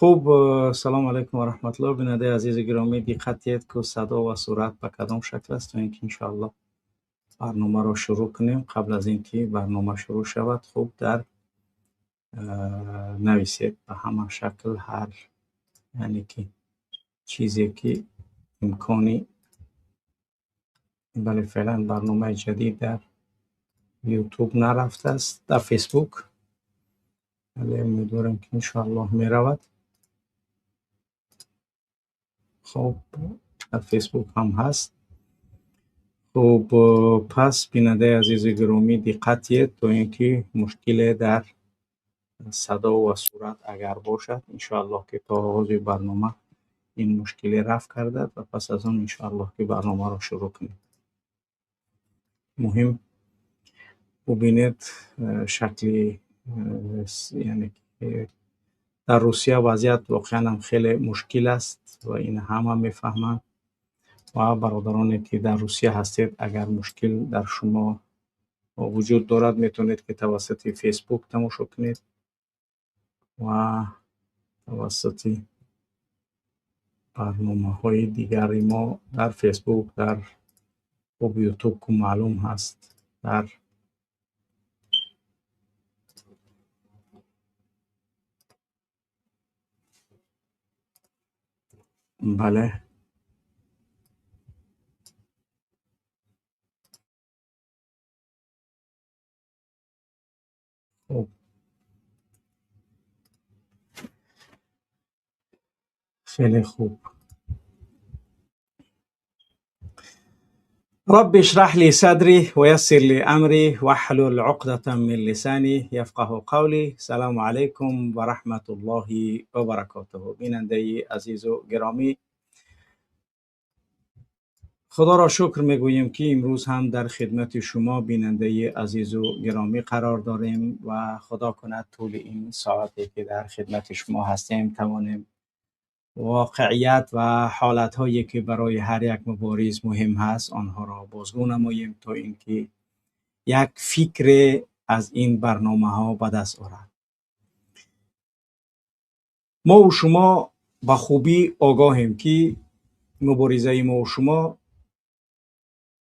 خب سلام علیکم و رحمت الله. بیننده عزیز گرامی دقت دید که صدا و صورت به کدام شکل است تا اینکه انشاءالله برنامه را شروع کنیم. قبل از اینکه برنامه شروع شود خوب در نویسید به همه شکل هر یعنی که چیزی که امکانی بله فعلا برنامه جدید در یوتیوب نرفته است، در فیسبوک ولی امیدوارم که انشاءالله می رود. خب در فیسبوک هم هست. خب پس بیننده عزیز گرامی دقت دید تا اینکه مشکل در صدا و صورت اگر باشد انشاءالله که تا آغاز برنامه این مشکل رفع کرده و پس از آن انشاءالله که برنامه را شروع کنیم. مهم ببینید شکلی یعنی که در روسیه وضعیت واقعا هم خیلی مشکل است و این همه میفهمند و برادرانی که در روسیه هستید اگر مشکل در شما وجود دارد میتونید که توسط فیسبوک تماشا کنید و توسط برنامه‌های دیگری ما در فیسبوک در یوتیوب که معلوم هست در بله خب خیلی خوب. رب اشرح لي صدري ويسر لي امري واحلل عقدة من لساني يفقه قولي. سلام علیکم و رحمت الله و برکاته. بیننده عزیز و گرامی، خدا را شکر میگوییم که امروز هم در خدمت شما بیننده عزیز و گرامی قرار داریم و خدا کند طول این ساعتی که در خدمت شما هستیم توانیم واقعیت و حالت‌هایی که برای هر یک مبارز مهم هست آنها را بازگو نماییم تا اینکه یک فکر از این برنامه‌ها به دست آورد. ما و شما به خوبی آگاهیم که مبارزه ما و شما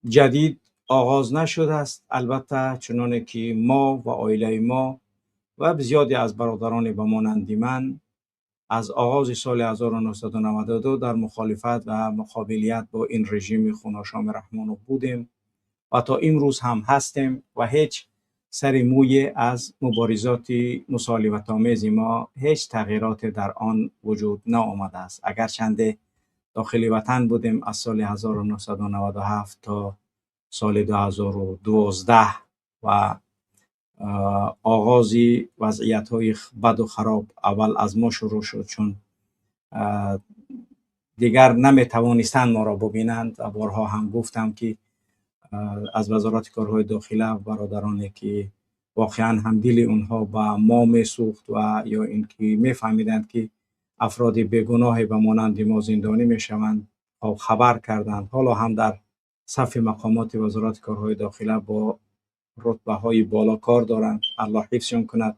جدید آغاز نشده است. البته چنانه که ما و عائله ما و بسیاری از برادران به مانند من از آغاز سال 1992 در مخالفت و مقابلیت با این رژیم خوناشام رحمانوف بودیم و تا امروز هم هستیم و هیچ سر موی از مبارزات مسالمت آمیز ما هیچ تغییرات در آن وجود نآمده است. اگرچند داخل وطن بودیم از سال 1997 تا سال 2012 و آغاز وضعیت‌های بد و خراب اول از ما شروع شد، چون دیگر نمی‌توانستند ما را ببینند و بارها هم گفتم که از وزارت کارهای داخله برادرانی که واقعا هم دل اونها با ما میسوخت و یا اینکه میفهمیدند که افراد بیگناه به مانند ما زندانی میشوند خبر کردند. حالا هم در صف مقامات وزارت کارهای داخله با رتبه های بالا کار دارند، الله حفظشون کند.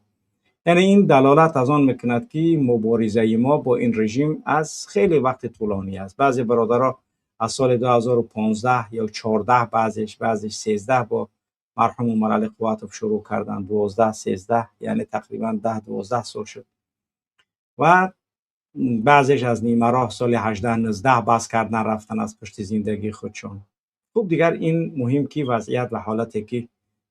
یعنی این دلالت از آن میکند که مبارزه ما با این رژیم از خیلی وقت طولانی است. بعضی برادرها از سال 2015 یا 14 بعضیش 13 با مرحوم مرعلی قواتوف شروع کردند، 12 13 یعنی تقریبا 10-12 سال شد و بعضیش از نیمه راه سال 18 19 بس کردن رفتن از پشت زندگی خودشون. خب دیگر این مهم که وضعیت و حالتی که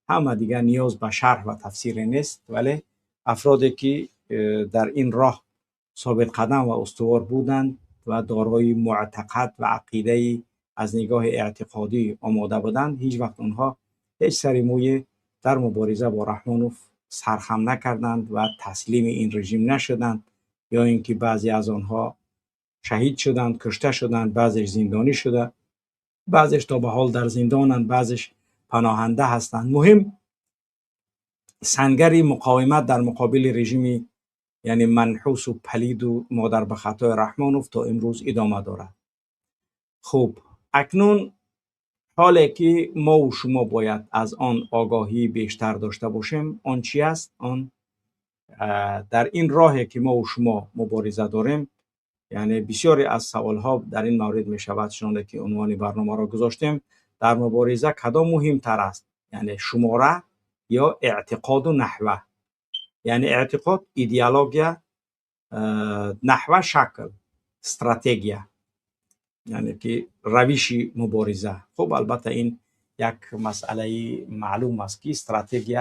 همه دیگر نیاز به شرح و تفسیر نیست، ولی افرادی که در این راه ثابت قدم و استوار بودند و دارای معتقد و عقیده از نگاه اعتقادی آماده بودند هیچ وقت اونها هیچ سری موی در مبارزه با رحمانوف سرخم نکردند و تسلیم این رژیم نشدند، یا اینکه بعضی از آنها شهید شدند، کشته شدند، بعضیش زندانی شده، بعضیش تا به حال در زندانند، بعضیش پناهنده هستند. مهم سنگری مقاومت در مقابل رژیم یعنی منحوس و پلید و مادر به خطای رحمانوف تا امروز ادامه دارد. خب اکنون حالی که ما و شما باید از آن آگاهی بیشتر داشته باشیم، آن چی است؟ آن در این راهی که ما و شما مبارزه داریم، یعنی بسیاری از سوال ها در این مورد می شود چون که عنوان برنامه را گذاشتیم. در مبارزه کدام مهمتر است؟ یعنی شماره یا اعتقاد و نحوه؟ یعنی اعتقاد ایدئولوژی، نحوه شکل، استراتژی، یعنی که روش مبارزه. خب البته این یک مسئله معلوم است که استراتژی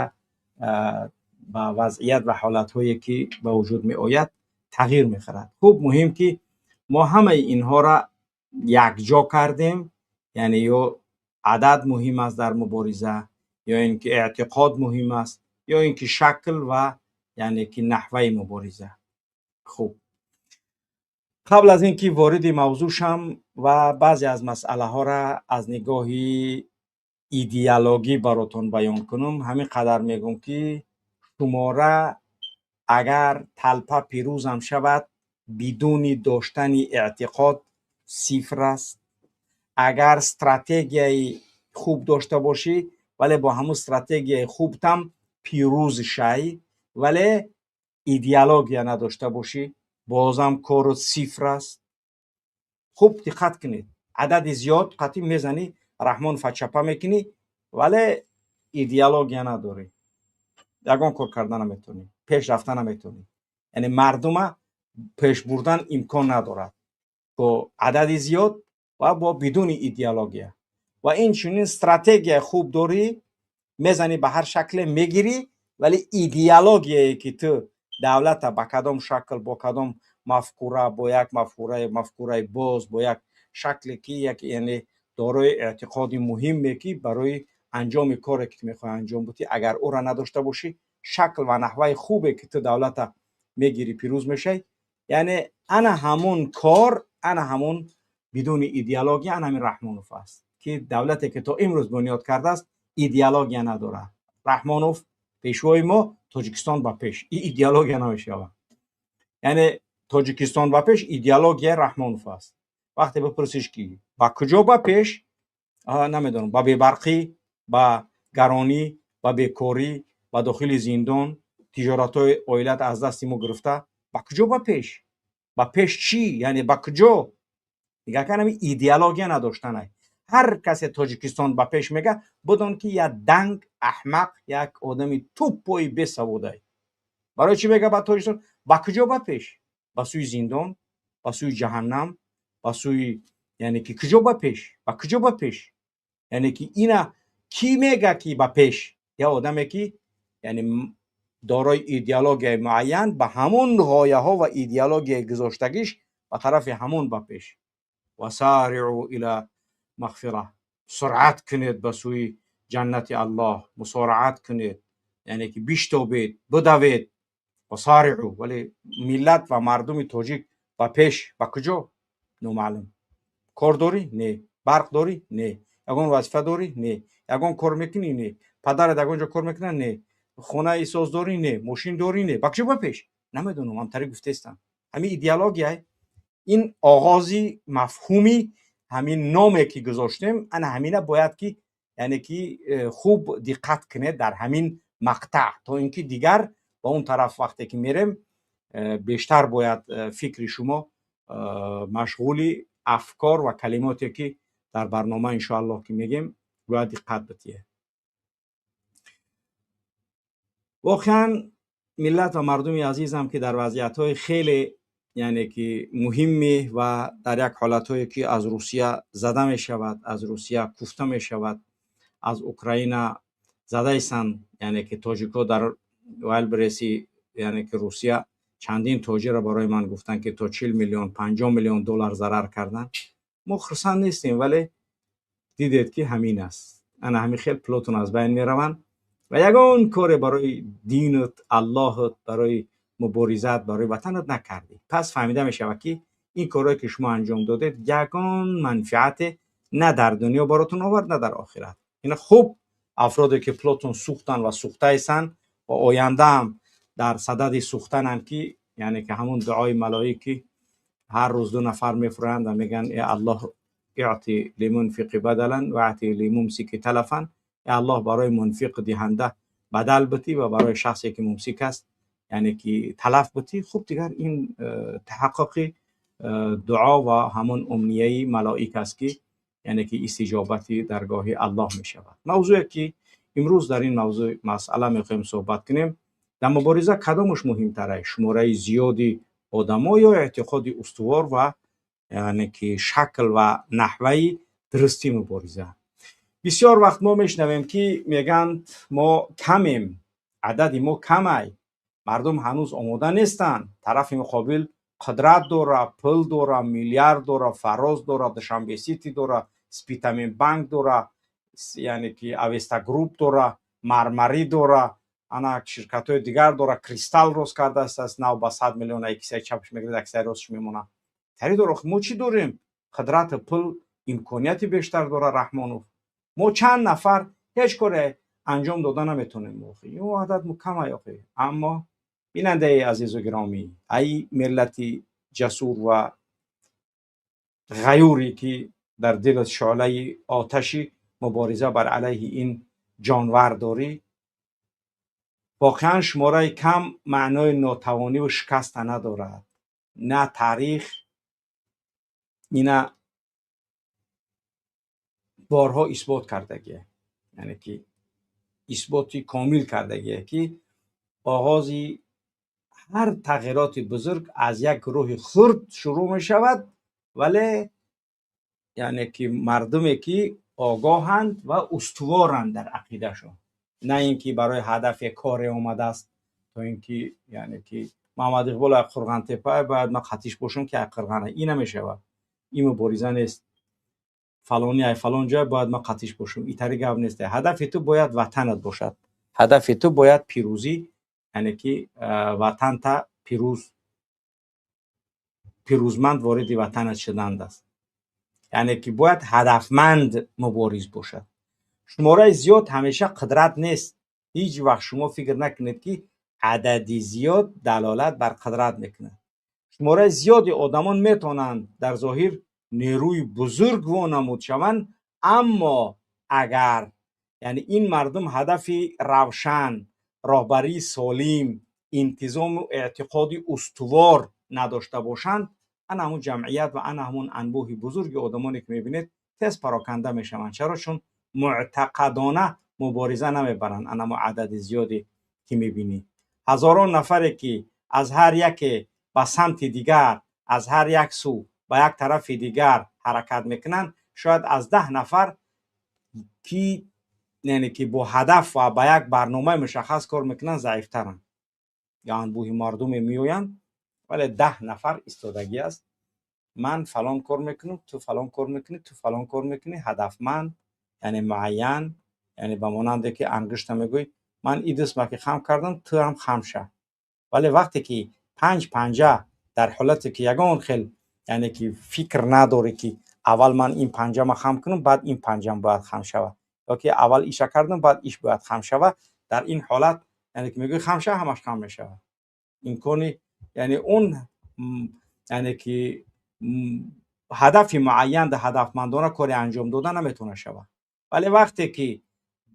با وضعیت و حالت هایی که به وجود می آید تغییر می خورد. خوب مهم که ما همه اینها را یک جا کردیم، یعنی یا عدد مهم است در مبارزه، یا اینکه اعتقاد مهم است، یا اینکه شکل و یعنی که نحوه مبارزه. خوب، قبل از اینکه وارد موضوع شم و بعضی از مسئله ها را از نگاه ایدئولوژی براتون بیان کنم، همین قدر میگم که شماره اگر طلپه پیروز هم شود بدون داشتن اعتقاد صفر است. اگر استراتژی خوب داشته باشی ولی با همون استراتژی خوب تام پیروز شی، ولی ایدئولوژی نداشته باشی بازم کار صفر است. خوب دقت کنید، عدد زیاد قطعی میزنی، رحمان فچپا میکنی ولی ایدئولوژی نداری، یگان کار کردن نمیتونی، پیش رفتن نمیتونی. یعنی مردم پیش بردن امکان ندارد با عدد زیاد و با بدون ایدئولوژی. و این چنین استراتژی خوب داری، میزنی به هر شکل میگیری، ولی ایدئولوژی که تو دولت با کدام شکل، با کدام مفکوره، با یک مفکوره باز، با یک شکلی که یک یعنی دارای اعتقادی مهمی که برای انجام کاری که میخوای انجام بدی، اگر او را نداشته باشی، شکل و نحوه خوبی که تو دولت میگیری پیروز میشی. یعنی انا همون کار، انا همون بدون ایدئولوژی، انا همین رحمانوف است که دولتی که تو امروز بنیاد کرده است ایدئولوژی نداره. رحمانوف پیشوای ما تاجیکستان با پیش، این ایدئولوژی نمیشه. یعنی تاجیکستان با پیش ایدئولوژی رحمانوف است. وقتی بپرسیش کی با کجا با پیش، نمیدونم، با بی‌برقی، با گرانی، با بیکاری، با داخل زندان، تجارت‌های اویلت از دست ما گرفته، با کجا با پیش؟ با پیش چی؟ یعنی با کجا؟ دیگه کنم ایدئولوژی نداشتنه. هر کسی تاجیکستان با پیش میگه بدون که یک دنگ احمق، یک آدمی توپوی بسوده. برای چی میگه با تاجیکستان؟ با کجا با پیش؟ با سوی زندان، با سوی جهنم، با سوی یعنی که کجا با پیش؟ با کجا با پیش؟ یعنی که اینا کی میگه که با پیش؟ یا آدمی که یعنی دارای ایدئولوژی معین به همون غایه ها و ایدئولوژی گذاشتگیش به طرف همون با پیش. و سارعوا الى مغفره، سرعت کنید به سوی جنت الله، مسارعت کنید، یعنی که بیشتابید، بدوید. و سارعوا، ولی ملت و مردم تاجیک با پیش با کجا؟ نامعلوم. کار داری؟ نه. برق داری؟ نه. یگان وظیفه داری؟ نه. یگان کار میکنی؟ نه. پدرت یگان جا کار میکنه؟ نه. خونه ایساز داری؟ نه. ماشین داری؟ نه. با کجا با پیش؟ نمیدونم، من طریق گفته استم. همین ایدئولوژی، این آغازی مفهومی، همین نامی که گذاشتیم، انا همینه باید که یعنی که خوب دقت کنه در همین مقطع، تا اینکه دیگر با اون طرف وقتی که میریم بیشتر باید فکر شما مشغولی افکار و کلماتی که در برنامه انشاءالله که میگیم باید دقت بتیه. واقعا ملت و مردم عزیزم که در وضعیت‌های خیلی یعنی که مهمی و در یک حالت‌هایی که از روسیه زده می شود، از روسیه کوفته می شود، از اوکراین زده ایستند، یعنی که تاجیک‌ها در ویل برسی، یعنی که روسیه چندین تاجر را برای من گفتن که تا 40 میلیون 50 میلیون دلار ضرر کردن. ما خرسند نیستیم، ولی دیدید که همین است. انا همین خیلی پلوتون از بین می روند و یگان کار برای دینت، اللهت، برای مبارزت برای وطنت نکردی. پس فهمیده می شود که این کارهایی که شما انجام دادید یگان منفعت نه در دنیا براتون آورد نه در آخرت. این خوب افرادی که پلوتون سوختن و سوخته ایستن و آینده هم در صدد سوختنن، که یعنی که همون دعای ملائکه هر روز 2 نفر میفرند و میگن ای الله اعطی لمنفق بدلا و اعطی لممسک تلفا. ای الله برای منفق دهنده بدل بتی و برای شخصی که ممسک است یعنی که تلف بتی، خوب دیگر این تحقق دعا و همون امنیه ملائک است که یعنی که استجابتی درگاه الله می شود. موضوعی که امروز در این موضوع مسئله میخوایم صحبت کنیم، در مبارزه کدامش مهمتره؟ شماره زیادی آدما یا اعتقاد استوار و یعنی که شکل و نحوه درستی مبارزه؟ بسیار وقت ما میشنویم که میگن ما کمیم، عدد ما کمه، مردم هنوز آماده نیستن، طرف مقابل قدرت داره، پول داره، میلیارد داره، فراز داره، دوشنبه سیتی داره، سپیتامین بانک داره، یعنی که اوستا گروپ داره، مرمری داره، انا شرکت های دیگر داره، کریستال روز کرده است، از نو با 100 میلیون اکسی چپش میگیرد، اکسی روزش میمونه. تری داره. ما چی داریم؟ قدرت، پول، امکانیتی بیشتر داره رحمانوف. ما چند نفر هیچ کاری انجام دادن نمیتونیم. این عدد مکمه آخه. اما بیننده عزیز و گرامی، ای ملتی جسور و غیوری که در دل شعله آتشی مبارزه بر علیه این جانور داری، واقعا شماره کم معنای ناتوانی و شکست ندارد. نه تاریخ اینا بارها اثبات کردگیه، یعنی که اثباتی کامل کردگیه که آغازی هر تغییرات بزرگ از یک گروه خرد شروع می شود، ولی یعنی که مردمی که آگاهند و استوارند در عقیدهشون، نه اینکه برای هدف کاری آمده است تا اینکه یعنی که محمد اقبال قرغن تپه باید ما خطیش باشم که قرغنه، این نمیشود. این مبارزه نیست. فلانی فلان جای باید ما قطیش باشم، این طریق گپ نیست. هدف تو باید وطنت باشد، هدف تو باید پیروزی، یعنی که وطن تا پیروزمند وارد وطنت شدند است، یعنی که باید هدفمند مبارز باشد. شماره زیاد همیشه قدرت نیست. هیچ وقت شما فکر نکنید که عدد زیاد دلالت بر قدرت میکنه. شماره زیادی آدمان میتونند در ظاهر نیروی بزرگ وانمود شوند، اما اگر یعنی این مردم هدف روشن، راهبری سالم، انتظام و اعتقادی استوار نداشته باشند، انا همون جمعیت و انا همون انبوه بزرگ آدمانی که میبینید تست پراکنده میشوند. چرا؟ چون معتقدانه مبارزه نمیبرند. انا ما عدد زیادی که میبینید، هزاران نفری که از هر یک به سمت دیگر، از هر یک سو به یک طرف دیگر حرکت میکنن، شاید از 10 نفر که یعنی که با هدف و با یک برنامه مشخص کار میکنن ضعیفترن، یا انبوه مردم میوین، ولی 10 نفر ایستادگی است. من فلان کار میکنم، تو فلان کار میکنی، تو فلان کار میکنی، هدفمند یعنی معین، یعنی به مانند که انگشت میگوی من این دست که خم کردم تو هم خم شه. ولی وقتی که 5 پنجه در حالتی که یگان خیل یعنی که فکر نداره که اول من این پنجه ما خم کنم بعد این پنجه باید خم شود، یا که اول ایش کردم بعد ایش باید خم شود، در این حالت یعنی که میگه خم شه همش خم میشه. امکانی یعنی اون یعنی که هدف معین ده هدفمندانه کاری انجام دادن نمیتونه شود. ولی وقتی که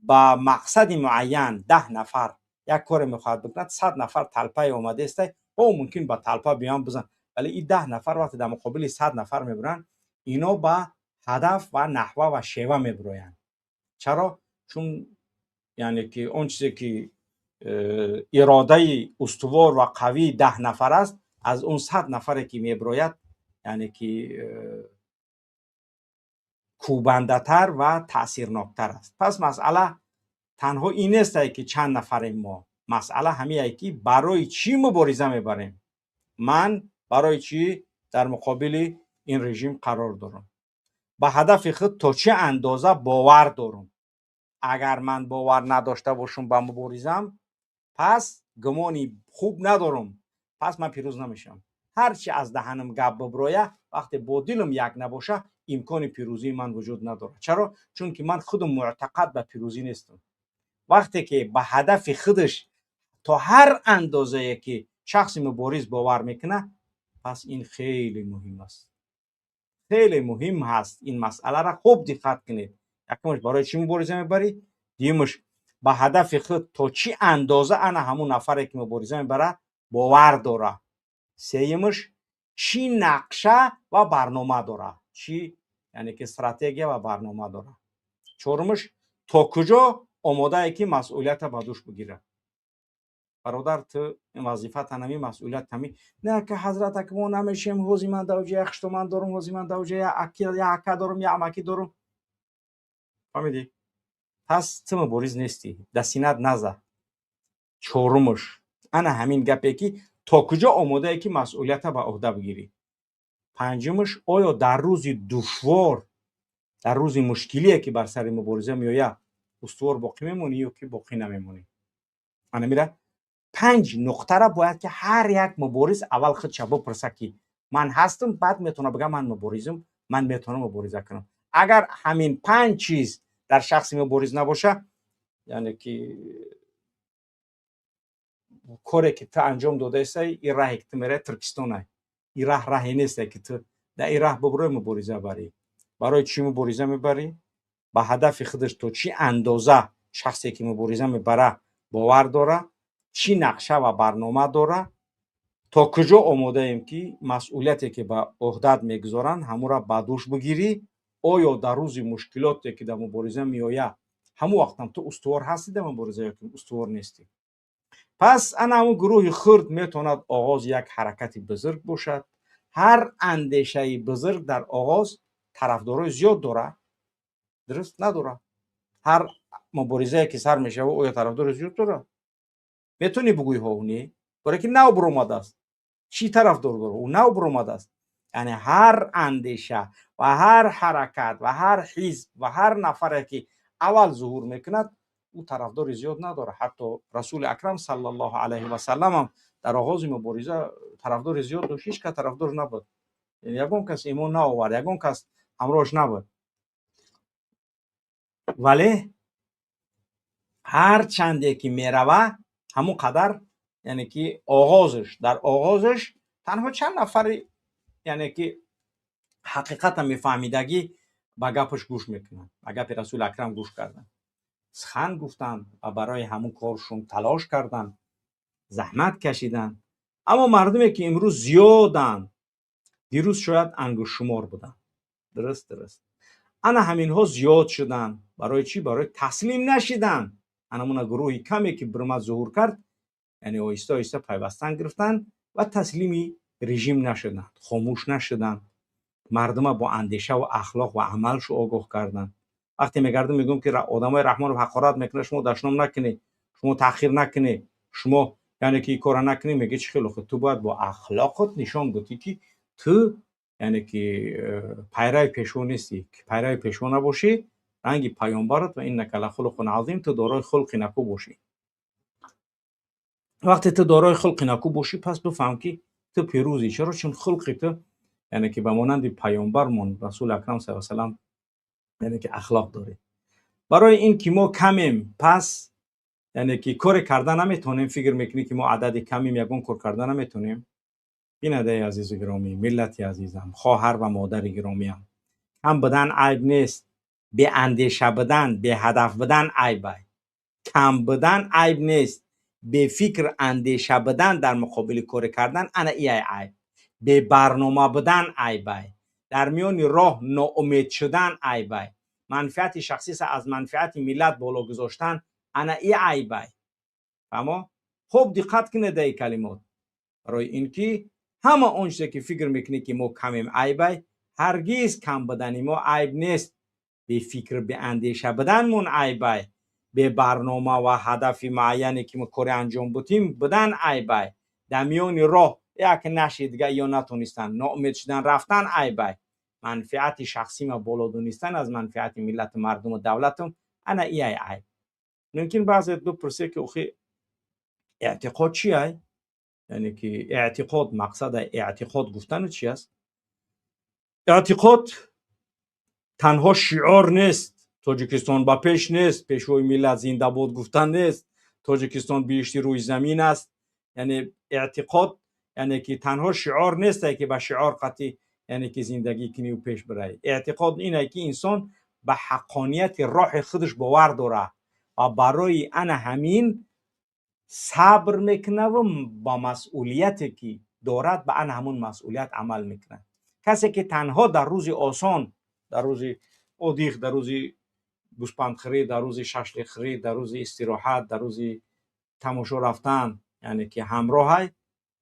با مقصد معین 10 نفر یک کار میخواد بکنه، 100 نفر تلپه اومده است، او ممکن با تلپه بیان بزن، ولی این 10 نفر وقتی در مقابل 100 نفر میبرن، اینا با هدف و نحوه و شیوه میبروین. چرا؟ چون یعنی که اون چیزی که اراده استوار و قوی 10 نفر است، از اون 100 نفری که میبروید یعنی که کوبنده تر و تاثیرناکتر است. پس مسئله تنها این نیست که چند نفریم ما، مسئله همیه که برای چی مبارزه میبریم. من برای چی در مقابل این رژیم قرار دارم، به هدف خود تا چه اندازه باور دارم. اگر من باور نداشته باشم به مبارزم، پس گمانی خوب ندارم، پس من پیروز نمیشم. هرچی از دهنم گپ ببرویه، وقتی با دلم یک نباشه، امکان پیروزی من وجود نداره. چرا؟ چون که من خودم معتقد به پیروزی نیستم. وقتی که به هدف خودش تا هر اندازه که شخص مبارز باور میکنه، پس این خیلی مهم است. خیلی مهم هست این مسئله را خوب دقت کنید. یکمش برای چی مبارزه میبری، دیمش به هدف خود تا چی اندازه انا همون نفری که مبارزه میبره باور داره. سیمش چی نقشه و برنامه داره، چی یعنی که استراتژی و برنامه داره. چهارمش تا کجا آماده ای که مسئولیت به دوش بگیره. برادر تو وظیفه تنمی مسئولیت تمی نه که حضرت اکمو نمیشیم حوزی من دوجه اخشتو من دارم حوزی من دوجه یا اکا دارم یا امکی دارم. فهمیدی؟ پس تو مبارز نیستی، دستینت نزه. چهارمش انا همین گپی که تا کجا آماده ای که مسئولیت به عهده بگیری. پنجمش آیا در روز دشوار، در روز مشکلی که بر سر مبارزه میآید استوار باقی میمونی یا که باقی نمیمونی. انا میره 5 نقطه را باید که هر یک مبارز اول خودش بپرسه که من هستم، بعد میتونه بگم من مبارزم، من میتونم مبارزه کنم. اگر همین 5 چیز در شخص مبارز نباشه، یعنی که کاری که تو انجام داده است این راهی که تو میره ترکستانه، این راهی نیست که تو در این راه ببری مبارزه بری. برای چی مبارزه میبری؟ به هدف خودش تو چی اندازه شخصی که مبارزه میبره باور داره، چی نقشه و برنامه داره، تا کجا آماده ایم که مسئولیتی که به عهدت میگذارن همون را به دوش بگیری. آیا در روز مشکلاتی که در مبارزه میآید همون وقت هم تو استوار هستی در مبارزه یا که استوار نیستی؟ پس انا همون گروه خرد میتواند آغاز یک حرکت بزرگ باشد. هر اندیشه بزرگ در آغاز طرفدارای زیاد داره، درست نداره؟ هر مبارزه که سر میشه و او طرفدار زیاد داره. میتونی بگویی ها اونی برای که نو برآمده است. چی طرفدار داره؟ او نو برآمده است. یعنی هر اندیشه و هر حرکت و هر حزب و هر نفری که اول ظهور میکند او طرفدار زیاد نداره. حتی رسول اکرم صلی الله علیه و سلم هم در آغاز مبارزه طرفدار زیاد داشت، هیچ که طرفدار نبود. یعنی یگان کس ایمان نآورد، یگان کس همراهش نبود. ولی هر چنده که میروه همون قدر، یعنی که آغازش در آغازش تنها چند نفری یعنی که حقیقت هم میفهمیدگی با گپش گوش میکنن، با گپ رسول اکرم گوش کردن، سخن گفتن و برای همون کارشون تلاش کردن، زحمت کشیدن. اما مردمی که امروز زیادن، دیروز شاید انگشت شمار بودن. درست انا همین ها زیاد شدن. برای چی؟ برای تسلیم نشدن. انا گروهی کمی که برمت ظهور کرد، یعنی آیسته آیسته پیوستن گرفتن و تسلیمی رژیم نشدن، خاموش نشدن. مردم با اندیشه و اخلاق و عملش آگاه کردن. وقتی میگردم میگم که آدمای رحمان رو حقارت میکنه، شما دشنام نکنی، شما تاخیر نکنی، شما یعنی که کار نکنی، میگه چه خیلی خوب. تو باید با اخلاقت نشان بدی که تو یعنی که پیرو پیشو نیستی. که پیرو پیشو نباشی، رنگ پیامبرت و انک لخلق عظیم، تو دارای خلق نکو باشی. وقتی تو دارای خلق نکو باشی پس بفهم که تو پیروزی. چرا؟ چون خلق تو یعنی که به مانند پیامبرمون رسول اکرم صلی الله علیه و سلم یعنی که اخلاق داره. برای این که ما کمیم، پس یعنی که کار کردن نمیتونیم. فکر میکنی که ما عدد کمیم یگون کار کردن نمیتونیم. بیننده عزیز و گرامی، ملت عزیزم، خواهر و مادر گرامی، هم بدن عیب نیست، به اندیشه بدن، به هدف بدن عیبه. کم بدن عیب نیست، به فکر اندیشه بدن در مقابل کار کردن انا ای عیب. به برنامه بدن عیبه. در میان راه ناامید شدن عیبه. منفعت شخصی از منفعت ملت بالا گذاشتن انا ای عیبه. اما خوب دقت کنید در کلمات. برای اینکه همه اونچه که فکر میکنی که ما کمیم عیبه، هرگز کم بدن ما عیب نیست. به فکر به اندیشه بدن من عیبه. به برنامه و هدف معینی که ما کار انجام بدیم بدن عیبه. در میان راه یک نشید دیگه یا نتونستن، ناامید شدن، رفتن عیبه. منفعت شخصی ما بالا دونستن از منفعت ملت، مردم و دولتم انا ای عیب. ممکن بعضی بپرسه که اخی اعتقاد چیه؟ یعنی که اعتقاد، مقصد اعتقاد گفتن چی است؟ اعتقاد تنها شعار نیست. تاجیکستان با پیش نیست، پیشوای ملت زنده باد گفتن نیست. تاجیکستان بیشتر روی زمین است. یعنی اعتقاد یعنی که تنها شعار نیست که با شعار قطعی یعنی که زندگی کنی و پیش بره. اعتقاد اینه که انسان به حقانیت راه خودش باور داره و برای انا همین صبر میکنه و با مسئولیتی که دارد به آن همون مسئولیت عمل میکنه. کسی که تنها در روز آسان، در روز اودیخ، در روز گوسپند خرید، در روز ششلیق خرید، در روز استراحت، در روز تماشا رفتن، یعنی که همراه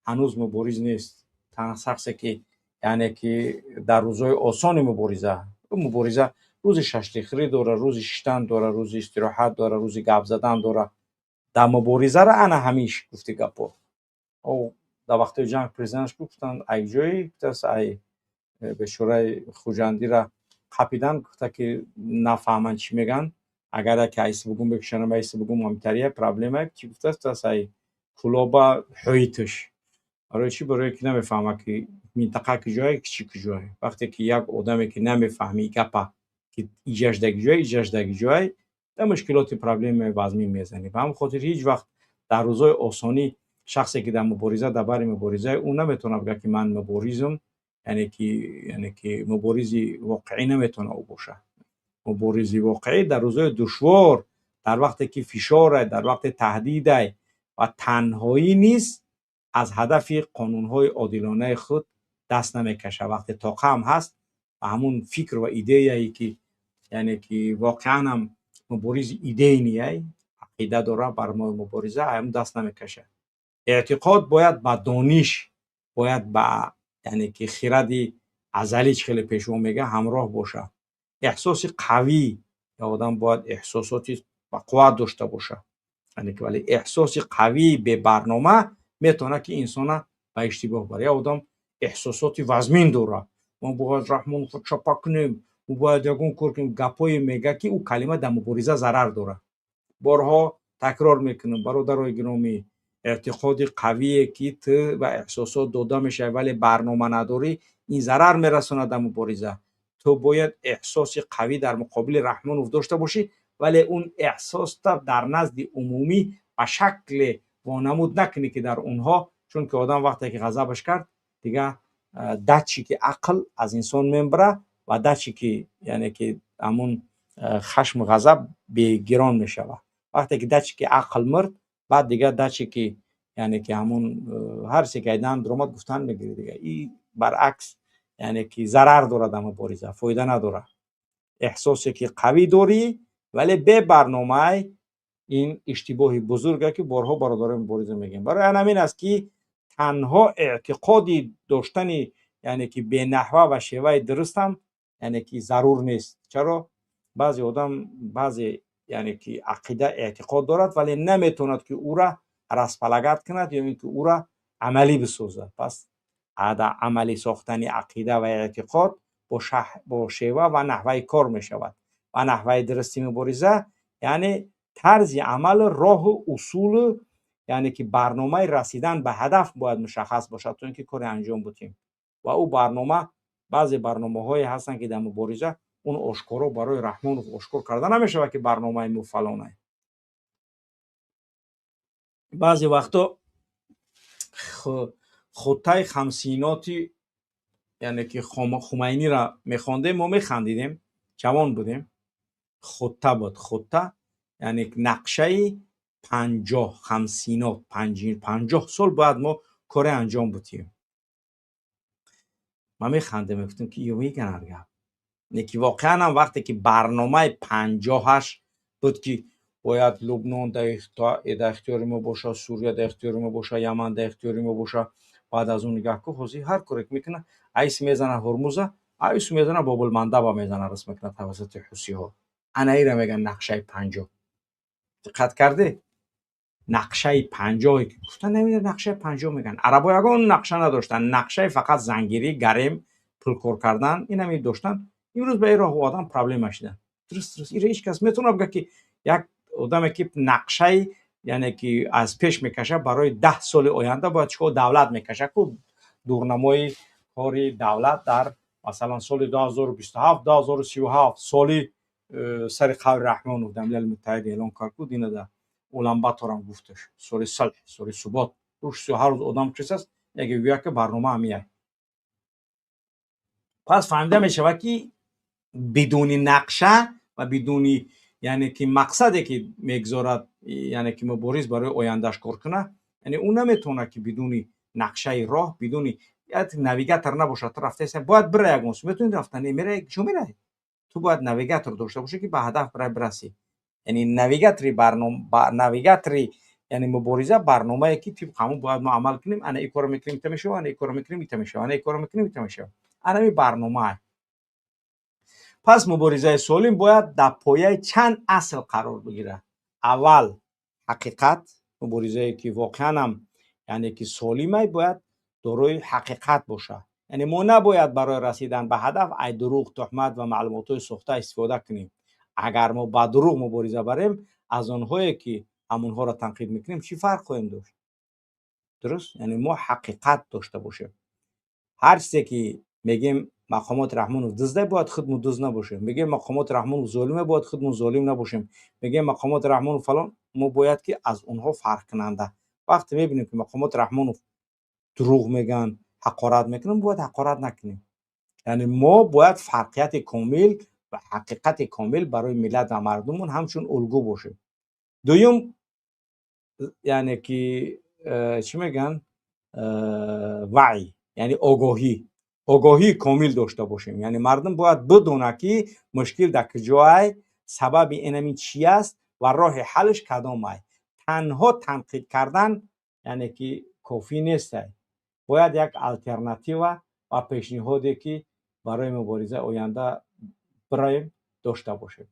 هنوز مبارز نیست. تنها شخصی که یعنی که در روزهای آسان مبارزه روز ششلیق خرید داره، روز ششتن داره، روز استراحت داره، روز گپ زدن داره. در مبارزه را انا همیش گفته گپا او در وقت جنگ پرزیدنتش گفتن ای جایی گفتست ای به شورای خوجندی را قپیدن گفته که نفهمن چی میگن اگر که ایسی بگم بکشنم ایسی بگم مهمتریه پرابلمه چی گفتست ای کلوبا حیطش برای چی؟ برای که نمیفهمه که منطقه کجایی چی کجایی. وقتی که یک آدمی که نمیفهمی گپا که ایجاش دگی جایی ایجاش دگی جایی در مشکلات پرابلم وزمی میزنی. به همون خاطر هیچ وقت در روزهای آسانی شخصی که در مبارزه در بر مبارزه اون نمیتونه بگه که من مبارزم، یعنی که مبارزی واقعی نمیتونه او باشه. مبارزی واقعی در روزهای دشوار، در وقتی که فشار، در وقت تهدید و تنهایی نیست، از هدف قانون‌های عادلانه خود دست نمیکشه. وقتی طاقه هم هست و همون فکر و ایده ای که یعنی که واقعا هم مبارز ایده نیه عقیده داره بر مبارزه هم دست نمیکشه. اعتقاد باید با دانش، باید با یعنی که خرد ازلی خیلی پیشو میگه همراه باشه. احساس قوی یا آدم باید احساساتی با قوت داشته باشه. یعنی که ولی احساس قوی به برنامه میتونه که انسان به اشتباه بره. یا آدم احساساتی وزمین داره، ما باید رحمان خود چپا کنیم، ما باید یکون کار کنیم، گپای میگه که او کلمه در مبارزه ضرر داره. بارها تکرار میکنم برادرای گرامی، اعتقاد قویه که تو و احساسات داده میشه ولی برنامه نداری، این ضرر میرسونه در مبارزه. تو باید احساس قوی در مقابل رحمان داشته باشی، ولی اون احساس تا در نزد عمومی به شکل وانمود نکنی که در اونها، چون که آدم وقتی که غضبش کرد دیگه دچی که عقل از انسان میبره و دچی که یعنی که همون خشم و غضب به گران میشوه. وقتی که دچی که عقل مرد بعد دیگه دچی که یعنی که همون هر چی که ایدن درآمد گفتن میگیره دیگه. این برعکس یعنی که ضرر داره در مبارزه، فایده نداره. احساسی که قوی داری ولی به برنامه، این اشتباهی بزرگه که بارها برادران مبارزه میگیم. برای همین است که تنها اعتقادی داشتن یعنی که به نحوه و شیوه درست هم یعنی که ضرور نیست. چرا بعضی آدم بعضی یعنی که عقیده اعتقاد دارد ولی نمیتوند که او را رسپلگت کند یا اینکه او را عملی بسازد. پس عملی ساختن عقیده و اعتقاد با شیوه و نحوه کار می شود. و نحوه درستی مبارزه یعنی طرز عمل، راه و اصول، یعنی که برنامه رسیدن به هدف باید مشخص باشد تا اینکه کار انجام بدیم. و او برنامه، بعضی برنامه‌های هستن که در مبارزه اون آشکارا برای رحمان آشکار کرده نمیشه که برنامه مو فلانه. بعضی وقتا خطه خمسیناتی یعنی که خمینی را میخوندیم ما میخندیدیم، جوان بودیم. خطه بود، خطه یعنی نقشه 50 خمسینات 50 سال بعد ما کار انجام بدیم. ما میخندیم میگفتیم که یو میگن ارگب نیکی واقعا هم وقتی که برنامه 50 بود که باید لبنان در اختیار ما باشه، سوریه در اختیار ما باشه، یمن در اختیار ما باشه. بعد از اون نگاه که خوزی هر کاری میکنه، ایس میزنه هرمزه، ایس میزنه باب المندب میزنه رسم میکنه توسط حوثی ها. انا ایره میگن نقشه 50. دقت کرده؟ نقشه 50 که گفتن نمیدونم نقشه 50 میگن. عربا یگان نقشه نداشتن، نقشه فقط زنگیری، گرم، پول کار کردن اینا می داشتن. امروز به این راه آدم پرابلم شده. درست این هیچ کس میتونه بگه که یک آدمی که نقشه یعنی که از پیش میکشه برای 10 سال آینده باید چیکار دولت میکشه که دورنمای کاری دولت در مثلا سال 2027 2037 سالی سر قول رحمان در ملل متحد اعلان کرد اینا در اولانباتور هم گفتش سال صلح، سال ثبات، روش هر روز آدم چیز است یک که برنامه همیه. پس فهمیده میشه که بدون نقشه و بدون یعنی که مقصدی که میگذارد یعنی که مبارز برای آیندهش کار کنه، یعنی اون نمیتونه که بدون نقشه راه، بدون یک نویگاتور نباشه، تو رفته باید بره یک موسم میتونی رفتن میره چون میره، تو باید نویگاتور داشته باشی که به هدف برسی. یعنی نویگاتوری برنامه نویگاتوری یعنی مبارزه برنامه‌ای که طبق همون باید ما عمل کنیم، انا این کارو میکنیم تمیشه، انا این کارو میکنیم تمیشه، انا این کارو میکنیم تمیشه، انا این برنامه. پس مبارزه سالم باید در پایه چند اصل قرار بگیره. اول حقیقت، مبارزه که واقعا هم یعنی که سالمه باید دارای حقیقت باشه. یعنی ما نباید برای رسیدن به هدف ای دروغ، تهمت و معلومات ساخته استفاده کنیم. اگر ما با دروغ مبارزه بریم، از آنهایی که همونها را تنقید میکنیم چی فرق خواهیم داشت؟ درست؟ یعنی ما حقیقت داشته باشیم. هر چیزی که میگیم مقامات رحمان و دزده باید خودمون دزد نباشیم، میگیم مقامات رحمان و ظالمه باید خودمون ظالم نباشیم، میگیم مقامات رحمان و فلان، ما باید که از اونها فرق کننده. وقتی میبینیم که مقامات رحمان و دروغ میگن، حقارت میکنن، باید حقارت نکنیم. یعنی ما باید فرقیت کامل و حقیقت کامل برای ملت و مردمون همچون الگو باشه. دوم یعنی که چی میگن وعی، یعنی آگاهی کامل داشته باشیم. یعنی مردم باید بدونه که مشکل در کجای، سبب اینمی چی است و راه حلش کدام است. تنها تنقید کردن یعنی که کافی نیست، باید یک الटरनेटिव و پیشنهادی که برای مبارزه آینده برایم داشته باشیم.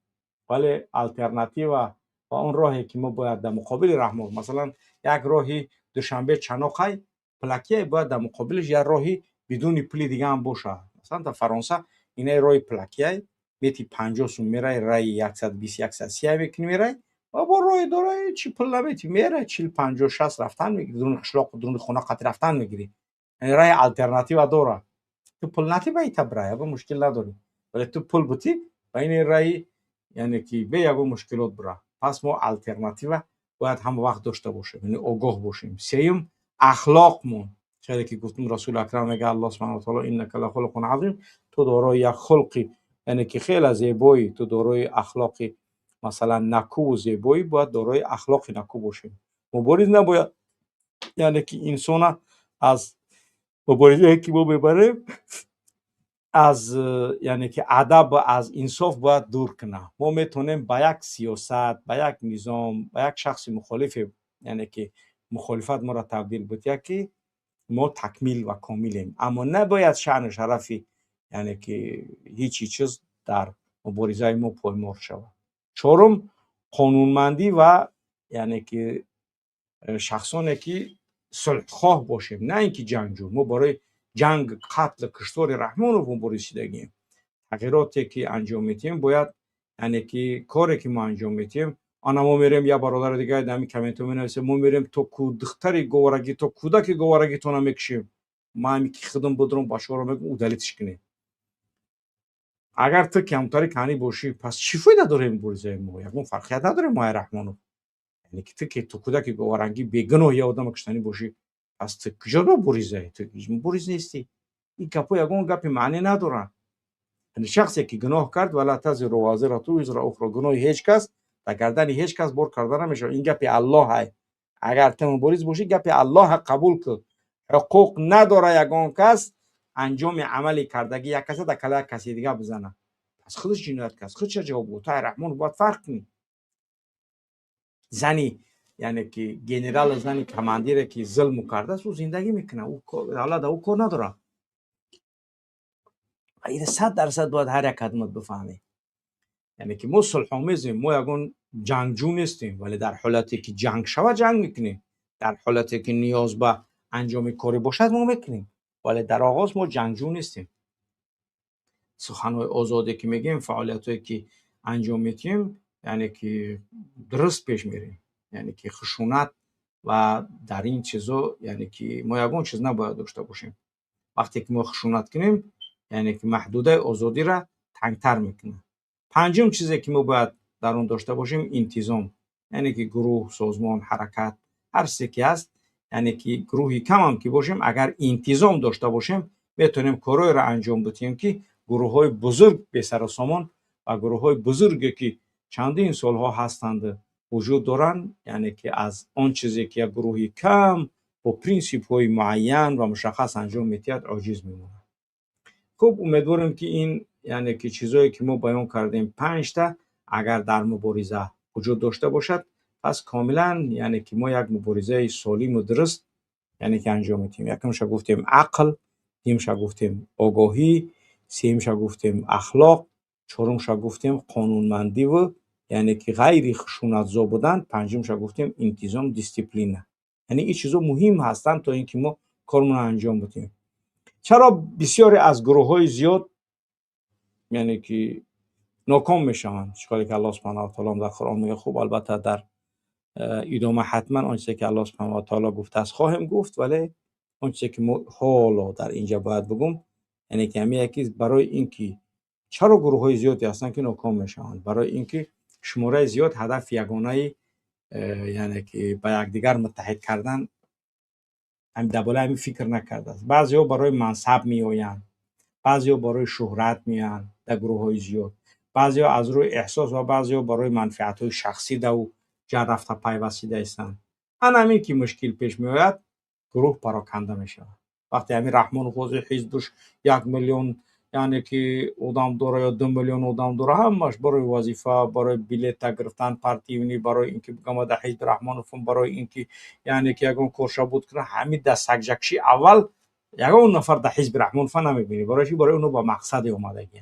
ولی الटरनेटिव و اون راهی که ما باید در مقابل رحمان، مثلا یک راهی دوشنبه چناقی پلاکیه، باید در مقابلش یک راهی بدون پلی دیگه هم باشه. مثلا در فرانسه اینه راه پلاکیه میتی 50 سوم میره، رای 120 130 میکنی میره، و با راه داره چی پل نمیتی میره 40 50 60 رفتن میگیری، درون قشلاق درون خونه قط رفتن میگیری. یعنی راه الटरनेटिव داره. تو پل نتی به تبرای با مشکل نداری، ولی تو پل بودی و این رای یعنی که به یک مشکلات بره. پس ما الटरनेटिव باید هم وقت داشته باشیم، یعنی آگاه باشیم. سوم اخلاقمون، چیزی که گفتم رسول اکرم میگه الله سبحانه و تعالی انک لخلق عظیم، تو دارای یک خلقی یعنی که خیلی زیبایی، تو دارای اخلاقی مثلا نکو و زیبایی، باید دارای اخلاق نکو باشیم. مبارز نباید یعنی که انسان از مبارزه که ما میبریم از یعنی که ادب و از انصاف باید دور کنه. ما میتونیم با یک سیاست، با یک نظام، با یک شخص مخالف یعنی که مخالفت ما را تبدیل بده که ما تکمیل و کاملیم، اما نباید شأن شرفی یعنی که هیچی چیز در مبارزه ما پایمال شود. چهارم قانونمندی و یعنی که شخصانی که صلحخواه باشیم، نه اینکه جنگجو. ما برای جنگ، قتل، کشتار رحمان رو بریدیم. تغییراتی که انجام میدیم باید یعنی که کاری که ما انجام میدیم، آنا ما میریم یا برادر دیگه دمی کامنت می نویسه ما میریم تو دختری گوارگی تو کودک گوارگی تو نمیکشیم، ما همی که خودم بدرم باشه رو میگم او دلیتش کنی. اگر تو کمتری کنی باشی پس چی فایده داره این بریزه ما؟ یکم فرقیت نداره ما رحمانو. یعنی که تو کودک گوارنگی بیگناه یا آدم کشتنی باشی، پس تو کجا دو بریزه؟ تو بریز نیستی. این گپا یگان گپی معنی نداره. یعنی شخصی که گناه کرد ولا تزر وازره وزر اخرى، گناه هیچ کس در گردن هیچ کس بار کرده نمیشه. این گپ الله های. اگر تو مبارز باشی گپ الله قبول کن. حقوق نداره یگان کس انجام عملی کردگی یک کس در کله کسی دیگه بزنه، پس خودش جنایت کرد، خودش جواب بود. تو رحمان باید فرق کنی. زنی یعنی که گنرال زنی کماندیر که ظلم کرده است او زندگی میکنه، او حالا او کار نداره. این 100% باید هر یک خدمت بفهمی. یعنی که ما صلح آمیزیم، ما یگان جنگجو نیستیم، ولی در حالتی که جنگ شود جنگ میکنیم، در حالتی که نیاز به انجام کاری باشد ما میکنیم، ولی در آغاز ما جنگجو نیستیم. سخنهای آزادی که میگیم، فعالیتایی که انجام میدیم، یعنی که درست پیش میریم. یعنی که خشونت و در این چیزا یعنی که ما یگان چیز نباید داشته باشیم. وقتی که ما خشونت کنیم یعنی که محدوده آزادی را تنگتر میکنه. پنجم چیزی که ما باید در اون داشته باشیم انتظام، یعنی که گروه، سازمان، حرکت، هر چیزی که هست، یعنی که گروهی کم هم که باشیم اگر انتظام داشته باشیم میتونیم کارهای را انجام بدیم که گروه های بزرگ به سر و سامان و گروه های بزرگی که چندین سالها هستند وجود دارند، یعنی که از آن چیزی که یک گروهی کم با پرینسیپ های معین و مشخص انجام میتید عاجز میمونند. خب امیدوارم که این یعنی که چیزایی که ما بیان کردیم 5 تا اگر در مبارزه وجود داشته باشد، پس کاملا یعنی که ما یک مبارزه سالم و درست یعنی که انجام میدیم. یکمش گفتیم عقل، دومش گفتیم آگاهی، سومش گفتیم اخلاق، چهارمش گفتیم قانونمندی و یعنی که غیر خشونت‌زا بودن، پنجمش گفتیم انتظام، دیسیپلین. یعنی این چیزا مهم هستند تا اینکه ما کارمون رو انجام بدیم. چرا بسیاری از گروه‌های زیاد یعنی که ناکام میشوند؟ چیکاری که الله سبحانه و تعالی در قرآن میگه. خب البته در ادامه حتما آنچه که الله سبحانه و تعالی گفته است خواهم گفت، ولی آنچه که حالا در اینجا باید بگم یعنی که همین یکی برای اینکه چرا گروه‌های زیادی هستند که ناکام میشوند، برای اینکه شماره زیاد هدف یگانه یعنی که با یکدیگر متحد کردن هم دباله همین فکر نکرده است. بعضی‌ها برای منصب میآیند، بعضی‌ها برای شهرت میآیند در گروه‌های زیاد، بعضی‌ها از روی احساس و بعضی‌ها برای منفعت‌های شخصی در جا رفته پیوستیده هستند. همین که مشکل پیش میآید گروه پراکنده میشود. وقتی همین رحمان خوزی حزبش 1 میلیون یعنی که آدم داره یا 2 میلیون آدم داره، همش برای وظیفه، برای بلیط گرفتن پارتیونی، برای اینکه بگم در حزب رحمان فون، برای اینکه یعنی که یگان کورشا بود کنه، همین در سگجکشی اول یگان نفر در حزب رحمان فون نمیبینی، برای اونو با مقصد اومدگی.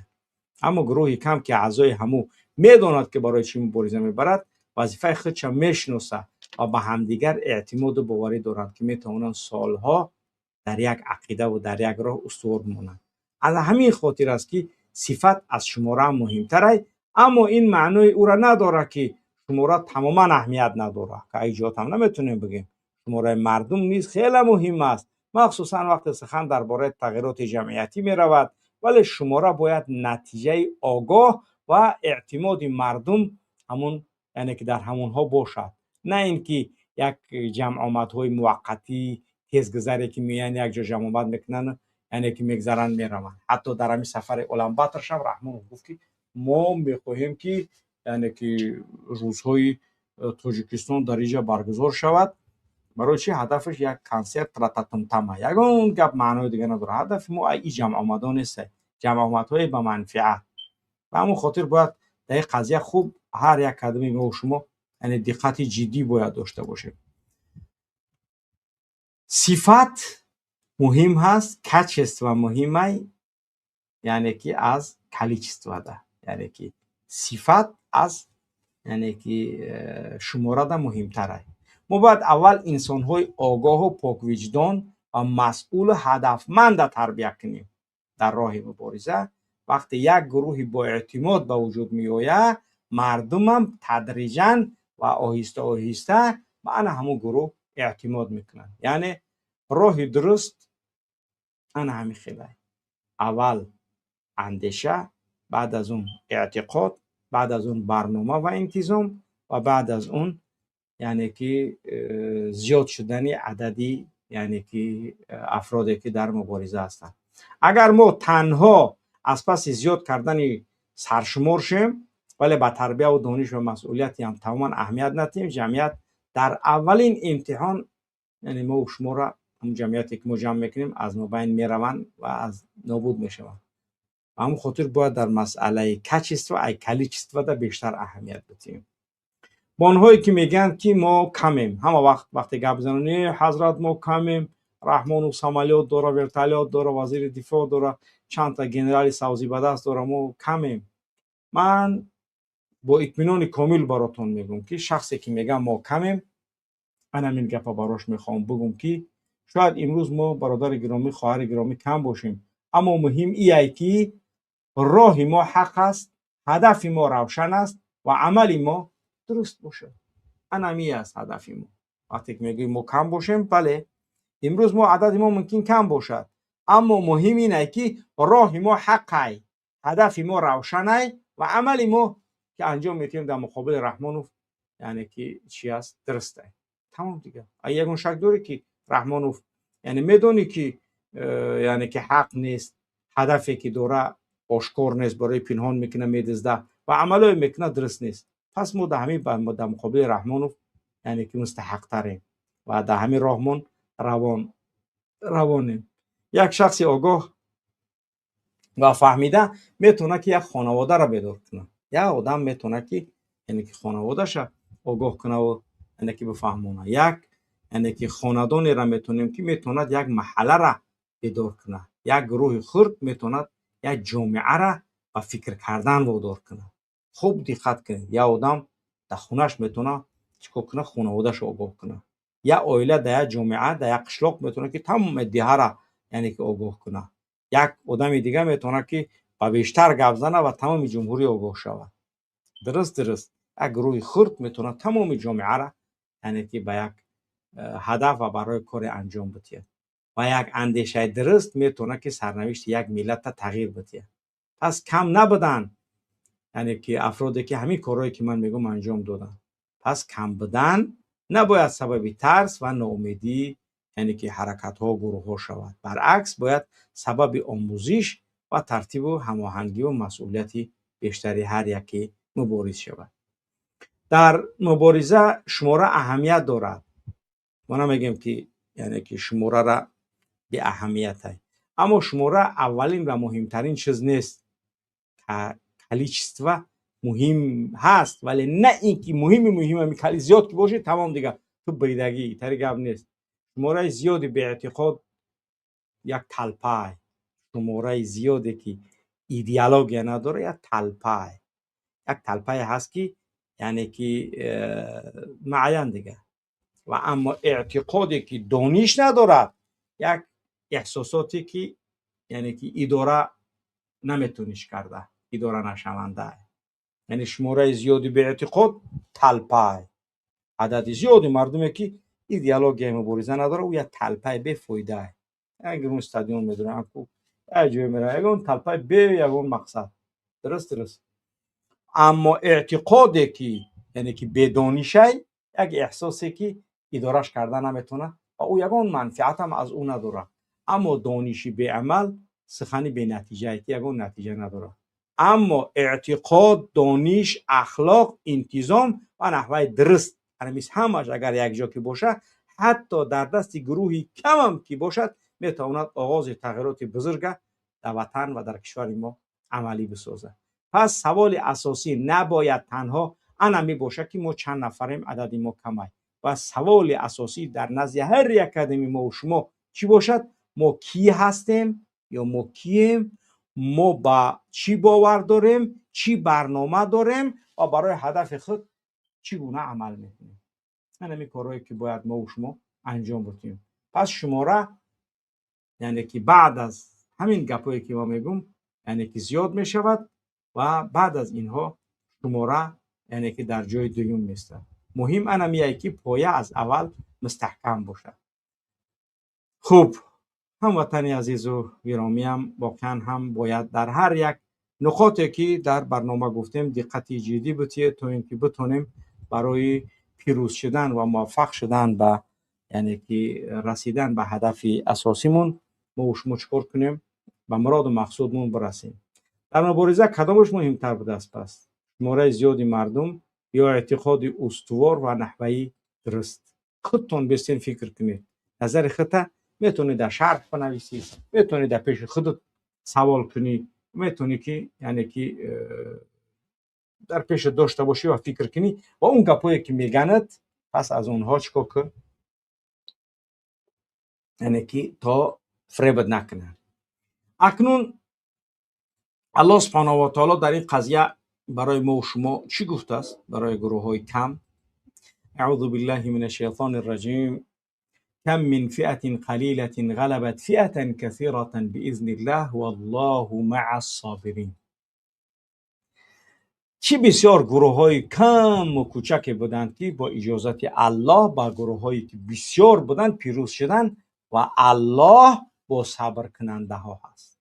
اما گروهی کم که اعضای همو میداند که برای چی مبارزه میبرد، وظیفه خودش میشناسه و به همدیگر اعتماد و باوری دارند که میتوانند سالها در یک عقیده و در یک راه استوار بمانند. از همین خاطر است که صفت از شماره مهمتره، اما این معنی او را نداره که شماره تماما اهمیت نداره، که ایجاد هم نمیتونیم بگیم. شماره مردم نیز خیلی مهم است، مخصوصا وقتی سخن درباره تغییرات جمعیتی می رود، ولی شماره باید نتیجه آگاه و اعتماد مردم همون یعنی که در همونها باشد، نه اینکه یک جمع آمدهای موقتی تیزگذری که میان یک جا جمع آمد میکنن یعنی که میگذرن میرون. حتی در همین سفر اولانباتر شب رحمان گفت که ما میخواهیم که یعنی که روزهای تاجیکستان در اینجا برگزار شود. برای چی؟ هدفش یک کنسرت رتتمتمه، یگان گپ معنای دیگه نداره. هدف ما این جمع آمدان نیست، جمع آمدهای به منفعت. و همون خاطر باید در این قضیه خوب هر یک کدمی به شما یعنی دقت جدی باید داشته باشه. صفت مهم هست، کچ است و مهمه، یعنی که از کلیچ استفاده، یعنی که صفت از یعنی که شماره ده مهمتره. ما باید اول انسان های آگاه و پاک وجدان و مسئول هدفمند تربیت کنیم در راه مبارزه. وقتی یک گروهی با اعتماد به وجود می آید، مردم هم تدریجاً و آهسته آهسته به همون گروه اعتماد میکنن. یعنی راه درست همین خیلی اول اندیشه، بعد از اون اعتقاد، بعد از اون برنامه و انتظام و بعد از اون یعنی که زیاد شدن عددی یعنی که افرادی که در مبارزه هستند. اگر ما تنها از پس زیاد کردن سرشمار شیم ولی با تربیه و دانش و مسئولیتی هم تماما اهمیت ندیم، جمعیت در اولین امتحان یعنی ما و شما را هم جمعیتی که ما جمع میکنیم از ما بین میروند و از نابود میشوند. همون خاطر باید در مسئله کچ و کلیچ استفاده بیشتر اهمیت بدیم. با آنهایی که میگن که ما کمیم، همه وقتی گپ بزنن حضرت ما کمیم، رحمان و سمالیات داره، ورتالیات داره، وزیر دفاع داره، چند تا گنرال سازی به دست داره، ما کمیم. من با اطمینان کامل براتون میگم که شخصی که میگه ما کمیم، من همین گپ براش میخوام بگم که شاید امروز ما برادر گرامی، خواهر گرامی کم باشیم، اما مهم ایه که راه ما حق است، هدف ما روشن است و عمل ما درست باشه. اینمی است هدف ما. وقتی که میگیم ما کم باشیم، بله امروز ما عدد ما ممکن کم باشد، اما مهم اینه که راه ما حقه، هدف ما روشنه و عمل ما که انجام میدیم در مقابل رحمانوف یعنی که چی است درسته. تمام دیگه. اگه یگون شک داری که رحمانوف یعنی میدونی که یعنی که حق نیست، هدفی که داره آشکار نیست، برای پنهان میکنه میدزده و عملای میکنه درست نیست، پس ما در همین در مقابل رحمان یعنی که مستحق تریم و در همین رحمان روانیم. یک شخص آگاه و فهمیده میتونه که یک خانواده را بیدار کنه. یک آدم میتونه که یعنی که خانواده‌اش آگاه کنه و یعنی که بفهمونه. یک یعنی که خاندانی را میتونیم که میتونه یک محله را بیدار کنه. یک گروه خرد میتونه یک جامعه را به فکر کردن وادار کنه. خوب دقت کنید. یک آدم در خونش میتونه چیکار کنه؟ خانواده‌اش آگاه کنه. یک عائله در یک جامعه در یک قشلاق میتونه که تمام دیه را یعنی که آگاه کنه. یک آدم دیگه میتونه که با بیشتر گپ زنه و تمام جمهوری آگاه شود. درست یک گروه خرد میتونه تمام جامعه را یعنی که به یک هدف و برای کار انجام بده و یک اندیشه درست میتونه که سرنوشت یک ملت تغییر بده. پس کم نبودن یعنی که افرادی که همین کارهایی که من میگم انجام دادن. پس کم بودن نباید سبب ترس و ناامیدی یعنی که حرکت ها و گروه ها شود. برعکس باید سبب آموزش و ترتیب و هماهنگی و مسئولیتی بیشتری هر یکی مبارز شود. در مبارزه شماره اهمیت دارد. ما نمیگیم که یعنی که شماره را به اهمیت است، اما شماره اولین و مهمترین چیز نیست. کلیچstvo مهم هست ولی نه اینکه مهم کلی زیاد که باشه تمام دیگه تو بریدگی تری گپ نیست. شماره زیادی به اعتقاد یک تلپای، شماره زیادی که ایدئولوژی نداره یک تلپای، یک تلپای هست که یعنی که معین دیگه. و اما اعتقادی که دانش ندارد یک احساساتی که یعنی که اداره نمیتونیش کرده، اداره نشونده. یعنی شماره زیادی به اعتقاد تلپای، عدد زیادی مردمی که ایدئولوژی مبارزه نداره و یک تلپای به فایده. اگر اون استادیوم میدونن کو اجازه میره اگر اون تلپای به یگون مقصد درست. اما اعتقادی که یعنی که بدانشه یک احساسی که ادارهش کرده نمیتونه و او یگون منفعت هم از اون نداره. اما دانشی به عمل سخنی به نتیجه یگون نتیجه نداره. اما اعتقاد، دانش، اخلاق، انتظام و نحوه درست همش اگر یک جا که باشه حتی در دست گروهی کم هم که باشد میتواند آغاز تغییرات بزرگ در وطن و در کشور ما عملی بسازد. پس سوال اساسی نباید تنها انمی باشه که ما چند نفریم عدد ما کمه. و سوال اساسی در نزد هر یک آدمی ما و شما چی باشد؟ ما کی هستیم یا ما کیم؟ ما با چی باور داریم؟ چی برنامه داریم و برای هدف خود چگونه عمل میکنیم؟ همین کارهایی که باید ما و شما انجام بدیم. پس شماره یعنی که بعد از همین گپایی که ما میگم یعنی که زیاد میشود و بعد از اینها شماره یعنی که در جای دوم میسته. مهم انمیه که پایه از اول مستحکم باشه. خوب، هموطنی عزیز و گرامی هم واقعا هم باید در هر یک نقاطی که در برنامه گفتیم دقتی جدی بتید تا اینکه بتونیم برای پیروز شدن و موفق شدن به یعنی که رسیدن به هدف اساسیمون ما و شما چیکار کنیم به مراد و مقصودمون برسیم. در مبارزه کدامش مهمتر بوده است؟ پس شماره زیادی مردم یا اعتقاد استوار و نحوه درست؟ خودتون بسین فکر کنید. نظر خودت میتونید در شرح بنویسید، میتونید در پیش خودت سوال کنی، میتونید که یعنی که در پیش داشته باشی و فکر کنی و اون گپایی که میگند پس از اونها چیکار کن یعنی که تا فریبت نکنه. اکنون الله سبحانه و تعالی در این قضیه برای ما و شما چی گفته است؟ برای گروه های کم اعوذ بالله من الشیطان الرجیم كم من فئة قلیلة غلبت فئة كثيرة بإذن الله والله مع الصابرین. چی بسیار گروه های کم و کوچک بودند که با اجازت الله با گروه هایی که بسیار بودند پیروز شدند و الله با صبر کننده ها هست.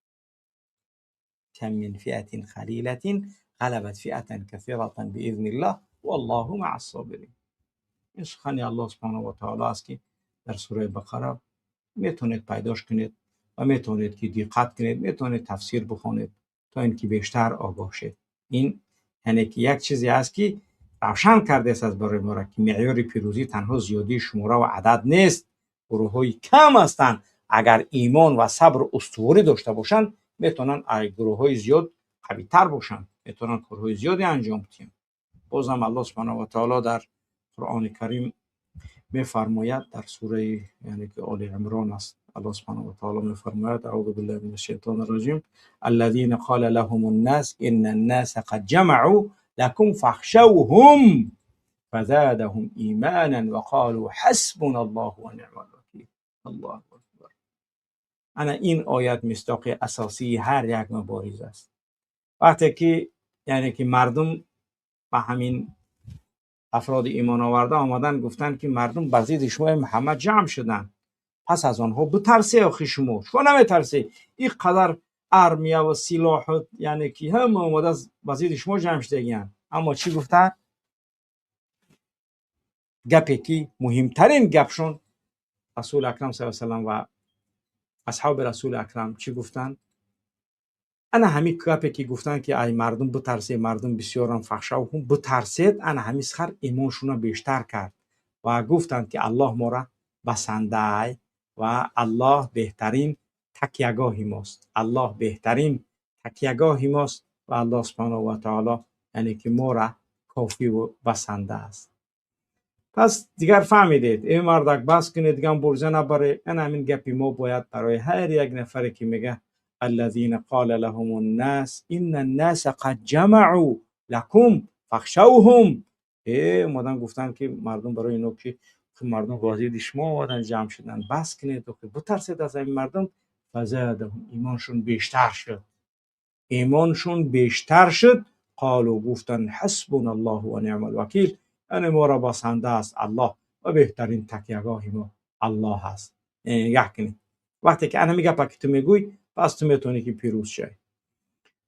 كم من فئة قلیلة غلبت فئة كثيرة بإذن الله والله مع الصابرین. این سخن الله سبحانه و تعالی است که در سوره بقره میتونید پیداش کنید و میتونید که دقت کنید، میتونید تفسیر بخونید تا اینکه بیشتر آگاه شید. این یعنی که یک چیزی است که روشن کرده است از برای ما را که معیار پیروزی تنها زیادی شماره و عدد نیست. گروه های کم هستند اگر ایمان و صبر استواری داشته باشند میتونن گروه های زیاد قوی تر باشند، میتونن کارهای زیادی انجام بدن. بازم الله سبحانه و تعالی در قرآن کریم میفرماید در سوره یعنی که آل عمران است، الله سبحانه و تعالی میفرماید اعوذ بالله من الشیطان الرجیم الذين قال لهم الناس ان الناس قد جمعوا لكم فاخشوهم فزادهم ایمانا وقالوا حسبنا الله ونعم الوکیل. الله اکبر. انا این آیت مصداق اساسی هر یک مبارزه است. وقتی که یعنی که مردم با همین افراد ایمان آورده آمدن گفتن که مردم به ضد شما محمد جمع شدن، پس از آنها بترسه. آخی شما نمیترسه؟ این قدر ارمیه و سلاح یعنی که هم آمده به ضد شما جمع شدگیان. اما چی گفتن؟ گپی که مهمترین گپشون رسول اکرم صلی الله علیه و سلم و اصحاب رسول اکرم چی گفتن؟ انا همین گپی که گفتن که ای مردم بترسه، مردم بسیارم فخشا و بترسید، انا همین سخر ایمانشون بیشتر کرد و گفتند که الله ما را بسنده و الله بهترین تکیهگاهی ماست، الله بهترین تکیهگاهی ماست و الله سبحانه و تعالی یعنی که ما را کافی و بسنده است. پس دیگر فهمیدید این مردک بس کنید دیگه برزه نبره. این همین گپی ما باید برای هر یک نفری که میگه الذين قال لهم الناس ان الناس قد جمعوا لكم فاخشوهم، مادام گفتن که مردم برای اینو که مردم واجد شما آمدن جمع شدن بس کنید و که بترسید از این مردم، فزادهم ایمانشون بیشتر شد. قالوا گفتن حسبنا الله و نعم الوکیل، یعنی ما را بسنده است الله و بهترین تکیهگاه ما الله هست. یعنی وقتی که انا میگه پاکی تو میگوی پس تو میتونی که پیروز شی.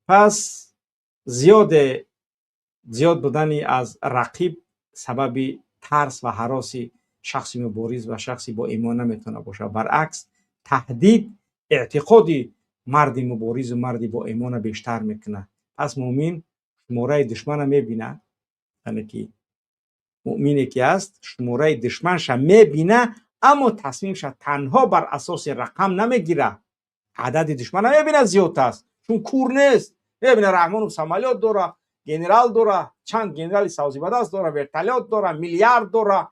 پس زیاد بودنی از رقیب سبب ترس و هراسی شخصی مبارز و شخصی با ایمان نمیتونه باشه. برعکس تهدید اعتقادی مردی مبارز و مردی با ایمان بیشتر میکنه. پس مؤمن شماره دشمن میبینه، یعنی که مؤمنی که است شماره دشمنش میبینه اما تصمیمش تنها بر اساس رقم نمیگیره. عدد دشمن نمیبینه زیاد است چون کور نیست، میبینه رحمان و سمالیات داره، گنرال داره، چند گنرال سازی بدست داره، ورتالیات داره، میلیارد داره،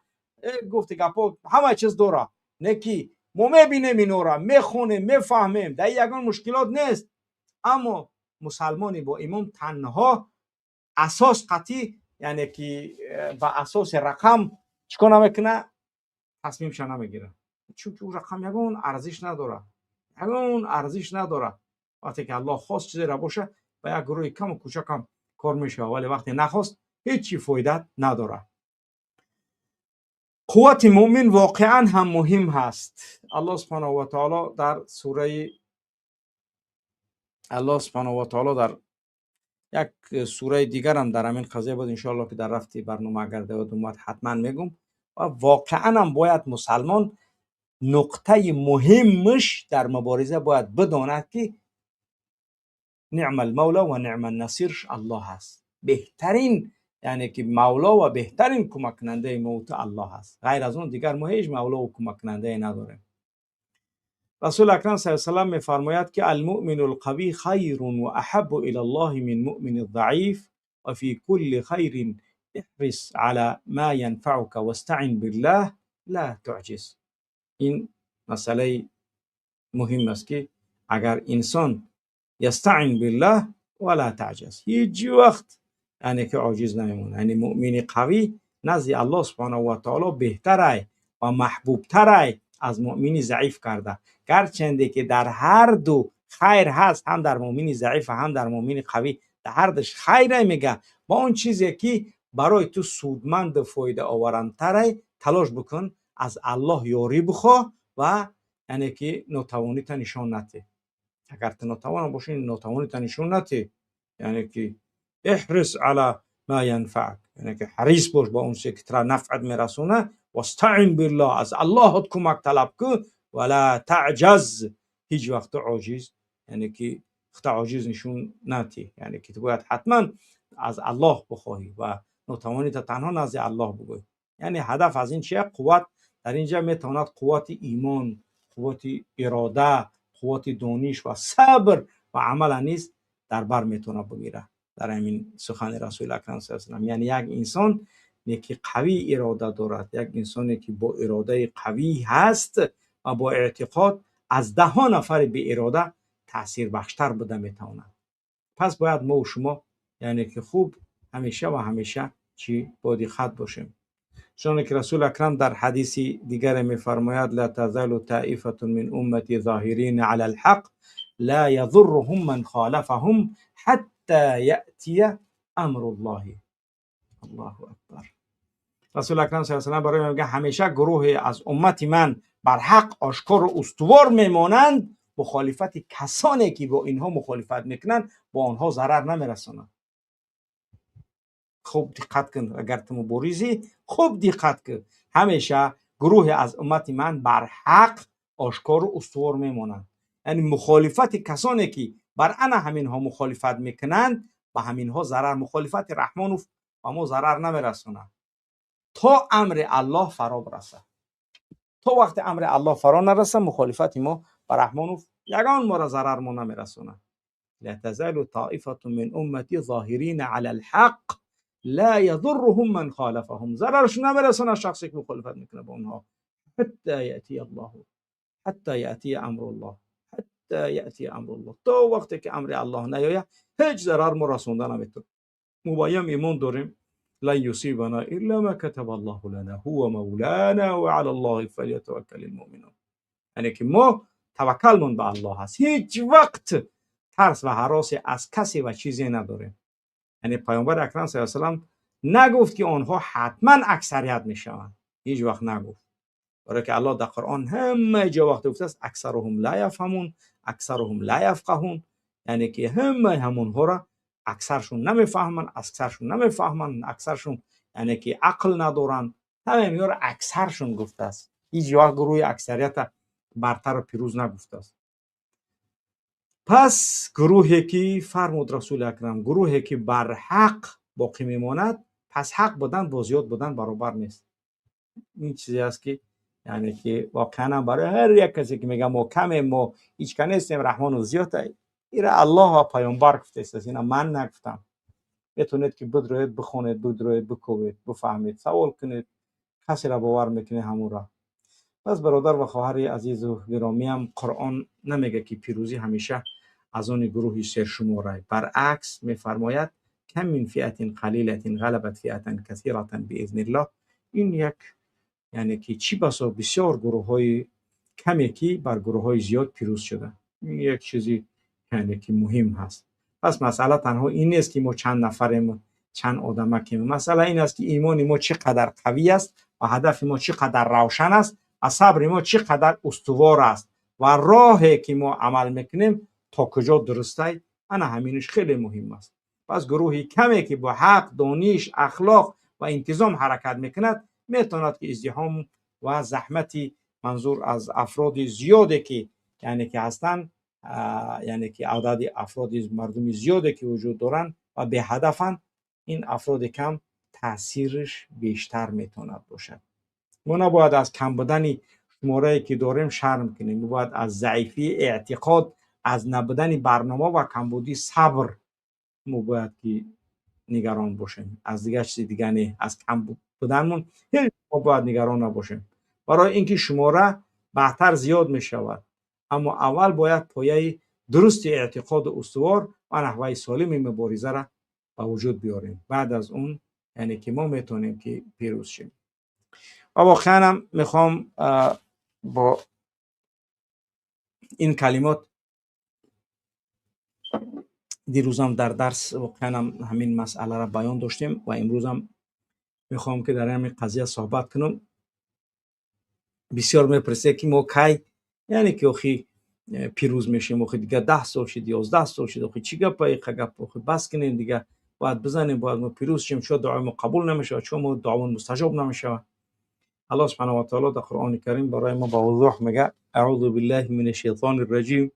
گفت گپا همه چیز داره. نکی ما میبینیم اینو را میخونیم میفهمیم، در یگان مشکلات نیست. اما مسلمانی با ایمان تنها اساس قطعی یعنی که با اساس رقم چیکار نمیکنه؟ تصمیمش نمیگیره، چون که اون رقم یگان ارزش نداره. وقتی که الله خواست چیزی را باشه و یک گروه کم و کوچک هم کار میشه، ولی وقتی نخواست هیچی فایده نداره. قوت مؤمن واقعا هم مهم هست. الله سبحانه و تعالی در یک سوره دیگر هم در همین قضیه بود، انشاءالله که در رفتی برنامه اگر دوید اومد حتما میگم. و واقعا هم باید مسلمان نقطه مهمش در مبارزه باید بداند که نعم المولا و نعم النصیرش الله هست. بهترین یعنی که مولا و بهترین کمک کننده موت الله هست. غیر از اون دیگر ما هیچ مولا و کمک کننده نداریم. رسول اکرم صلی الله علیه و سلم میفرماید که المؤمن القوی خیر و احب الی الله من مؤمن الضعیف و فی کل خیر احرص على ما ينفعك واستعن بالله لا تعجز. این مسئله مهم است که اگر انسان یستعن بالله ولا تعجز هیچ وقت یعنی که عاجز نمیمونه. یعنی مؤمن قوی نزد الله سبحانه و تعالی بهتره و محبوبتره از مؤمن ضعیف کرده، گرچنده که در هر دو خیر هست، هم در مؤمن ضعیف هم در مؤمن قوی، در هر دوش خیر میگه. با اون چیزی که برای تو سودمند فایده آورنده تلاش بکن، از الله یاری بخواه و یعنی که ناتوانی تا نشان نده. اگر تو ناتوان باشی ناتوانی تا نشان نده، یعنی که احرص علی ما ينفعك، یعنی که حریص باش با اون چیزی که تو نفعت میرسونه. واستعن بالله، از الله کمک طلب کن. ولا تعجز، هیچ وقت عاجز یعنی که خود عاجز نشون نده، یعنی که تو باید حتما از الله بخواهی و نتوانی تا تنها نزد الله بگوی. یعنی هدف از این چیه؟ قوت. در اینجا میتواند قوت ایمان، قوت اراده، قوت دانش و صبر و عمل نیز در بر میتونه بگیره در همین سخن رسول اکرم صلی الله علیه و آله. یعنی یک انسان که قوی اراده دارد، یک انسانی که با اراده قوی هست و با اعتقاد از 10 نفر به اراده تاثیر بخشتر بوده میتواند. پس باید ما و شما یعنی که خوب همیشه و همیشه چی با دقت باشیم. چون که رسول اکرم در حدیث دیگر میفرماید لا تزال طائفه من امتی ظاهرین علی الحق لا یضرهم من خالفهم حتی یأتی امر الله. الله اکبر. رسول اکرم صلی الله علیه و آله برای ما میگه همیشه گروه از امت من بر حق آشکار و استوار میمانند، مخالفت کسانی که با اینها مخالفت میکنند با آنها ضرر نمیرسانند. خوب دقت کن، اگر تو مبارزی خوب دقت کن. همیشه گروه از امت من بر حق آشکار و استوار میمانند. یعنی مخالفت کسانی که بر انا همینها مخالفت میکنند با همینها ضرر، مخالفت رحمان و ما ضرر نمیرسانند تا امر الله فرا برسه. تا وقت امر الله فرا نرسه مخالفت ما با رحمان و یگان ما را ضرر ما نمیرسانند. لا تزال طائفه من امتی ظاهرین علی الحق لا یضرهم من خالفهم. ضررشون نمیرسونه شخصی که مخالفت میکنه با اونها حتی یأتی الله، حتی یأتی امر الله، حتی یأتی امر الله. تا وقتی که امر الله نیاید هیچ ضرر ما رسونده نمیتونه. ما باید ایمان داریم لا یصیبنا الا ما كتب الله لنا هو مولانا وعلى الله فلیتوکل المؤمنون. یعنی که ما توکلمون به الله هست، هیچ وقت ترس و هراس از کسی و چیزی نداریم. یعنی پیامبر اکرم صلی الله علیه و آله نگفت که آنها حتما اکثریت میشوند، هیچ وقت نگفت. برای که الله در قرآن همه جا وقت گفته است اکثرهم لا یفهمون، اکثرهم لا یفقهون. یعنی که همه همونها را اکثرشون نمیفهمن، اکثرشون یعنی که عقل ندارن. همه میاره اکثرشون گفته است، هیچ وقت گروه اکثریت برتر و پیروز نگفته است. پس گروهی که فرمود رسول اکرم گروهی که بر حق باقی میماند، پس حق بودن با زیاد بودن برابر نیست. این چیزی است که یعنی که واقعا برای هر یک کسی که میگه ما کمیم، ما هیچ کنه نیستیم، رحمان و زیاده، ایره الله و پیامبر گفته است، اینا من نگفتم. میتونید که بدروید بخونید، بدروید بکوبید، بفهمید، سوال کنید، کسی را باور میکنه همون را. پس برادر و خواهر عزیز و گرامی هم قرآن نمیگه که پیروزی همیشه از آن گروهی سرشماره. برعکس میفرماید کم من فئة قلیلة غلبت فئة کثیرة باذن الله. این یک یعنی که چی بسا بسیار گروه های کمی که بر گروه های زیاد پیروز شده. این یک چیزی یعنی که مهم هست. پس مسئله تنها این نیست که ما چند نفریم، چند آدمکیم. مسئله این است که ایمان ما چقدر قوی است و هدف ما چقدر روشن است و صبر ما چقدر استوار است و راهی که ما عمل میکنیم تا کجا درسته. انا همینش خیلی مهم است. پس گروهی کمی که با حق، دانش، اخلاق و انتظام حرکت میکند میتواند که ازدحام و زحمتی منظور از افراد زیاده که یعنی که هستند، یعنی که عدد افراد مردم زیاده که وجود دارن و به هدفن، این افراد کم تاثیرش بیشتر میتواند باشد. ما نباید از کم بودن شماره که داریم شرم کنیم. ما باید از ضعیفی اعتقاد، از نبودن برنامه و کمبودی صبر ما باید که نگران باشیم. از دیگه چیز دیگه نه، از کم بودنمون هیچ ما باید نگران نباشیم. برای اینکه شماره بهتر زیاد می شود، اما اول باید پایه درست اعتقاد و استوار و نحوه سالم مبارزه را به وجود بیاریم. بعد از اون یعنی که ما میتونیم که پیروز شیم. و واقعا هم میخوام با این کلمات دیروزم در درس واقعا هم همین مسئله را بیان داشتیم و امروز هم میخوام که در همین قضیه صحبت کنم. بسیار میپرسه که ما کی یعنی که اخی پیروز میشیم، اخی دیگه 10 سال شد 11 سال شد، اخی چی گپای گپ، اخی بس کنیم دیگه، باید بزنیم، باید ما پیروز شیم، چون دعای ما قبول نمیشه، چون ما دعوامون مستجاب نمیشه. الله سبحانه و تعالی در قرآن کریم برای ما با وضوح میگه اعوذ بالله من الشیطان الرجیم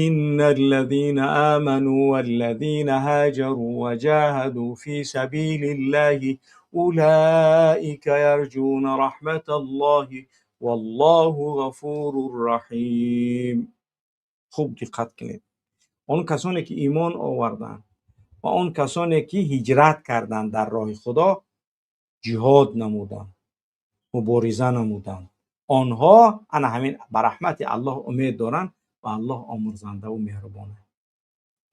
إن الذين آمنوا والذين هاجروا وجاهدوا في سبيل الله أولئك يرجون رحمة الله والله غفور رحیم. خوب دقت کنید. اون کسانی که ایمان آوردند و اون کسانی که هجرت کردند در راه خدا، جهاد نمودند، مبارزه نمودند، آنها انا همین بر رحمت الله امید دارند و الله آمرزنده و مهربانه.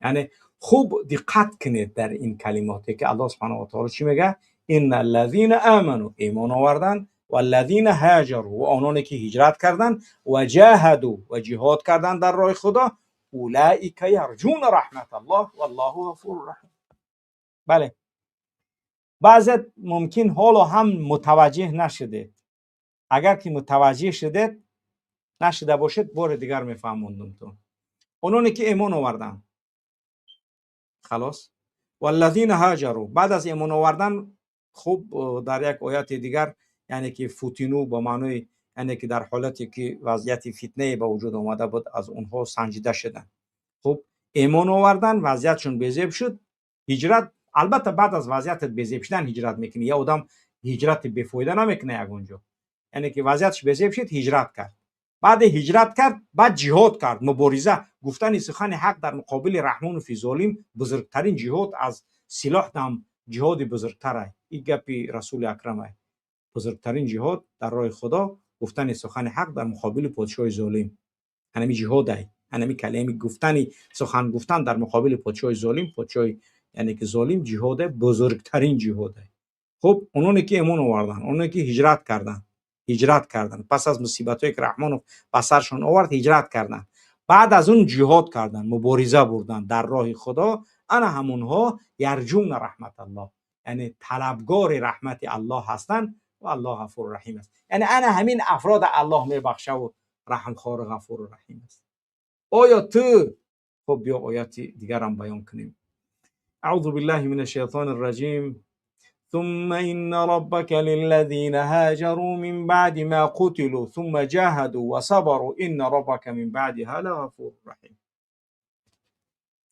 یعنی خوب دقت کنید در این کلماتی که الله سبحانه و تعالی چی میگه؟ ان الذين آمنوا، ایمان آوردند، و الذين هاجروا، و آنانی که هجرت کردند، و جاهدوا، و جهاد کردند در راه خدا، اولئک یرجون رحمت الله والله غفور رحیم. بله، بعضی ممکن حالا هم متوجه نشده. اگر که متوجه شدید، نشده باشید بار دیگر میفهموندم تو. اونانی که ایمان آوردن، خلاص، والذین هاجروا، بعد از ایمان آوردن، خوب در یک آیت دیگر یعنی که فتنو با معنی یعنی که در حالتی که وضعیت فتنه به وجود آمده بود از اونها سنجیده شدن. خب ایمان آوردن، وضعیتشون بی‌ذیب شد، هجرت. البته بعد از وضعیت بی‌ذیب شدن هجرت میکنه. یا آدم هجرت بی‌فایده نمیکنه اونجا، یعنی که وضعیتش بی‌ذیب شد هجرت کرد، بعد هجرت کرد، بعد جهاد کرد، مبارزه، گفتن سخن حق در مقابل رحمان فی ظالم، بزرگترین جهاد از سلاح دم جهاد بزرگتره. این گپی رسول اکرم است. بزرگترین جهاد در راه خدا گفتن سخن حق در مقابل پادشاه ظالم، همین جهاد است. همین کلمه گفتن سخن گفتن در مقابل پادشاه ظالم، پادشاه یعنی که ظالم، جهاد بزرگترین جهاد است. خب اونانی که ایمان آوردن، اونانی که هجرت کردن پس از مصیبتایی که رحمان بسرشون آورد، هجرت کردن، بعد از اون جهاد کردن، مبارزه بردن در راه خدا، انا همونها یرجون رحمت الله، یعنی طلبگار رحمت الله هستند و الله غفور رحیم است. یعنی انا همین افراد الله میبخشه و رحم خوار و غفور و رحیم است. آیا تو؟ خب بیا آیات دیگر هم بیان کنیم. اعوذ بالله من الشیطان الرجیم. ثم إن ربك للذين هاجروا من بعد ما قتلوا ثم جاهدوا وصبروا إن ربك من بعدها لغفور رحیم.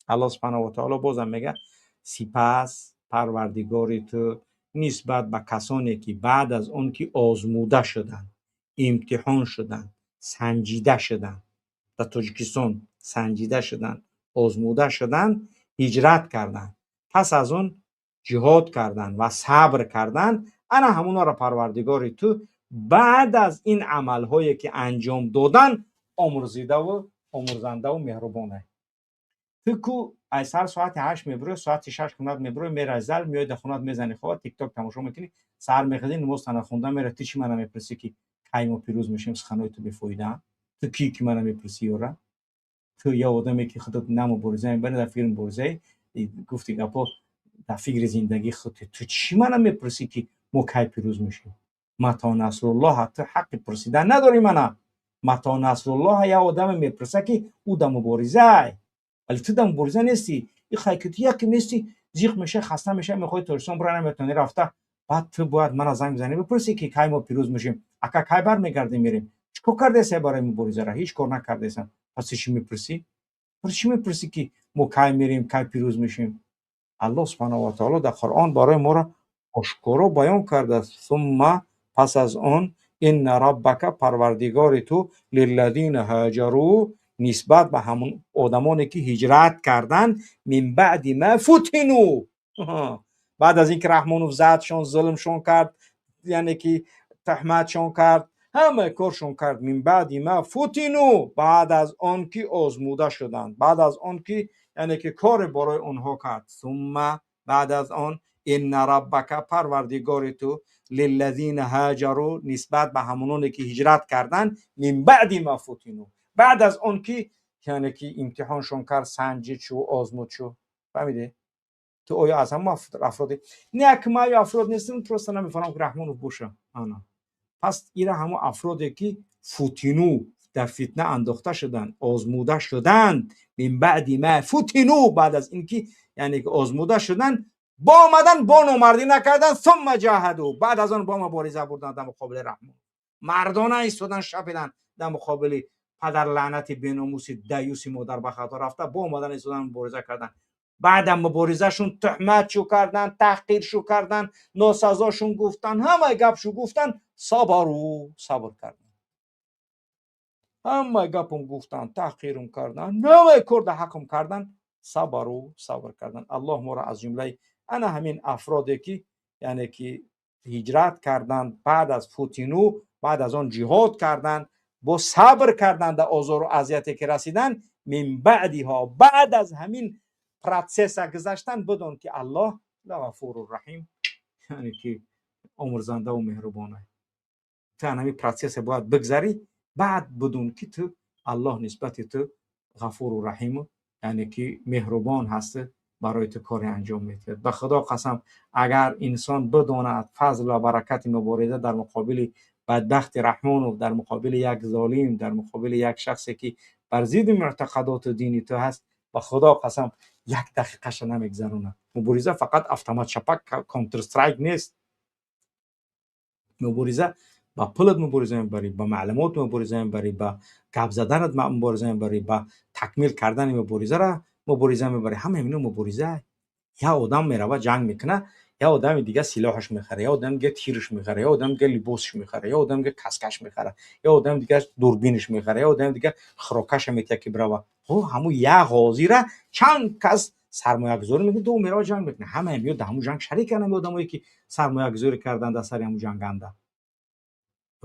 الله سبحانه و تعالی بازم میگه سپس پروردگار تو نسبت به کسانی که بعد از اون که آزموده شدن، امتحان شدن، سنجیده شدن، در تاجیکستان سنجیده شدن، آزموده شدن، هجرت کردن، پس از اون جهاد کردن و صبر کردن، انا همونا را پروردگار تو بعد از این عملهایی که انجام دادن آمرزیده و آمرزنده و مهربانه. تو کو از هر ساعت 8 میبره، ساعت 6 خونت میبره، میره از زل میاد خونت میزنی، خواه تیک تاک تماشا میکنی، سر میخدی، نماز تنها خوندن میره. تیچی منم میپرسی که کی ما پیروز میشیم، سخنای تو بفایده؟ تو کی منم میپرسی؟ یورا تو یا آدمی که خودت نمو بورزه میبره در فیلم بورزه گفتی گپا در فکر زندگی خودت، تو چی منم میپرسی که ما کی پیروز میشیم؟ متا نصر الله، حتی حق پرسیدن نداری. منم متا نصر الله یا آدم میپرسه که او در مبارزه، ولی تو در مبارزه نیستی. این خیکتی یکی نیستی، زیغ میشه، خسته میشه، میخوای ترسان برای نمیتونی رفته، بعد تو باید من زنگ بزنی بپرسی که کی ما پیروز میشیم، اکا کی برمیگردیم میریم. چیکار کرده سه برای مبارزه را؟ هیچ کار نکرده سن. پس چی میپرسی؟ برای چی میپرسی که ما کی میریم، کی پیروز میشیم؟ الله سبحانه و تعالی در قرآن برای ما را آشکارا بیان کرده. ثم، پس از آن، ان ربک، پروردگار تو، للذین هاجروا، نسبت به همون آدمانی که هجرت کردن، من بعد ما فتنوا، بعد از اینکه رحمان و زدشان، ظلمشان کرد، یعنی که تهمتشان کرد، همه کارشون کرد، من بعد ما فتنوا، بعد از آن که آزموده شدند، بعد از آن که یعنی که کار برای اونها کرد. ثم، بعد از آن، ان ربک، پروردگار تو، للذین هاجروا، نسبت به همونانی که هجرت کردن، من بعد ما فتنوا، بعد از اون که یعنی که امتحانشون کرد، سنجید شو، آزمود شو. فهمیده؟ تو آیا از هم افراد نه که ما افراد نیستیم، درست نمیفهمم که رحمان رو بوشه آنا. پس اینا همه افرادی که فتنو، در فتنه انداخته شدن، آزموده شدند، من بعد ما فتنو، بعد از اینکه یعنی که آزموده شدن، با آمدن با نامردی نکردن، ثم جاهدوا، بعد از آن با مبارزه بردن در مقابل رحمان، مردانه ایستادن شپیدن در مقابل پدر لعنتی بیناموسی دیوسی مادر به خطا رفته با اومدن ایستادن مبارزه کردن. بعدم مبارزهشون تهمت شو کردن، تحقیر شو کردن، ناسزاشون گفتن، همه گپ شو گفتن، صبر کردن. همه گپم گفتن، تحقیرم کردن، همه کرد حکم کردن، صبر کردن. الله ما را از جمله انا همین افرادی که یعنی که هجرت کردند بعد از پوتینو، بعد از آن جهاد کردند، با صبر کردند در آزار و اذیتی که رسیدن، من بعدی ها بعد از همین پروسس گذشتن، بدون که الله لغفور الرحیم، یعنی که آمرزنده و مهربانه. تو همین پروسس باید بگذری، بعد بدون که تو الله نسبت تو غفور و رحیم، یعنی که مهربان هست، برای تو کار انجام میده. به خدا قسم اگر انسان بداند فضل و برکت مبارزه در مقابل بدبخت رحمان و در مقابل یک ظالم، در مقابل یک شخصی که بر ضد معتقدات دینی تو هست، به خدا قسم یک دقیقه نمیگذرونه. مبارزه فقط اتومات چپک کانتر استرایک نیست. مبارزه با پلت مبارزه میبری، با معلومات مبارزه میبری، با گپ زدنت مبارزه میبری، با تکمیل کردن مبارزه را مبارزه میبری. همه اینو مبارزه. یا آدم میره جنگ میکنه، یا آدم دیگه سلاحش میخره، یا آدم دیگه تیرش میخره، یا آدم دیگه لباسش میخره، یا آدم دیگه کسکش میخره، یا آدم دیگه دوربینش میخره، یا آدم دیگه خراکش میتیه که بروا. همون یک غازی را چند کس سرمایه گذاری میکنه، دو میره جنگ میکنه. همه میاد در همون جنگ شریک کنن. آدمایی که سرمایه گذاری کردن در سر همون جنگنده،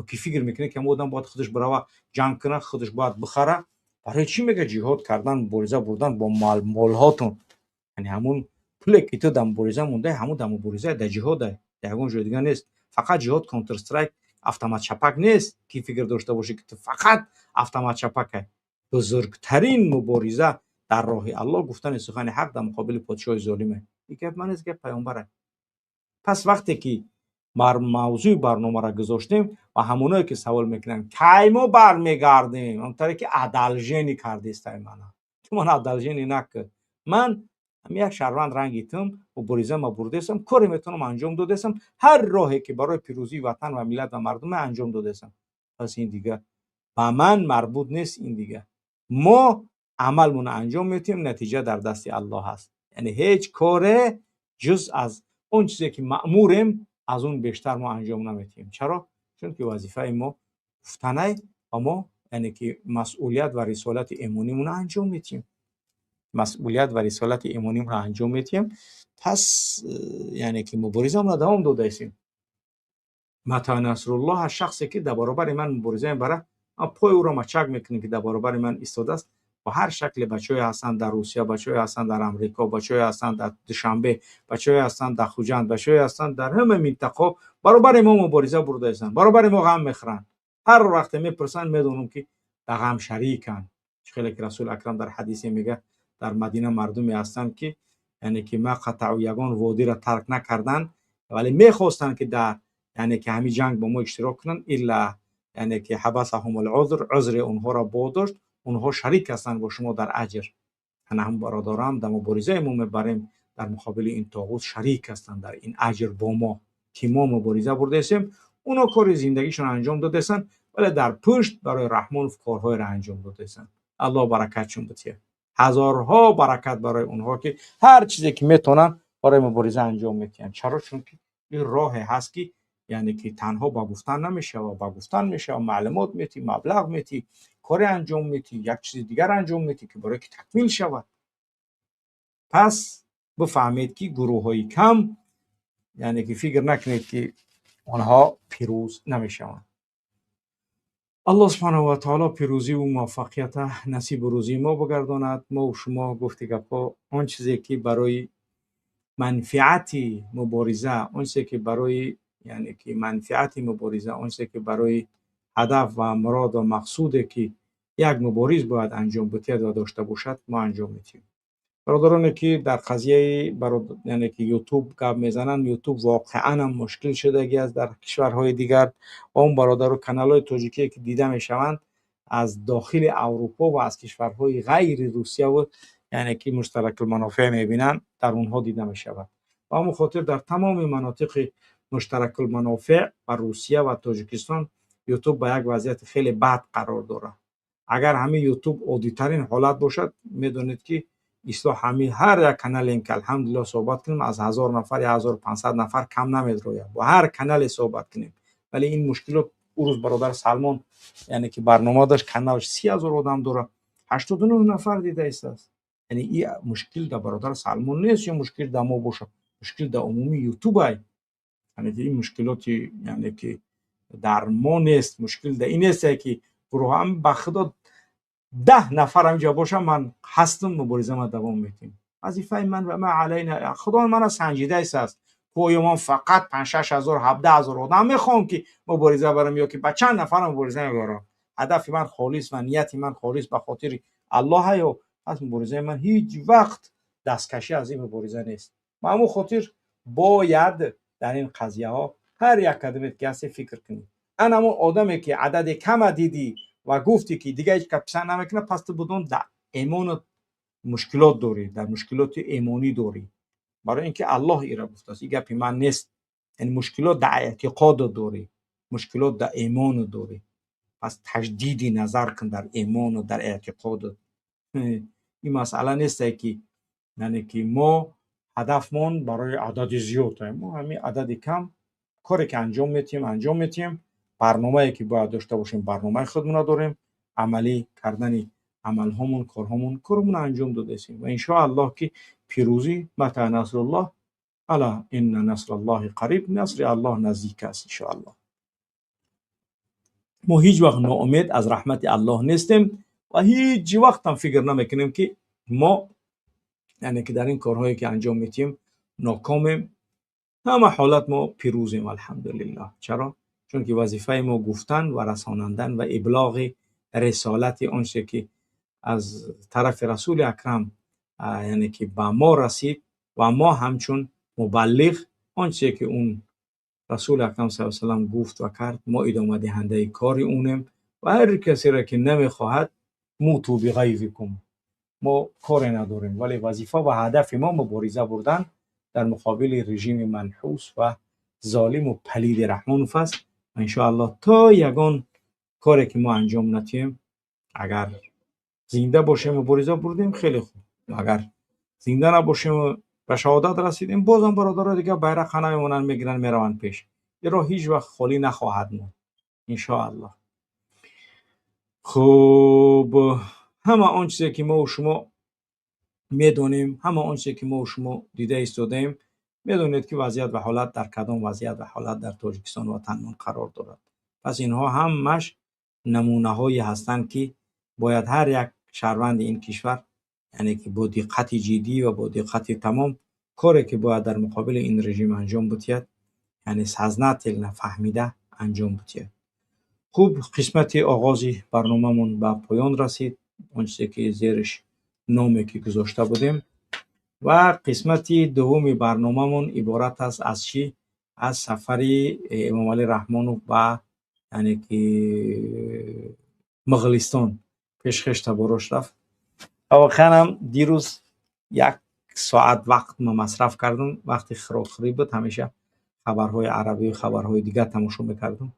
کی فکر میکنه که آدم باید خودش برای جنگ کنه، خودش باید بخره؟ برای چی میگه جهاد کردن، مبارزه بردن با مال هاتون؟ یعنی همون پول که تو در مبارزه مونده، همون در مبارزه در جهاد، در اون جای دیگه نیست. فقط جهاد کانتر استرایک اتومات چپک نیست کی فکر داشته باشه که تو فقط اتومات چپک. بزرگترین مبارزه در راه الله گفتن سخن حق در مقابل پادشاه ظالمه. این من از که پیامبره. پس وقتی که موضوع برنامه را گذاشتیم و همونایی که سوال میکنن کی ما برمیگردیم، اونطوری که عدالجینی کردیست منو، تو من عدالجینی نکرد. من یک شهروند رنگیتم و بریزم و بردیسم، کاری میتونم انجام دادیسم، هر راهی که برای پیروزی وطن و ملت و مردم انجام دادیسم. پس این دیگه با من مربوط نیست. این دیگه ما عملمون انجام میتیم، نتیجه در دست الله هست. یعنی هیچ کاره جز از اون چیزی که مأموریم از اون بیشتر ما انجام نمیتیم. چرا؟ چون که وظیفه ما گفتنه و ما یعنی که مسئولیت و رسالت ایمانیمون انجام میتیم. مسئولیت و رسالت ایمانیم را انجام میتیم. پس یعنی که مبارزه را دوام داده ایستیم. متی نصر الله شخصی که در برابر من مبارزه میبره، پای او را مچک میکنه که در برابر من ایستاده است. با هر شکل بچه‌ای هستند در روسیه، بچه‌ای هستند در امریکا، بچه‌ای هستند در دوشنبه، بچه‌ای هستند در خوجند، بچه‌ای هستند در همه منطقه برابر ما مبارزه برده هستند، برابر ما غم میخورند. هر وقت میپرسن میدونم که در غم شریکن. خیلی که رسول اکرم در حدیثی میگه در مدینه مردمی هستند که یعنی که ما قطع یگان وادی را ترک نکردند، ولی میخواستند که در یعنی که همین جنگ با ما اشتراک کنن، الا یعنی که حبسهم العذر، عذر اونها را برداشت، اونها شریک هستند با شما در اجر. یعنی هم برادران در مبارزه ما میبریم در مقابل این طاغوت شریک هستند در این اجر با ما که ما مبارزه برده ایم. اونا کار زندگیشون انجام داده اند، ولی در پشت برای رحمان کارهای را انجام داده اند. الله برکتشون بده. هزارها برکت برای اونها که هر چیزی که میتونن برای مبارزه انجام میدن. چرا؟ چون که این راه هست که یعنی که تنها با گفتن نمیشه و با گفتن میشه و معلومات میتی، مبلغ میتی، کاری انجام میتی، یک چیز دیگر انجام میتی که برای که تکمیل شود. پس بفهمید که گروه های کم یعنی که فکر نکنید که آنها پیروز نمیشوند. الله سبحانه و تعالی پیروزی و موفقیت نصیب روزی ما بگرداند. ما و شما گفته گپا آن چیزی که برای منفعت مبارزه، اون چیزی که برای یعنی که منفعت مبارزه، اون چیزی که برای هدف و مراد و مقصودی که یک مبارز باید انجام بده و داشته باشد ما انجام میدیم. برادرانی که در قضیه یعنی که یوتیوب گپ میزنن، یوتیوب واقعا هم مشکل شدگی است در کشورهای دیگر و اون برادر و کانال های تاجیکی که دیده میشوند از داخل اروپا و از کشورهای غیر روسیه و یعنی که مشترک المنافع میبینن در اونها دیده میشود. و همون خاطر در تمام مناطق مشترک المنافع و روسیه و تاجیکستان یوتیوب با یک وضعیت خیلی بد قرار داره. اگر همین یوتیوب عادی‌ترین حالت باشد میدونید که اصلاح همین هر یک کانال این که الحمدلله صحبت کنیم از 1000 نفر یا 1500 نفر کم نمیدروید با هر کانال صحبت کنیم. ولی این مشکلات روز برادر سلمان یعنی که برنامه داشت کانالش 30000 آدم داره 89 نفر دیده است. یعنی این مشکل در برادر سلمان نیست یا مشکل در ما باشه، مشکل در عمومی یوتیوب است. یعنی این مشکلاتی یعنی که در ما نیست، مشکل در این است که گروه هم به خدا 10 نفر اینجا باشه من هستم مبارزه ما دوام میتیم. وظیفه من و ما علینا خدا من سنجیده است. کوی ما فقط 5 6000 17000 آدم میخوام که مبارزه برم یا که با چند نفر مبارزه میبرم. هدف من خالص و نیت من خالص به خاطر الله و از مبارزه من هیچ وقت دستکشی از این مبارزه نیست. ما همون خاطر باید در این قضیه ها هر یک کدوم کسی فکر کنید. انا اون آدمی که عدد کم دیدی و گفتی که دیگه هیچ پسند نمیکنه پس تو بدون در ایمان مشکلات داری، در مشکلات ایمانی داری. برای اینکه الله ایرا گفته است این گپی من نیست. یعنی مشکلات در اعتقاد داری، مشکلات در ایمان داری. پس تجدیدی نظر کن در ایمان و در اعتقاد. این مسئله نیست که یعنی که ما هدفمون برای عدد زیاد ما همین عدد کم کاری که انجام میتیم برنامه‌ای که باید داشته باشیم برنامه خودمون داریم، عملی کردن عمل هامون کارمون انجام دادیم و ان شاء الله که پیروزی متى نصر الله الا ان نصر الله قریب، نصر الله نزدیک است ان شاء الله. ما هیچ وقت ناامید از رحمت الله نیستیم و هیچ وقت هم فکر نمیکنیم که ما یعنی که در این کارهایی که انجام میتیم ناکامیم. همه حالت ما پیروزیم الحمدلله. چرا؟ چون که وظیفه ما گفتن و رسانندن و ابلاغ رسالت آنچه که از طرف رسول اکرم یعنی که به ما رسید و ما همچون مبلغ آنچه که اون رسول اکرم صلی الله علیه و سلم گفت و کرد ما ادامه دهنده کار اونیم و هر کسی را که نمیخواهد موتوا بغیظکم ما کار نداریم. ولی وظیفه و هدف ما مبارزه بردن در مقابل رژیم منحوس و ظالم و پلید رحمان و فضل. ان شاء الله تا یگان کاری که ما انجام ندیم اگر زنده باشیم مبارزه بردیم خیلی خوب، اگر زنده نباشیم به شهادت رسیدیم بازم برادرها دیگه بیرق نمیمونن میگیرن میروند پیش. این راه هیچ وقت خالی نخواهد موند ان شاء الله. خب همه آنچه که ما و شما میدونیم، همه آنچه که ما و شما دیده ایستادیم میدونید که وضعیت و حالت در کدام وضعیت و حالت در تاجیکستان وطنمان قرار دارد. پس اینها همش نمونه هایی هستند که باید هر یک شهروند این کشور یعنی که با دقت جدی و با دقت تمام کاری که باید در مقابل این رژیم انجام بتید یعنی سزنت نفهمیده انجام بتید. خوب قسمت آغازی برنامه‌مون به پایان رسید، آنچه که زیرش نامی که گذاشته بودیم و قسمت دومی برنامه‌مون عبارت است از چی؟ از سفر امام علی رحمانو به یعنی که مغولستان پیشکش تبارش رفت. واقعا هم دیروز 1 ساعت وقت ما مصرف کردم، وقتی خراخری بود همیشه خبرهای عربی و خبرهای دیگه تماشا میکردم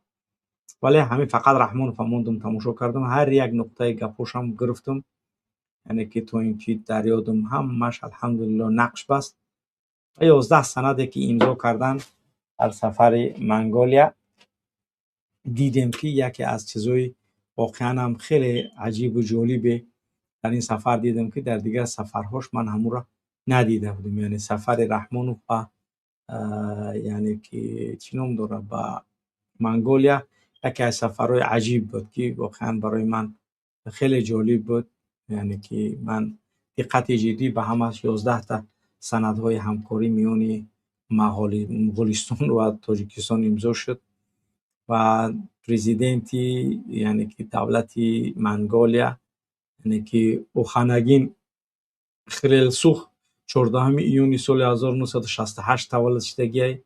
ولی همین فقط رحمان فهموندم تماشا کردم، هر یک نقطه گپوش هم گرفتم یعنی که تو این که در یادم همش الحمدلله نقش بست. 11 سنده که امضا کردن در سفر منگولیا دیدیم که یکی از چیزای واقعا هم خیلی عجیب و جالبه در این سفر دیدم که در دیگر سفرهاش من همون را ندیده بودم. یعنی سفر رحمان و یعنی که چی نام داره با منگولیا یکی از سفرهای عجیب بود که واقعا برای من خیلی جالب بود. یعنی که من دقت جدی به همش 11 تا سندهای همکاری میان مغولستان و تاجیکستان امضا شد و پرزیدنتی یعنی که دولت منگولیا یعنی که اوخانگین خلیلسوخ 14 ایون سال 1968 تولد شدگی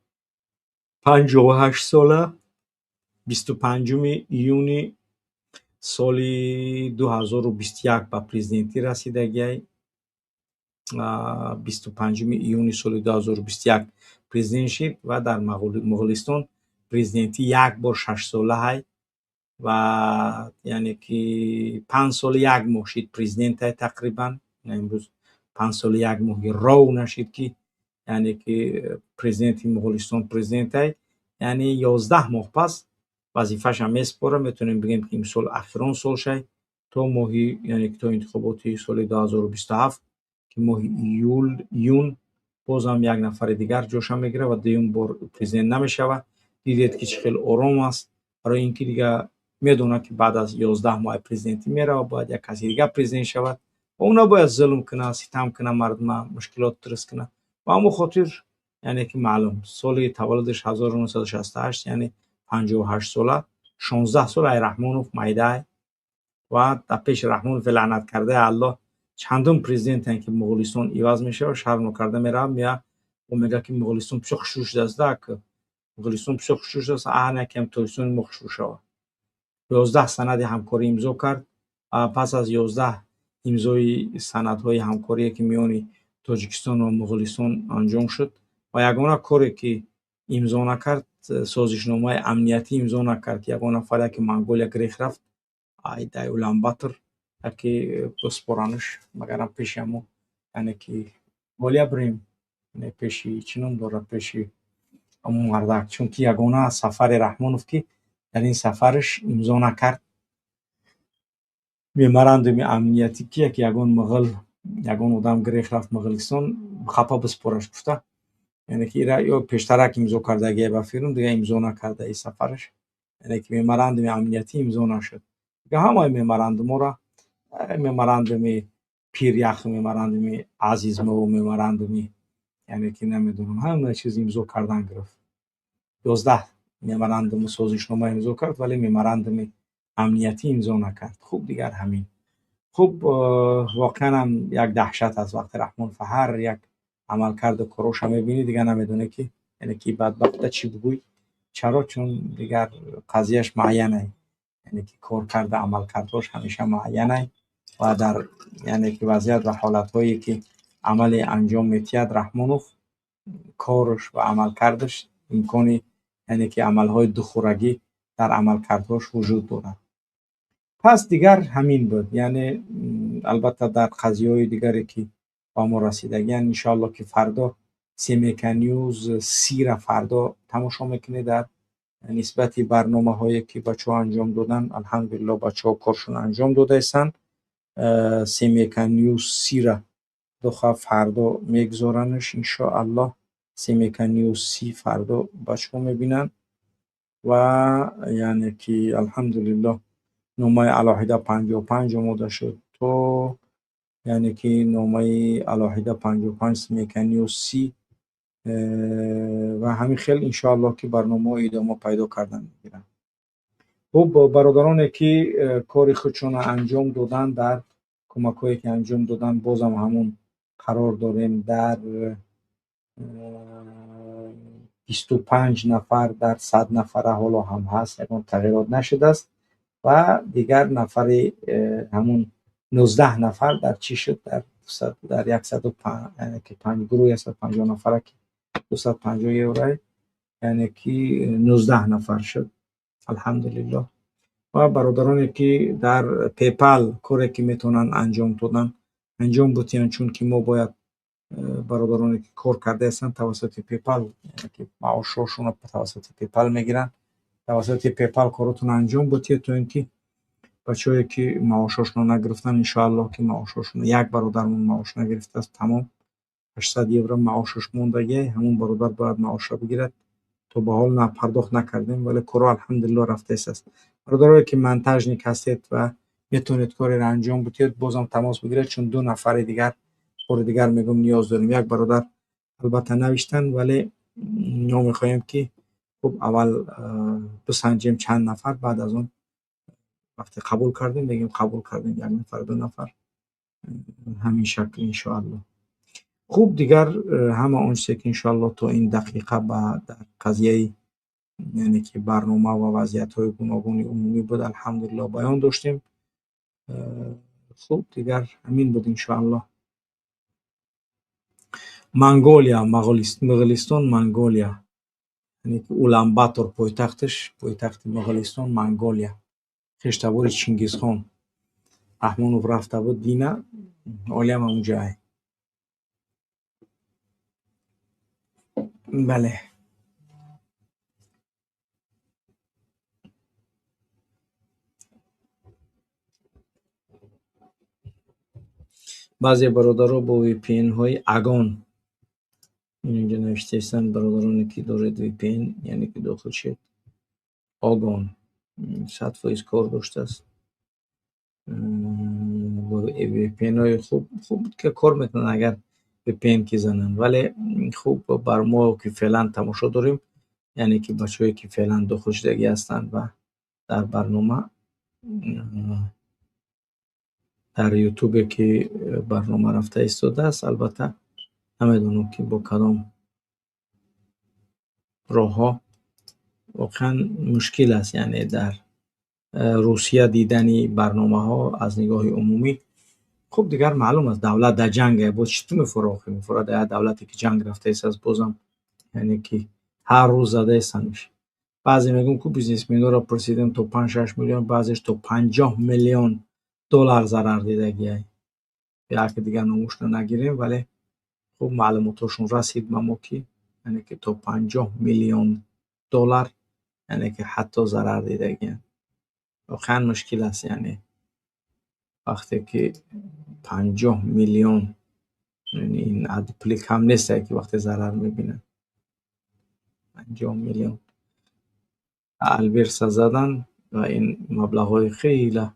58 ساله 25 ایون سال 2021 به پرزیدنتی رسیدگی 25 ایون سال 2021 پرزیدنت شد و در مغولستان پرزیدنتی یک بار 6 ساله های و یعنی که 5 سال یک ماه شد پرزیدنت تقریبا. امروز 5 سال یک ماه رو نشد که یعنی که پرزیدنت مغولستان پرزیدنت یعنی 11 ماه پس وظیفه‌ش هم میسپاره. میتونیم بگیم که این سال اخیران سال شد تا ماهی یعنی که تا انتخابات سال 2027 که ماه یون بازم یک نفر دیگر جوش میگیره و دیگه بار پرزیدنت نمیشود. دیدید که چه خیلی آرام است، برای اینکه دیگه میدونه که بعد از 11 ماه پرزیدنتی میره و باید یک کسی دیگه پرزیدنت شود و اونا باید ظلم کنه، ستم کنه، مردم مشکلات درست کنه. و اما خاطر یعنی که معلوم سال تولدش 1968 یعنی 58 ساله، 16 سال ای رحمانوف میده و در پیش رحمانوف لعنت کرده الله چندم پرزیدنت که مغولستان ایواز میشه و شرم کرده میره و میگه که مغولستان پیش خشوش دسته که مغولستان پیش خشوش دسته اهنه که تورستان مخشوش شود. 11 سند همکاری امضا کرد. پس از 11 امضای سندهای همکاری که میان تاجیکستان و مغولستان انجام شد و یگانه کاری که امضا نکرد سازشنامه امنیتی امضا نکرد که یگانه نفر که منگولیا گریخ رفت ایدای اولانباتر که بسپرانش مگرم پیش همو یعنی که ولیا بریم پیشی چنون داره پیشی همون مردک، چون که یگانه سفر رحمانوف که در این سفرش امضا نکرد ممراندوم امنیتی که یگان مغل یگان آدم گریخ رفت مغولستان خپا بسپرش گفته یعنی که ایرا یا پیشترک امضا کرده گیه بفیرون دیگه امضا نکرده این سفرش یعنی که ممراندوم امنیتی امضا نشد. دیگه همه ممراندوم را ممراندوم پیر یخ، ممراندوم عزیز مو، ممراندوم یعنی که نمیدونم همه چیز امضا کردن گرفت. 11 ممراندوم سازشنامه امضا کرد ولی ممراندوم امنیتی امضا نکرد. خوب دیگر همین. خوب واقعا هم یک دهشت از وقت رحمان فهر یک عمل کرده کروش هم میبینی دیگه نمیدونه که یعنی که بدبخت چی بگوی. چرا؟ چون دیگر قضیهش معینه، یعنی که کار کرده عمل کردش همیشه معینه و در یعنی که وضعیت و حالت هایی که عمل انجام میتید رحمانوف کارش و عمل کردش امکانی یعنی که عمل های دخورگی در عمل کردش وجود دارد. پس دیگر همین بود. یعنی البته در قضیه های دیگری که با ما رسیدگی ان انشاءالله که فردا سیمیکا نیوز 30 را فردا تماشا میکنه در نسبت برنامه هایی که بچه ها انجام دادن. الحمدلله بچه ها کارشون انجام داده ایستن. سیمیکا نیوز 30 را دو فردا میگذارنش انشاءالله. سیمیکا نیوز 30 فردا بچه ها میبینن و یعنی که الحمدلله نامه علاهیده 55 آماده شد تو یعنی که نامه علاهیده 55 سیمیکا نیوز 30 و همین خیلی انشاءالله که برنامه ادامه پیدا کردن میگیرن. خب برادرانی که کار خودشون انجام دادن در کمک هایی که انجام دادن بازم همون قرار داریم در 25 نفر در 100 نفره حالا هم هست، یکون تغییرات نشده است و دیگر نفر همون 19 نفر در چی شد در 105 یعنی که 5 گروه 150 نفره که 250 یورو یعنی که 19 نفر شد الحمدلله. و برادرانی که در پیپال کاری که میتونن انجام دادن انجام بتین، چون که ما باید برادرانی که کار کرده هستن توسط پیپال یعنی که معاششون رو توسط پیپال میگیرن، توسط پیپال کارتون انجام بتید تا اینکه بچه‌ای که معاششون نگرفتن انشاءالله که معاششون یک برادرمون معاش نگرفته است تمام 800 یورو معاشش موندگی همون برادر باید معاش بگیرد. تو به حال نه پرداخت نکردیم ولی کار الحمدلله رفته است. برادرایی که منتجنیک هستید و میتونید کاری را انجام بدید بازم تماس بگیرید، چون 2 نفر دیگر کار دیگر میگم نیاز داریم. یک برادر البته نوشتن ولی ما میخوایم که خب اول بسنجیم چند نفر، بعد از اون وقتی قبول کردیم بگیم قبول کردیم یک نفر 2 نفر همین شکل انشاءالله. خوب دیگر همه آنچه که انشاءالله تو این دقیقه در قضیه یعنی که برنامه و وضعیت های گوناگون عمومی بود الحمدلله بیان داشتیم. خوب دیگر همین بود انشاءالله. منگولیا مغولستان منگولیا یعنی که اولانباتور پایتختش پایتخت مغولستان منگولیا хештабори Чингизхон Рахмонов рафта буд Дина, олиам ҳамунҷае. бале, баъзе бародаро бо VPN-ҳои агон инҷо навиштаистанд, бародароне ки доред VPN, яъне ки дохил шед огон 100% кор доштааст. бо VPN-ҳои хуб буд ки кор метавонанд агар VPN ки зананд, вале хуб бар мо ки феълан тамошо дорем, яъне ки бачаҳое ки феълан дохил шудагӣ ҳастанд ва дар барнома дар ютубе ки барнома рафта истодааст, албатта намедонам ки бо кадом роҳҳо воқеан мушкил аст, яъне дар Русия дидани барномаҳо аз нигоҳи умумӣ. хуб дигар маълум аст, давлат дар ҷанге, боз чӣ ту мефурохӣ? Мефурад давлате ки ҷанг рафтаист бозам, яъне ки ҳар рӯз задаистанд меша. баъзе мегӯям ку бизнесменоро пурсидем то 5-6 миллион, баъзеш то 50 миллион доллар зарар дидагиай. як дигар номушро нагирем, вале хуб маълумотошон расид ба мо ки яъне ки то 50 миллион доллар, яъне ки ҳатто зарар дидагианд. воқеан мушкил аст, яъне вақте ки 50 миллион, яъне ин адди пули кам нест ки вақте зарар мебинанд. 50 миллион албирса задан ва ин маблағҳои хеле,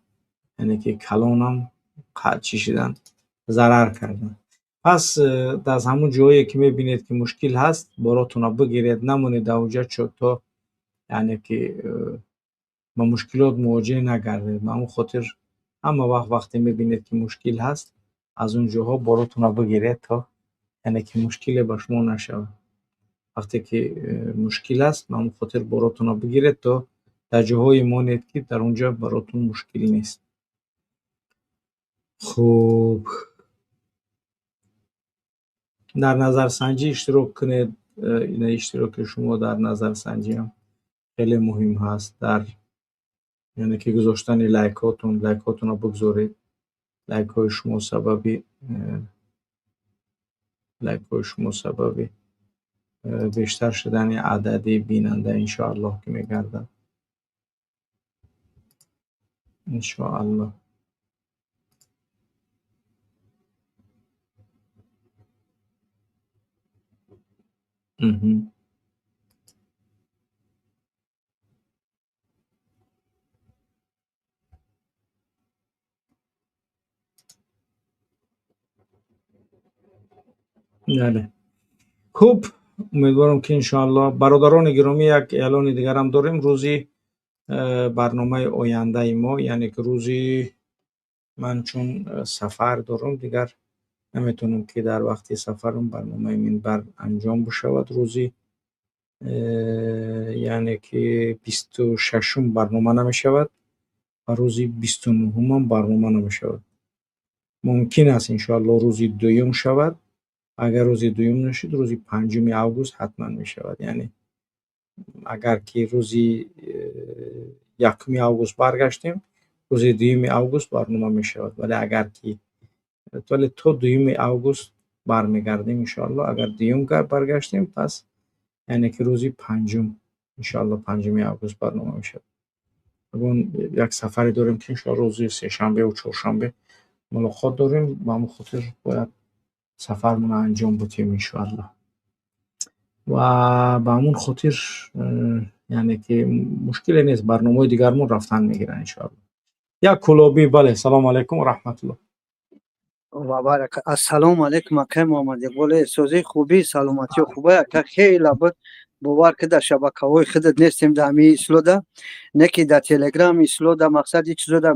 яъне ки калонам чӣ шидан, зарар карданд. пас аз ҳамун ҷое ки мебинед ки мушкил ҳаст, боротонро бигиред, намонед дар оҳҷа то яъне ки ба мушкилот мувоҷиҳ нагардед. ба ҳамон хотир ҳама вақт вақте мебинед ки мушкил ҳаст, аз он ҷоҳо боротонро бигиред, то яъне ки мушкиле ба шумо нашавад. вақте ки мушкил аст, ба ҳамон хотир боротонро бигиред, то дар ҷоҳое монед ки дар он ҷо баротон мушкил нест. хуб, дар назарсанҷӣ иштирок кунед. иштироки шумо дар назарсанҷӣ ҳам хеле муҳим ҳаст. дар яъне ки гузоштани лайкҳотонро бигзоред. лайкҳои шумо сабаби бештар шудани адади бинанда иншоаллоҳ ки мегардад. иншоаллоҳ. бале, хуб, умедворам ки иншоаллоҳ. бародарони гиромӣ, як эълони дигарам дорем. рӯзи барномаи ояндаи мо, яъне ки рӯзи ман чун сафар дорам, дигар наметавонам ки дар вақти сафарам барномаи минбар анҷом бишавад. рӯзи яъне ки 26 барнома намешавад ва рӯзи 29 барнома намешавад. мумкин аст иншоаллоҳ рӯзи дуюм шавад. агар рӯзи дуюм нашуд, рӯзи 5 август ҳатман мешавад. яъне агар ки рӯзи 1 август баргаштем, рӯзи 2 август барнома мешавад. вале агар ки то 2 август бармегардем иншоаллоҳ. агар дуюм баргаштем, пас яъне ки рӯзи 5 иншоаллоҳ 5 август барнома мешавад. агон як сафаре дорем ки иншоаллоҳ рӯзи сешанбе ва чоршанбе мулоқот дорем. ба ҳамон хотир бояд сафармонро анҷом бутем иншоаллоҳ. ва ба ҳамон хотир яъне ки мушкиле нест, барномаҳои дигармон рафтан мегиранд иншоаллоҳ. як кулобӣ. бале, салому алайкум ва раҳматуллоҳ. ва барака. ассалому алайкум акай Муҳаммад Иқбол. эҳсози хубӣ, саломатӣ хуба ака хеле буд. бовар ки дар шабакаҳои худат нестем дар ҳамин ислода, не ки дар телеграм ислода мақсади чизода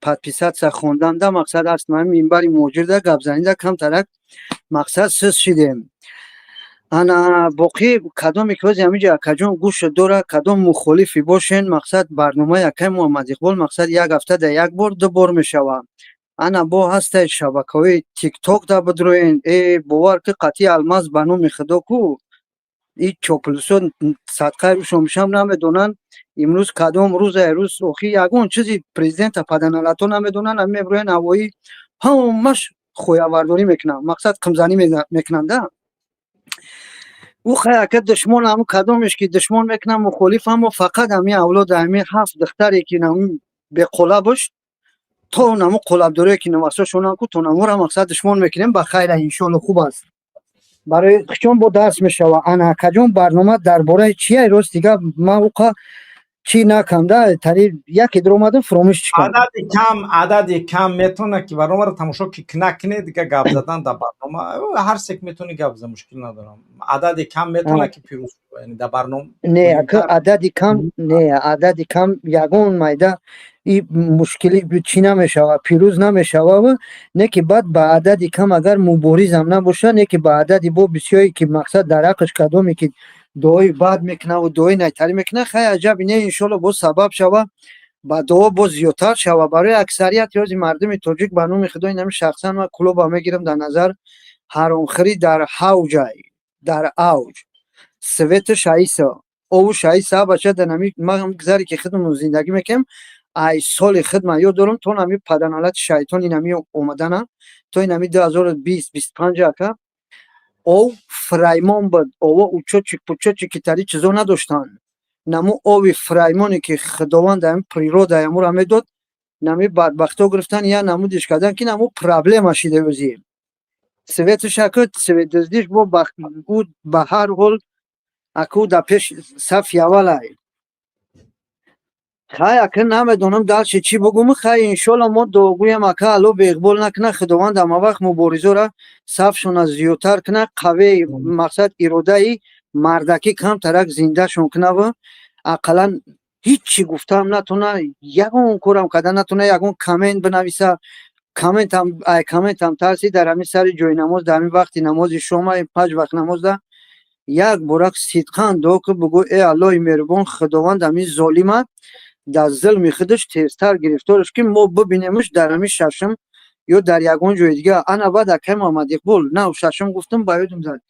подписатсия хондан, да мақсад аст ман минбари муҳоҷирда гап занида камтарак мақсад сиз шидем. ана боқӣ кадоме ки ози ҳаминҷо акаҷон гӯш дора, кадом мухолифи бошен, мақсад барномаи акай Муҳаммад Иқбол мақсад як ҳафтада як бор ду бор мешавад. ана бо ҳастай шабакаҳои тикток да бидроен, бовар ки қатъи алмаз ба номи худо ку این چوپلسون صدقه روشون شم نمیدونن امروز کدام روز اوخی یگون چیزی پرزیدنت پدنالاتو نمیدونن همه برای نوایی همش خویاورداری میکنن مقصد قمزانی میکنن ده او خیلی دشمن همو کدامش که دشمن میکنن مخالف هم فقط همی اولاد همی 7 دختری که نمی به قلبش تو نمو قلب داره که نواسه شونن کو تو نمو را مقصد دشمن میکنیم بخیر انشالله خوب است برای چون با درس میشوه انا کجون برنامه درباره چیه روز دیگه ما اوقا چی نکم ده تری یکی در اومدم فراموش چکم عدد کم میتونه که برنامه رو تماشا که نکنه دیگه گپ زدن در برنامه هر سک میتونی گپ زد مشکل ندارم عدد کم میتونه که پیروز شوه یعنی در برنامه نه عدد کم یگون میده این مشکلی چی نمیشوه پیروز نمیشوه نه که بعد با عدد کم اگر مبارز هم نباشه نه که با عدد با بسیاری که مقصد در حقش کدومی که دعای بعد میکنه و دعای نیتری میکنه خیلی عجب اینه انشالله با سبب شوه با دعا با زیادتر شوه برای اکثریت یازی مردم تاجیک برنامه خدای نمی شخصا من کلوب هم میگیرم در نظر هرانخری در اوج سویت شایسا او شایسا بچه دنمی ما هم گذاری که خدمت زندگی میکنم ای سال خدمت یاد دارم تو نمی پدنالت شیطانی نمی اومدن تو نمی 2025 اکا او فرایمان بود او چوچی که تری چیزا نداشتن نمو اوی فرایمانی که خداوند هم پریروده امور همه داد نمی بدبختا گرفتن یا نمو دیش کردن که نمو پرابلم هشیده وزیم سویت شکت سویت دزدیش بود به هر حال اکو در پیش صف یاولای خیلی اکر نمیدونم دلش چی بگم خیلی انشالله ما دوگویم اکر الو به اقبال نکنه خداوند اما وقت مبارزه را صفشون از زیادتر کنه قوی مقصد اراده ای مردکی کم ترک زنده شون کنه و اقلا هیچی گفتم نتونه یگون کورم کده نتونه یگون کامنت بنویسه کامنت هم ترسی در همین سر جای نماز در همین وقتی نماز شما 5 وقت نماز ده یک برک صدقان دو که بگو ای الله مهربان خداوند همین ظالمه در ظلم خودش تیزتر گرفتارش که ما ببینیمش در همین ششم یا در یگون جای دیگه انا بعد اکه محمد اقبال نه ششم گفتم بایدم زد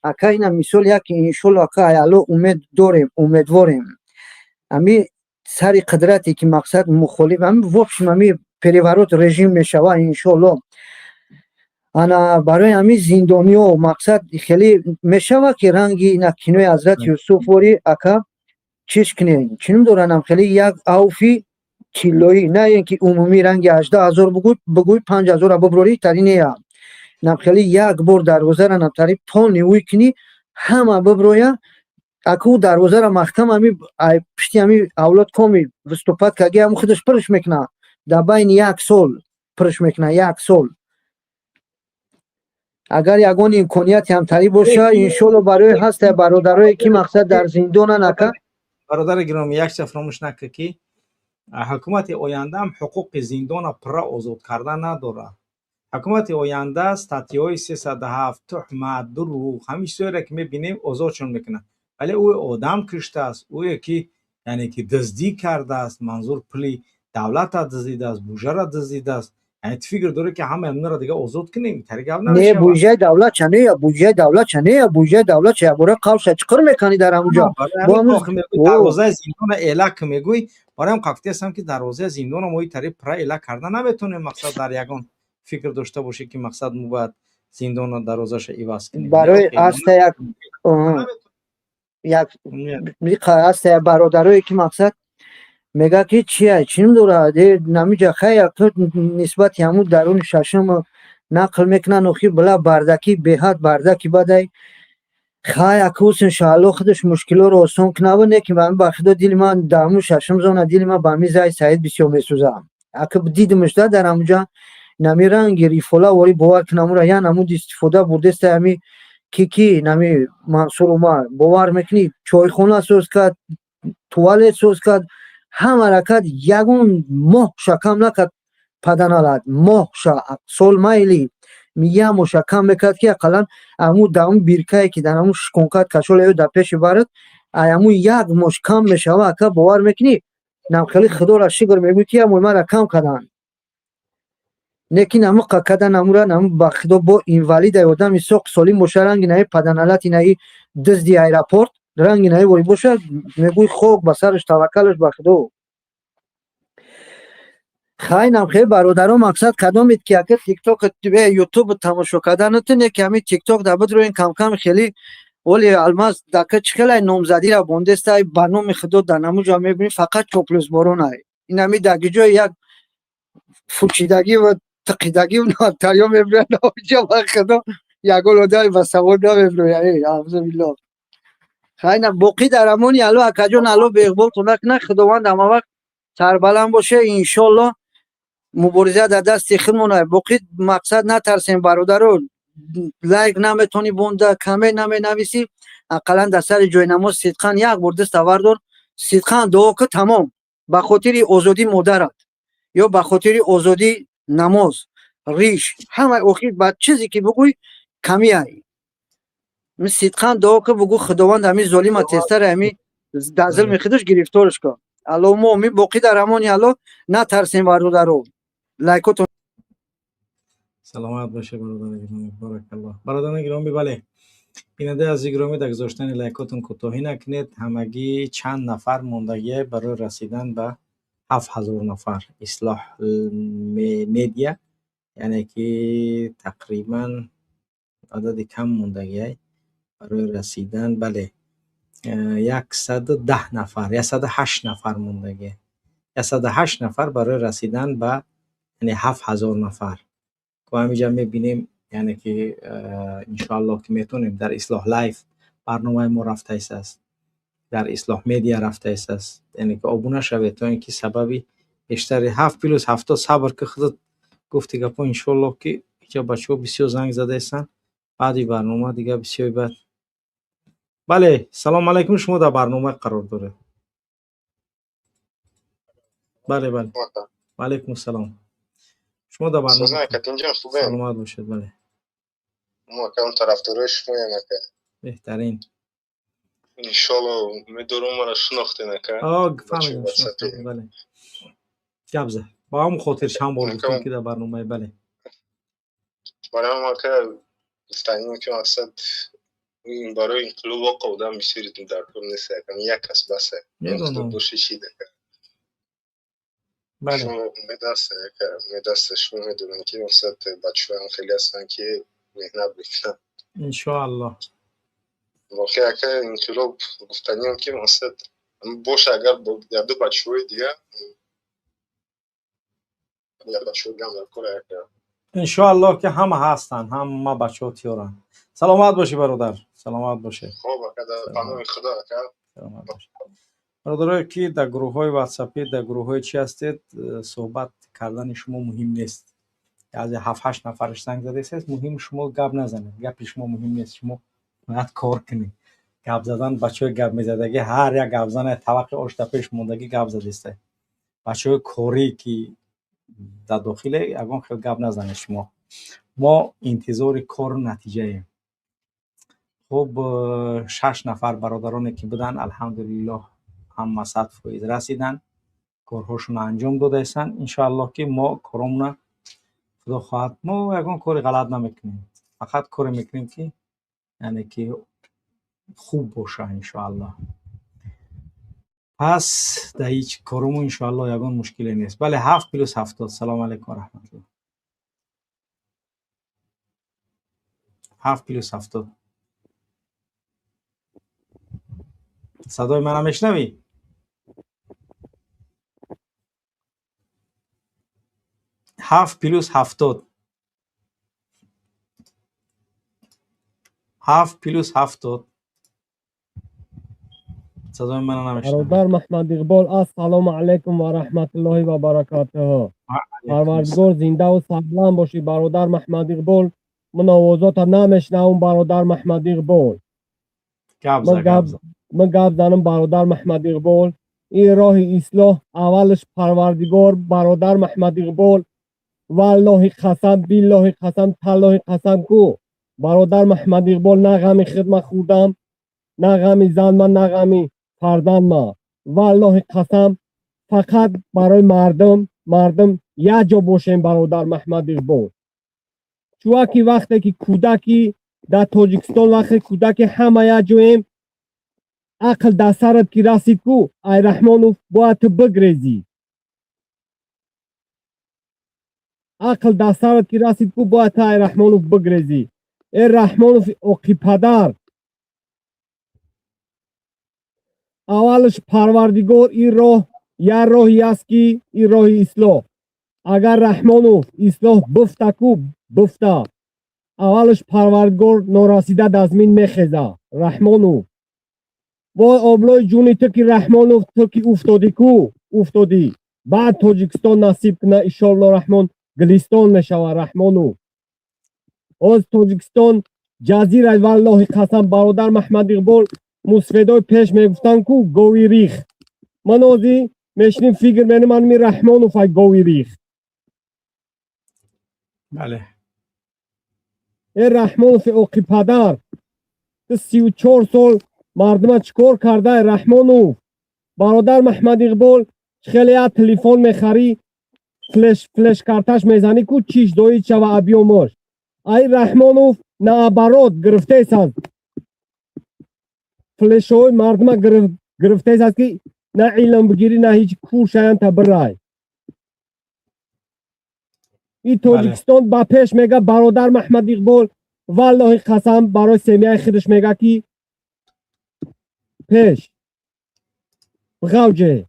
اکه اینا مثال یکی انشالله اکه الله امید داریم امیدواریم همین سر قدرتی که مقصد مخالف همین وقتش همین پریورات رژیم میشوه انشالله انا برای همین زندانی و مقصد خیلی میشوه که رنگی اینا کینوی حضرت یوسف واری اکا چیش کنین چنین دورانم خیلی یک اوفی کیلویی نه اینکه عمومی رنگ 18,000 بگوی 5,000 ببروری تری نیا نم خیلی یک بار دروازه را نم پانی وی کنی همه ببرویا اکو دروازه را مختم همی پشتی همی اولاد کمی وستوپت که اگه همون خودش پرش میکنه در بین 1 سال پرش میکنه 1 سال اگر یگان امکانیت هم تری باشه انشالله برای هست برادرایی که مقصد در زندان نکه برادر گرامی یک چیز فراموش نکنه که حکومت آینده هم حقوق زندان پر آزاد کردن نداره حکومت آینده استاتیای 307 تهمت دروغ همیشه چیزایی که میبینیم آزادشون میکنه ولی او آدم کشته است او که یعنی که دزدی کرده است منظور پلی دولت را دزدیده است بودجه را دزدیده است یعنی فکر داره که همه امنا را دیگه آزاد کنیم طریق نه بودجه دولت چنه یا بودجه دولت چه برای قوس چیکار میکنی در اونجا دروازه زندان الک میگوی برای هم قفتی هستم که دروازه زندان ما این طریق پر الک کردن نمیتونه مقصد در یگان فکر داشته باشه که مقصد مو باید زندان دروازه‌اش ایواز کنیم برای است یک است برادرایی که مقصد میگه که چیه چیم دوره نمیجا خیلی نسبت همون درون ششم نقل میکنن نوخی بلا بردکی بهت بردکی بدای خیلی اکوس انشاءالله خودش مشکل رو آسان کنه و نه که من بخدا دیل من درمون ششم زونه دیل من با میزای سعید بسیار میسوزم اکه دیدمش در همونجا نمیرن گریفولا وری باور کنم را یا نمود استفاده بودست همی کی نمی منصور عمر باور میکنی چای خونه سوز کرد توالت سوز کرد هم حرکت یگون ماه شکم نکرد پدنالت ماه سال مایلی میگه مو شکم میکرد که اقلا امو داون بیرکایی که در امو شکنکت کشول در پیش بارد امو یک مش کم میشوه که باور میکنی نم خیلی خدا را شکر میگوی که امو مرا کم کردن لیکن همو قکده نمورن همو بخدا با اینوالید آدم سوق سالیم باشه رنگ نه پدنالت نه دزدی ایرپورت رنگ نه وری باشه میگوی خوک به سرش توکلش بخدا خاینم خیلی برادران مقصد کدامید که اگر تیک توک یوتیوب تماشا کردن نتونه که همین تیک توک دبد رو این کم کم خیلی ولی الماس دکه چخلای نامزدی را بوندست ای برنامه خود در نموجا میبینی فقط چوپلوس بارون ای این همی دگی جای یک فوچیدگی و تقیدگی و ناتریا میبینی ناموجا خدا یگل ودای بسواد نمیبینی ای عوض بالله خاینم باقی در امانی الو اکجان الو به اقبال کنک نه خداوند اما وقت سربلند باشه انشالله مبارزه در دست خودمونه باقی مقصد نترسیم برادران لایک نمیتونی بونده کامنت نمی‌نویسی اقلا در سر جای نماز صدقاً یک بار دست آوردار صدقاً دعا که تمام به خاطر آزادی مادرت یا به خاطر آزادی نماز ریش همه اخیر بعد چیزی که بگوی کمی ای من صدقاً دعا که بگو خداوند همین ظالم تستر همین در ظلم خودش گرفتارش کن اللهم می باقی در امان الله نترسیم برادران لایکاتون سلامت باشه برادر گرامی بارک الله برادران گرامی بله بیننده از گرامی در گذاشتن لایکاتون کوتاهی نکنید همگی چند نفر موندگی برای رسیدن به 7000 نفر اصلاح میدیا یعنی که تقریبا عدد کم موندگی برای رسیدن بله 110 نفر 108 نفر موندگی 108 نفر برای رسیدن به یعنی 7000 نفر که همینجا میبینیم یعنی که انشاءالله که میتونیم در اصلاح لایف برنامه ما رفته است در اصلاح میدیا رفته است یعنی که آبونه شوید تا اینکه سببی بیشتر 7 پلوس 70 صبر که خودت گفتی گپا انشاءالله که اینجا بچه‌ها بسیار زنگ زده هستن بعدی برنامه دیگه بسیار بعد بله سلام علیکم شما در برنامه قرار داره بله و علیکم السلام شما در برنامه سلامت باشید بله ما کم طرفدارای شما که بهترین انشالله میدارم مرا شناخته نکرد فهمیدم بله گبزه با هم خاطر چند بار گفتیم که در برنامه بله برای ما که گفتنیم که مقصد برای این کلوب ها قودم بسیاریتون در کل نیست یکم یک کس بسه نقطه باشه چیده که بله شما میدسته شما میدونن که مقصد بچه هم خیلی هستن که مهنت بکنن انشاءالله واقعی که این کلوب گفتنیم که مقصد باشه اگر با دو بچه های دیگه انشاءالله که همه هستن همه بچه ها تیارن سلامت باشی برادر سلامت باشه سلامت باشه برادرای که در گروه های واتساپی در گروه های چی هستید صحبت کردن شما مهم نیست از 7-8 نفرش زنگ زده است مهم شما گپ نزنید گپ شما مهم نیست شما باید کار کنید گپ زدن بچهای گپ میزدگی هر یک گپ زنه توقع آشتا پیش موندگی گپ زده است بچهای کاری که در داخل اگه خیلی گپ نزنید شما ما انتظار کار نتیجه ایم خب 6 نفر برادرانی که بودن الحمدلله هم سطح فایز رسیدن کارهاشون انجام داده ایستن انشاءالله که ما کارمون خدا خواهد ما یکان کاری غلط نمیکنیم فقط کاری میکنیم که یعنی که خوب باشه انشاءالله پس در هیچ کارمون انشاءالله یکان مشکلی نیست بله 7 پلوس 70 سلام علیکم و رحمت الله 7 پلوس 70 صدای منم میشنوی 7 پلوس 70 7 پلوس 70 صدای من نمیشنوی برادر محمد اقبال السلام علیکم و رحمت الله و برکاته پروردگار زنده و سربلند باشی برادر محمد اقبال من آوازات نمیشنوم برادر محمد اقبال من گپ زنم برادر محمد اقبال این راه اصلاح اولش پروردگار برادر محمد اقبال والله قسم بالله قسم تالله قسم کو برادر محمد اقبال نه غم خدمت خودم نه غم زن من نه غم فرزند ما والله قسم فقط برای مردم یک جا باشیم برادر محمد اقبال. چون وقتی که کودکی در تاجیکستان وقتی کودکی همه یک جاییم عقل در سرت که رسید کو ای رحمانوف باید تو بگریزی. عقل در سرت که رسید کو باید تو ای رحمانوف بگریزی. ای رحمانوف اقی پدر اولش پروردگار این راه یا راهی است که این راه اصلاح. اگر رحمانوف اصلاح بفته کو بفته اولش پروردگار نارسیده در زمین میخیزه. رحمانوف وای آبلای جونی تو که رحمانوف تو که افتادی کو افتادی بعد تاجیکستان نصیب کنه انشاءالله رحمان گلستان میشوه. رحمانوف از تاجیکستان جزیره والله قسم برادر محمد اقبال مصفیدای پیش میگفتن کو گاوی ریخ. من آزی میشنیم فکر مینه من می رحمانوف ای گاوی ریخ. بله ای رحمانوف اوقی پدر 34 سال مردم چکار کرده. رحمانوف برادر محمد اقبال خیلی از تلفن میخری فلش کارتش میزنی کو چیش دوید شوه ابیاماش. ای رحمانوف نه برات گرفته است فلش های مردم گرفته است که نه علم بگیری نه هیچ کور شاین تا برای. این تاجیکستان با پیش میگه برادر محمد اقبال والله قسم برای سمیه خودش میگه که پیش بغوجه.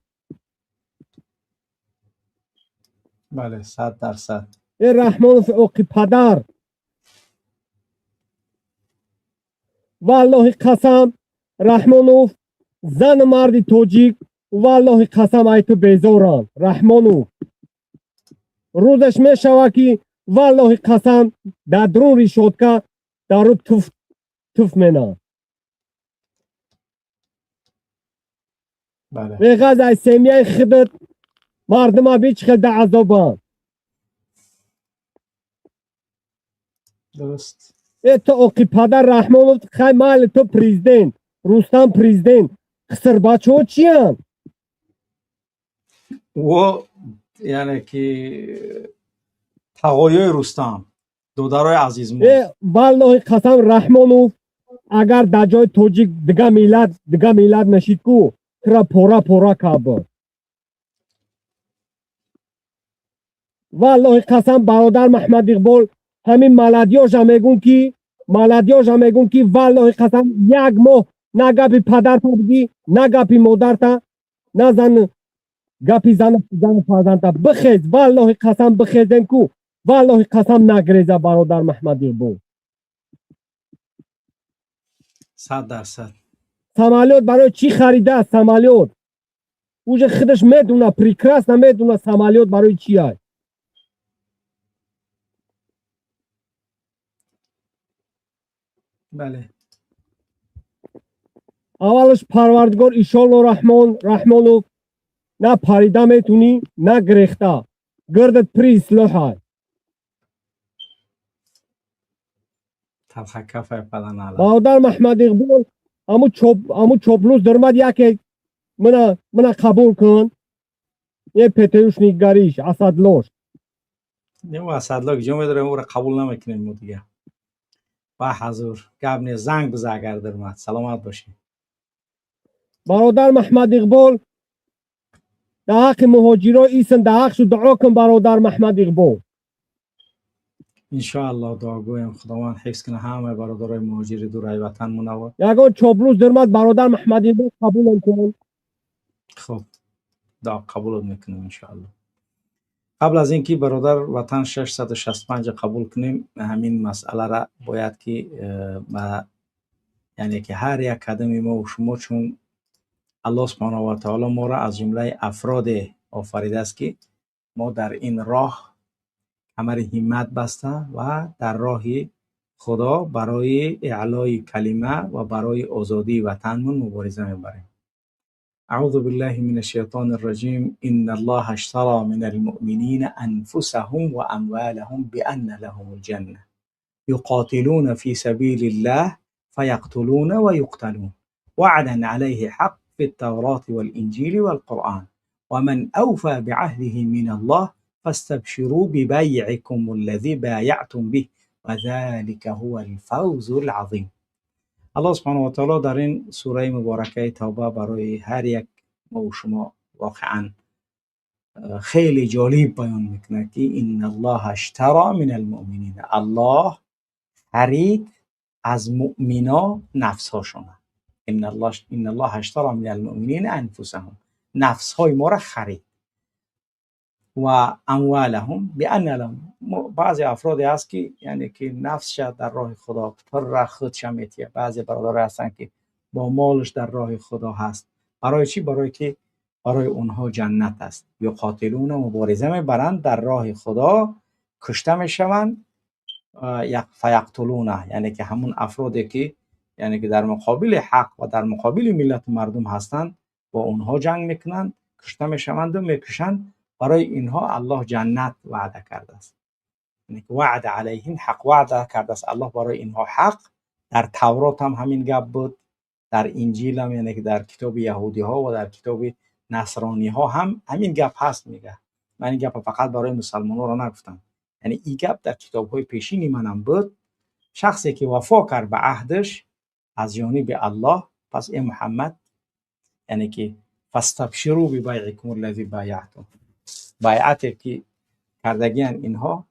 بله 100%. ای رحمانوف اوقی پدر والله قسم رحمانوف زن مردی تاجیک والله قسم ای تو بیزاران. رحمانوف روزش میشوه که والله قسم در درون ریشاتکه در رو توف مینه. بله ویغز ای سمیه خودت مردم ها بیچ خیل در عذابان. درست. ای تو اوقی پدر رحمانوف خیلی مال تو پریزدنت رستم پریزدنت خسر بچه ها چی هم؟ و یعنی که تقایای رستم دودرای عزیز ما. والله قسم رحمانوف اگر در جای توجیک دیگه میلاد نشید کو ترا پورا کابر. والله قسم برادر محمد اقبال همین ملدیاش هم میگون که والله قسم یک ماه نه گپی پدر تا بگی نه گپی مادر تا نه زن گپی زن فرزند تا بخیز. والله قسم بخیزن کو والله قسم نگریزه برادر محمد اقبال. 100%. سمالیات برای چی خریده؟ سمالیات اوج خودش میدونه پریکراس نمیدونه سمالیات برای چی هست. بله اولش پروردگار ایشالله رحمانوف نه پریده میتونی نه گریخته گردت پری اصلاح. تلخ کف پدن علا برادر محمد اقبال امو چوبلوز درمد یکی من قبول کن یه پتیوش نگریش اسدلاش نمو اسدلا که جمعه داریم او را قبول نمیکنیم مو دیگه. با حضور گبنی زنگ بزه اگر درمد سلامت باشی. برادر محمد اقبال در حق مهاجران ایسن در حق شو دعا کن برادر محمد اقبال. انشاءالله دعا گویم خداوند حفظ کنه همه برادرای مهاجر دورای وطن منو. یگان چوبلوز درمد برادر محمد اقبال قبول کن. خب دعا قبول میکنیم انشاءالله. قبل از اینکه برادر وطن 665 قبول کنیم همین مسئله را باید که یعنی که هر یک قدم ما و شما چون الله سبحانه و تعالی ما را از جمله افراد آفریده است که ما در این راه کمر همت بسته و در راه خدا برای اعلای کلمه و برای آزادی وطنمون مبارزه میبریم. اعوذ بالله من الشیطان الرجیم. ان الله اشترى من المؤمنین انفسهم و اموالهم بان لهم الجنه يقاتلون في سبيل الله فيقتلون ويقتلون وعدا عليه حق في التوراة والإنجيل والقرآن ومن أوفى بعهده من الله فاستبشروا ببيعكم الذي بايعتم به و ذلك هو الفوز العظیم. الله سبحانه و تعالی در این سوره مبارکه توبه برای هر یک ما و شما واقعا خیلی جالب بیان میکنه که ان الله اشترى من المؤمنین، الله خرید از مؤمنا نفسهاشون. ان الله اشترى من المؤمنین انفسهم، نفسهای ما را خرید. و اموالهم بان لهم، بعضی افرادی هست که یعنی که نفسش در راه خدا پر خودش میتیه. بعضی برادر هستن که با مالش در راه خدا هست. برای چی؟ برای که برای اونها جنت است. یقاتلون، مبارزه میبرند در راه خدا، کشته میشوند. فیقتلون، یعنی که همون افرادی که یعنی که در مقابل حق و در مقابل ملت مردم هستند با اونها جنگ میکنند، کشته میشوند و میکشند. برای اینها الله جنت وعده کرده است. یعنی که وعده علیهم، حق وعده کرده است الله برای اینها حق. در تورات هم همین گپ بود، در انجیل هم، یعنی که در کتاب یهودی ها و در کتاب نصرانی ها هم همین گپ هست. میگه من این گپ فقط برای مسلمان ها را نگفتم، یعنی این گپ در کتاب های پیشینی منم بود. شخصی که وفا کرد به عهدش از جانب الله، پس ای محمد یعنی که فاستبشروا ببیعکم الذی بایعتم، بیعتی که کردگیان اینها،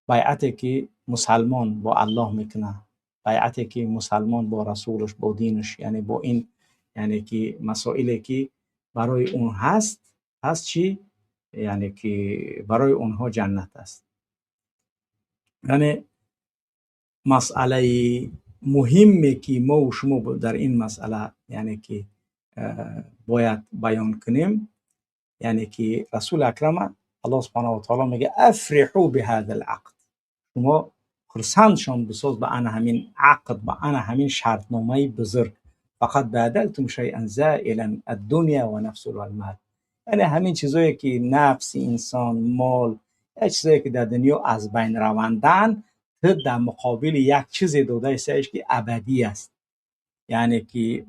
بیعتی که مسلمان با الله میکنه، بیعتی که مسلمان با رسولش، با دینش، یعنی با این یعنی که مسائلی که برای اون هست چی؟ یعنی که برای اونها جنت است. یعنی مسئله مهمی که ما و شما در این مسئله یعنی که باید بیان کنیم، یعنی که رسول اکرم الله سبحانه و تعالی میگه افرحوا بهذا العقد، شما خرسندشان بساز به انا همین عقد، به انا همین شرطنامه بزرگ. فقط بدلتم شیئا زائلا الدنیا و نفس والمال، یعنی همین چیزایی که نفس انسان، مال، یک چیزایی که در دنیا از بین روندن، در مقابل یک چیز داده سایش که ابدی است. یعنی که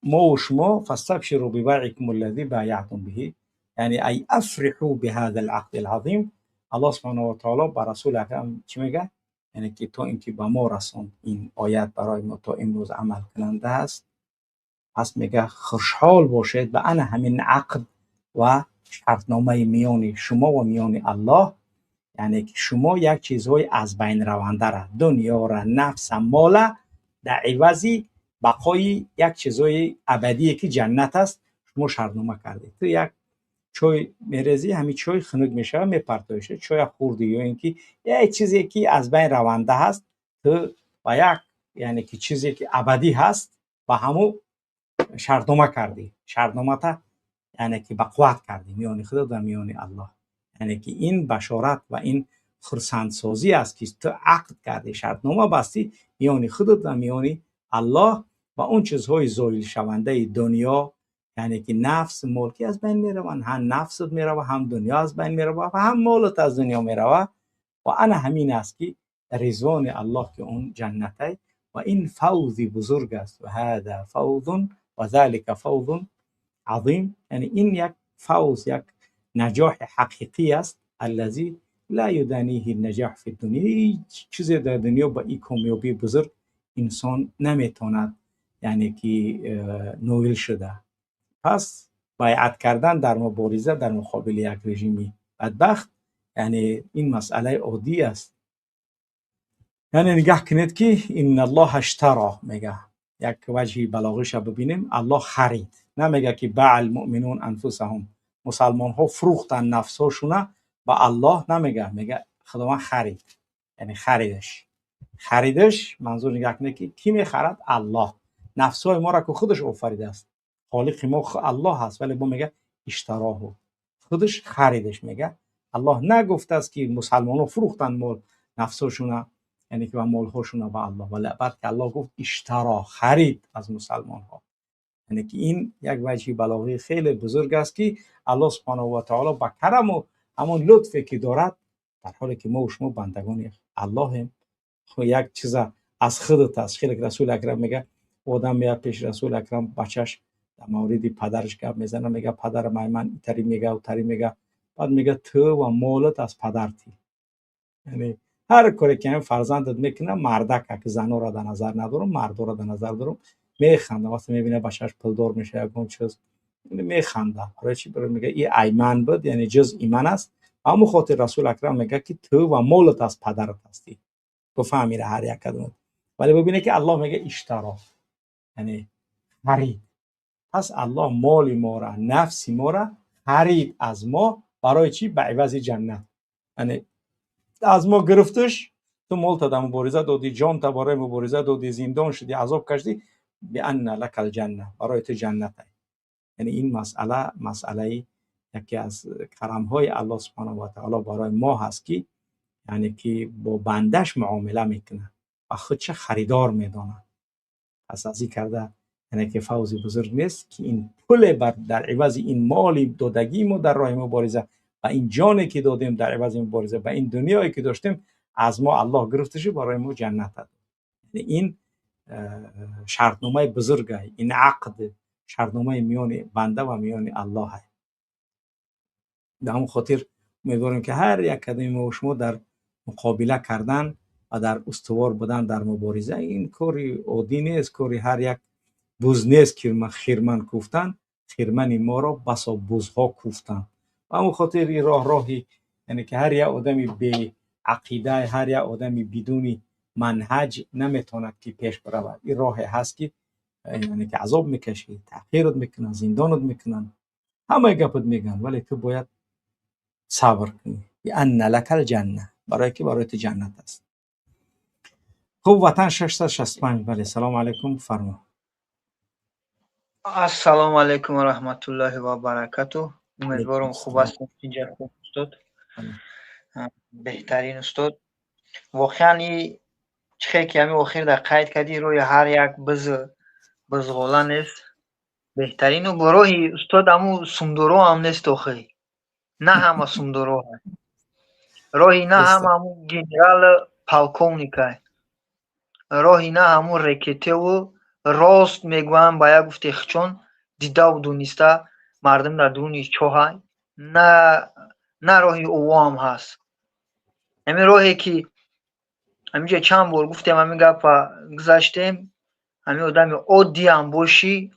ما و شما فاستبشروا ببیعکم الذی بایعتم به، یعنی ای افرحوا بهذا العقد العظیم. الله سبحانه و تعالی با رسول اکرم چی میگه؟ یعنی که تو اینکه با ما رسوند این آیت برای ما تا امروز عمل کننده است، پس میگه خوشحال باشید به ان همین عقد و شرطنامه میان شما و میان الله، یعنی که شما یک چیزهای از بین رونده را، دنیا را، نفس، مال، در عوضی بقای یک چیزهای ابدی که جنت است شما شرطنامه کردید. تو یک چای میرزی، همین چای خنک میشه، میپرتوشه، چای خوردی یا اینکه یک چیزی که از بین رونده هست تو با یک یعنی که چیزی که ابدی هست با همو شرطنامه کردی. شرطنامه تا یعنی که به قوت کردی میان خدا و میان الله. یعنی که این بشارت و این خرسندسازی است که تو عقد کردی، شرطنامه بستی میان خودت و میان الله و اون چیزهای زایل شونده دنیا، یعنی که نفس، ملکی از بین میروند، هم نفست میروه، هم دنیا از بین میروه و هم مالت از دنیا میروه. و انا همین است که رضوان الله که اون جنته و این فوزی بزرگ است. و هذا فوز و ذلك فوز عظیم، یعنی این یک فوز، یک نجاح حقیقی است. الذی لا یدانیه النجاح فی الدنیا، هیچ چیزی در دنیا با این کامیابی بزرگ انسان نمیتواند یعنی که نویل شده. پس بیعت کردن در مبارزه در مقابل یک رژیمی بدبخت، یعنی این مسئله عادی است. یعنی نگاه کنید که ان الله اشترى، میگه یک وجهی بلاغش ببینیم، الله خرید. نمیگه که باع المؤمنون انفسهم، مسلمان ها فروختن نفساشونه با الله، نمیگه، میگه خداوند خرید، یعنی خریدش منظور نگاه کنید که کی میخرد؟ الله. نفسای ما را که خودش آفریده است، خالق ما الله هست، ولی با میگه اشتراه، خودش خریدش. میگه الله نگفته است که مسلمان ها فروختن مال نفساشونه، یعنی که با مال هاشونه با الله، ولی بعد که الله گفت اشترا، خرید از مسلمان ها. یعنی که این یک وجه بلاغی خیلی بزرگ است که الله سبحانه و تعالی با کرم و همون لطفی که دارد، در حالی که ما و شما بندگان الله هم، یک چیز از خودت است. خیلی رسول اکرم میگه آدم میاد پیش رسول اکرم، بچهش در مورد پدرش گپ میزنه، میگه پدر من اینطوری میگه و طوری میگه، بعد میگه تو و مالت از پدرتی. یعنی هر کاری که فرزندت میکنه، مردک که زنا را در نظر ندارم، مرد را در نظر دارم، میخنده. وقتی میبینه بچه‌اش پولدار میشه یکم چیز میخنده. برای چی؟ برای میگه این ایمان بود، یعنی جز ایمان است. اما خاطر رسول اکرم میگه که تو و مالت از پدرت هستی. تو فهمیده هر یک کدوم. ولی ببینه که الله میگه اشترا، یعنی خرید. پس الله مال ما را، نفس ما را خرید از ما. برای چی؟ به عوض جنت. یعنی از ما گرفتش، تو مال تا مبارزه دادی، جان تا برای مبارزه دادی، زندان شدی، عذاب کشیدی، بان لک الجنه، برای تو جنت. یعنی این مسئله یکی از کرم های الله سبحانه و تعالی برای ما هست که یعنی که با بندش معامله میکنه و خودش خریدار میدانه. پس از این کرده یعنی که فوز بزرگ نیست که این پول در عوض این مالی دادگی ما در راه مبارزه و این جانی که دادیم در عوض مبارزه و این دنیایی که داشتیم از ما الله گرفتش برای ما جنت داد. یعنی این شرطنامه بزرگه، این عقد شرطنامه میان بنده و میان الله است. به همون خاطر امیدواریم که هر یک کدوم ما و شما در مقابله کردن و در استوار بودن در مبارزه، این کاری عادی نیست، کاری هر یک بوز نیست که خیرمن کوفتن، خیرمن ما را بسا بوزها کوفتن. و همون خاطر این راهی یعنی که هر یک آدمی به عقیده، هر یک آدمی بدون منهج نمیتواند که پیش برود. این راهی هست که یعنی که عذاب میکشی، تحقیرت میکنن، زندانت میکنن، همه گپت میگن، ولی تو باید صبر کنی. ان لک الجنه، برای که برای تو جنت است. خب وطن 665. بله سلام علیکم، فرما. السلام علیکم و رحمت الله و برکاته. امیدوارم خوب هستید. اینجا خوب استاد، بهترین استاد. واقعا چه که همین اخیر در قید کردی روی هر یک بزغاله نیست بهترین و گروهی استاد. همون سومدورو هم نیست اخیر، نه همه سومدورو هست راهی، نه همون گنرال پالکونیکه راهی، نه همون رکته و راست میگویم با یک گفته خچون دیده و دونسته مردم در درون چاه، نه راهی اوام هست. همین راهی که همینجا چند بار گفتیم، همین گپ گذاشتیم، همین آدم عادی هم باشی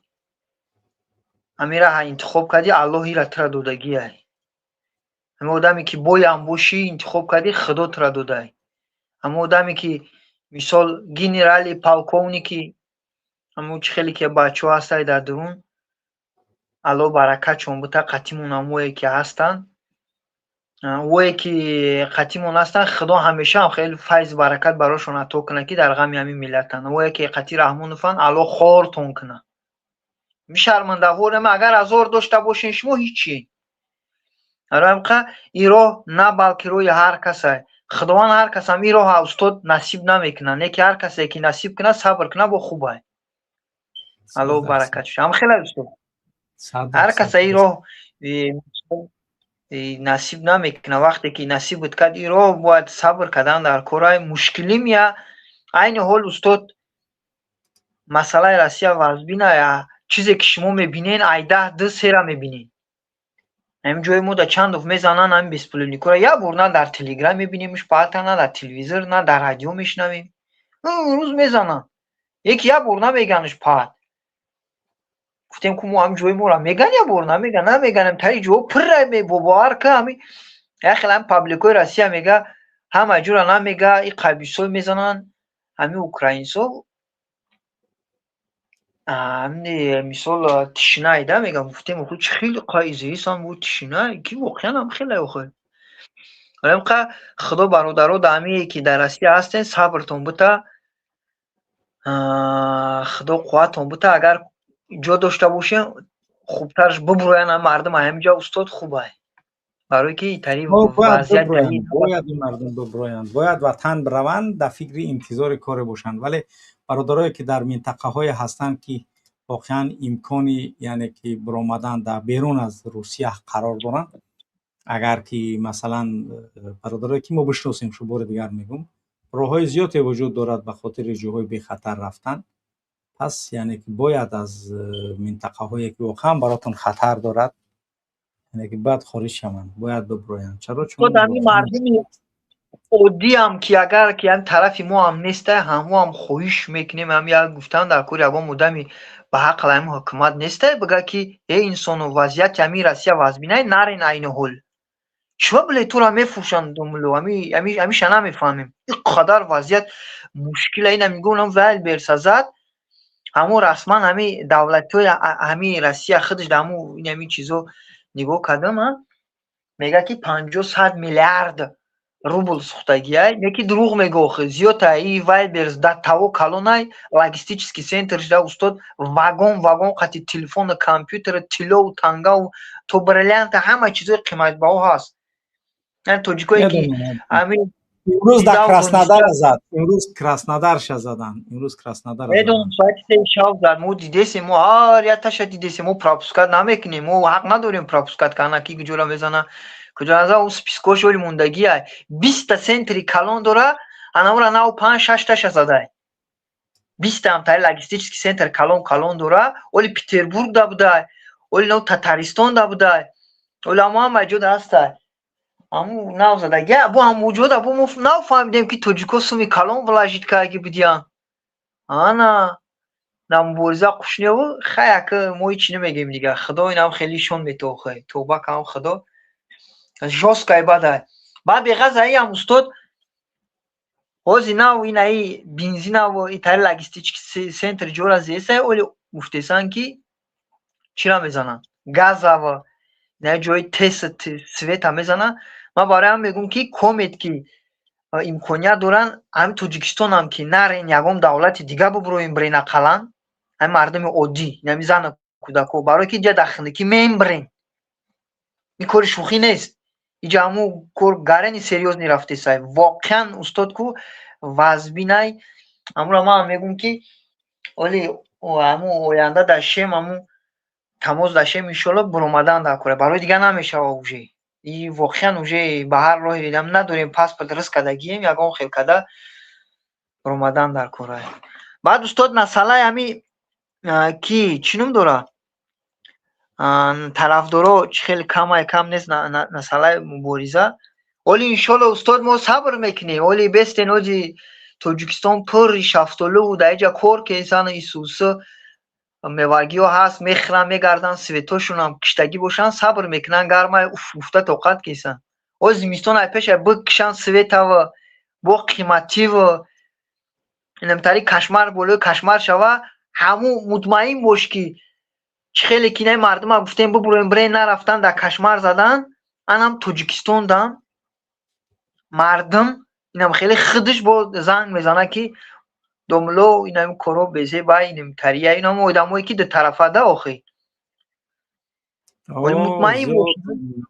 همین راه انتخاب کردی، الله ایره تر دادگی های. همین آدمی که بای هم باشی انتخاب کردی، خدا تر داده. همین آدمی که مثال گنرالی پالکونیکی، همون خیلی که بچه ها هستن در درون، الله برکت چون بوده. قطیمون هم وی که هستن، وی که قطیمون هستن، خدا همیشه هم خیلی فیض برکت براشون عطا کنه که در غم همین ملتن. وی که قطی رحمون فن، الله خورتون کنه. میشرمنده هورم اگر هزار داشته باشین شما هیچی. رمقه این راه نه بلکه روی هر کسه، خداوند هر کس هم این راه استاد نصیب نمیکنه، نه که هر کسی که نصیب کنه صبر کنه با خوبه. الله برکت شه. هم خیلی استاد هر کسی این راه نصیب نمیکنه، وقتی که نصیب بود کرد این راه باید صبر کردن در کارهای مشکلی میه. عین حال استاد مسئله روسیه و ازبینه یا چیزی که شما میبینین ایده ده سیره میبینین. همین جای ما در چند دفعه میزنن همین بیسپلونیکو یا بار نه در تلگرام میبینیمش پالتا، نه در تلویزیون، نه در رادیو میشنویم. اون روز میزنن یکی یا بار نمیگنش پات. گفتیم که ما همین جای ما را میگن یا بار نمیگن، نمیگنم تایی جو پر می باور که همین اخیلا هم پابلیکوی روسیه میگه همه جورا نمیگه این قبیسو میزنن همین اوکراینسو. همین مثال تشنه ایده میگم، گفتیم خود خیلی قایزی هستن بود تشنه که واقعا هم خیلی اوخه. حالا خدا برادرها دامی که در روسیه هستن صبرتون بوده، خدا قوتتون بوده. اگر جا داشته باشین خوبترش ببروین مردم همینجا استاد خوبه، برای که این طریق وضعیت باید این مردم ببروین، باید وطن بروند، در فکر انتظار کار باشن. ولی برادرایی که در منطقه های هستن که واقعا امکانی یعنی که برآمدن در بیرون از روسیه قرار دارن، اگر که مثلا برادرایی که ما بشناسیم، شو بار دیگر میگم، راههای زیادی وجود دارد به خاطر جاهای بی خطر رفتن. پس یعنی که باید از منطقه هایی که واقعا براتون خطر دارد یعنی که بعد خارج شوند باید ببروین. چرا؟ تو چون دمی مردمی عادی هم که اگر که هم طرفی ما هم نیسته همو هم خویش میکنیم. هم یا گفتن در کوری اگه مدامی به حق لایم حکومت نیسته بگه که ای انسان و وضعیت همی رسیه وزبینه نرین این حل شما بله تو را میفروشن دوملو همی شنا میفهمیم این قدر وضعیت مشکل این میگون هم ویل برسازد همو رسما همی دولتی همی رسیه خودش دمو این همی چیزو نگاه کردم هم میگه که 50 میلیارد روبل سوختگی یکی دروغ میگه آخه زیاد ای ویل برز در تاو کالونای لاجستیکسکی سنترش در استاد واگن قطی تلفن کامپیوتر تیلو تانگا و تو برلیانت همه چیزای قیمت باو هست. یعنی توجیکایی که همین امروز در کراسنودر زد. امروز کراسنودرش زدن. امروز کراسنودر زدن. بدون ساعت شب زد. مو دیدیم مو هر یا تاش دیدیم مو پروپسکات نمیکنیم. مو حق نداریم پروپسکات کنه کی کجا میزنه کجا از اون سپیسکوش ولی موندگی 20 سنتری کالون داره انا ورا ناو 5 6 تاش زده 20 هم تای لاجستیکسکی سنتر کالون داره ولی پتربورگ دا بوده ولی نو تاتاریستان دا بوده ولی ما موجود هست. همون ناو زدگی بو هم موجوده بو مو ناو فهمیدیم که توجیکو سومی کالون بلاجید که بدیان انا نام مبارزه قشنه و خیلی که ما هیچ نمیگیم دیگه خدا اینم خیلی شون میتوخه توبه کنم خدا جوست که بعد به غزایی هم استاد اوزی ناو این ای بنزین و ایتال لاجستیک سنتر جور از ایسه اولی گفتیسن که چرا میزنن گاز و نه جای تست سویت هم میزنن. ما برای هم میگم که کومید که امکانیت دارن هم توجیکستان هم که نرین یکم دولت دیگه ببرویم برین قلن هم مردم عادی نمیزنه کودکو برای که جا داخلی که میمبرین این کار شوخی نیست. اینجا همو کار گرنی سریوز نرفته سای واقعا استاد کو وزبینای امرو ما میگم که ولی همو آینده داشتیم همو تماس داشتیم ان شاء الله برآمدن در کار برای دیگه نمیشه اوجه این واقعا اوجه به هر راه دیدم نداریم پاسپورت رس کدگیم یگان خیل کده برآمدن در کار. بعد استاد مسئله همی کی چینم داره طرفدارا خیلی کم نیست مسئله مبارزه ولی ان شاء الله استاد ما صبر میکنیم ولی بست نوجی توجیکستان پر شفتالو و دایجا کور که انسان ایسوسه میوگی هست میخرن میگردن سویتاشون هم کشتگی باشن صبر میکنن گرمای افته طاقت کیسن و زمستون ای پیش بکشن سویتا و با قیمتی و نمیتاری کشمر بولو کشمر شوه همو مطمئن باش که خیلی کینای مردم ها گفتیم ببرویم برای نرفتن در کشمر زدن انم توجیکستان دم مردم اینم خیلی خودش با زنگ میزنه که دوملو اینم کارو بزه با اینم تریه اینم آدمایی که دو طرفه ده آخی ولی مطمئن باشیم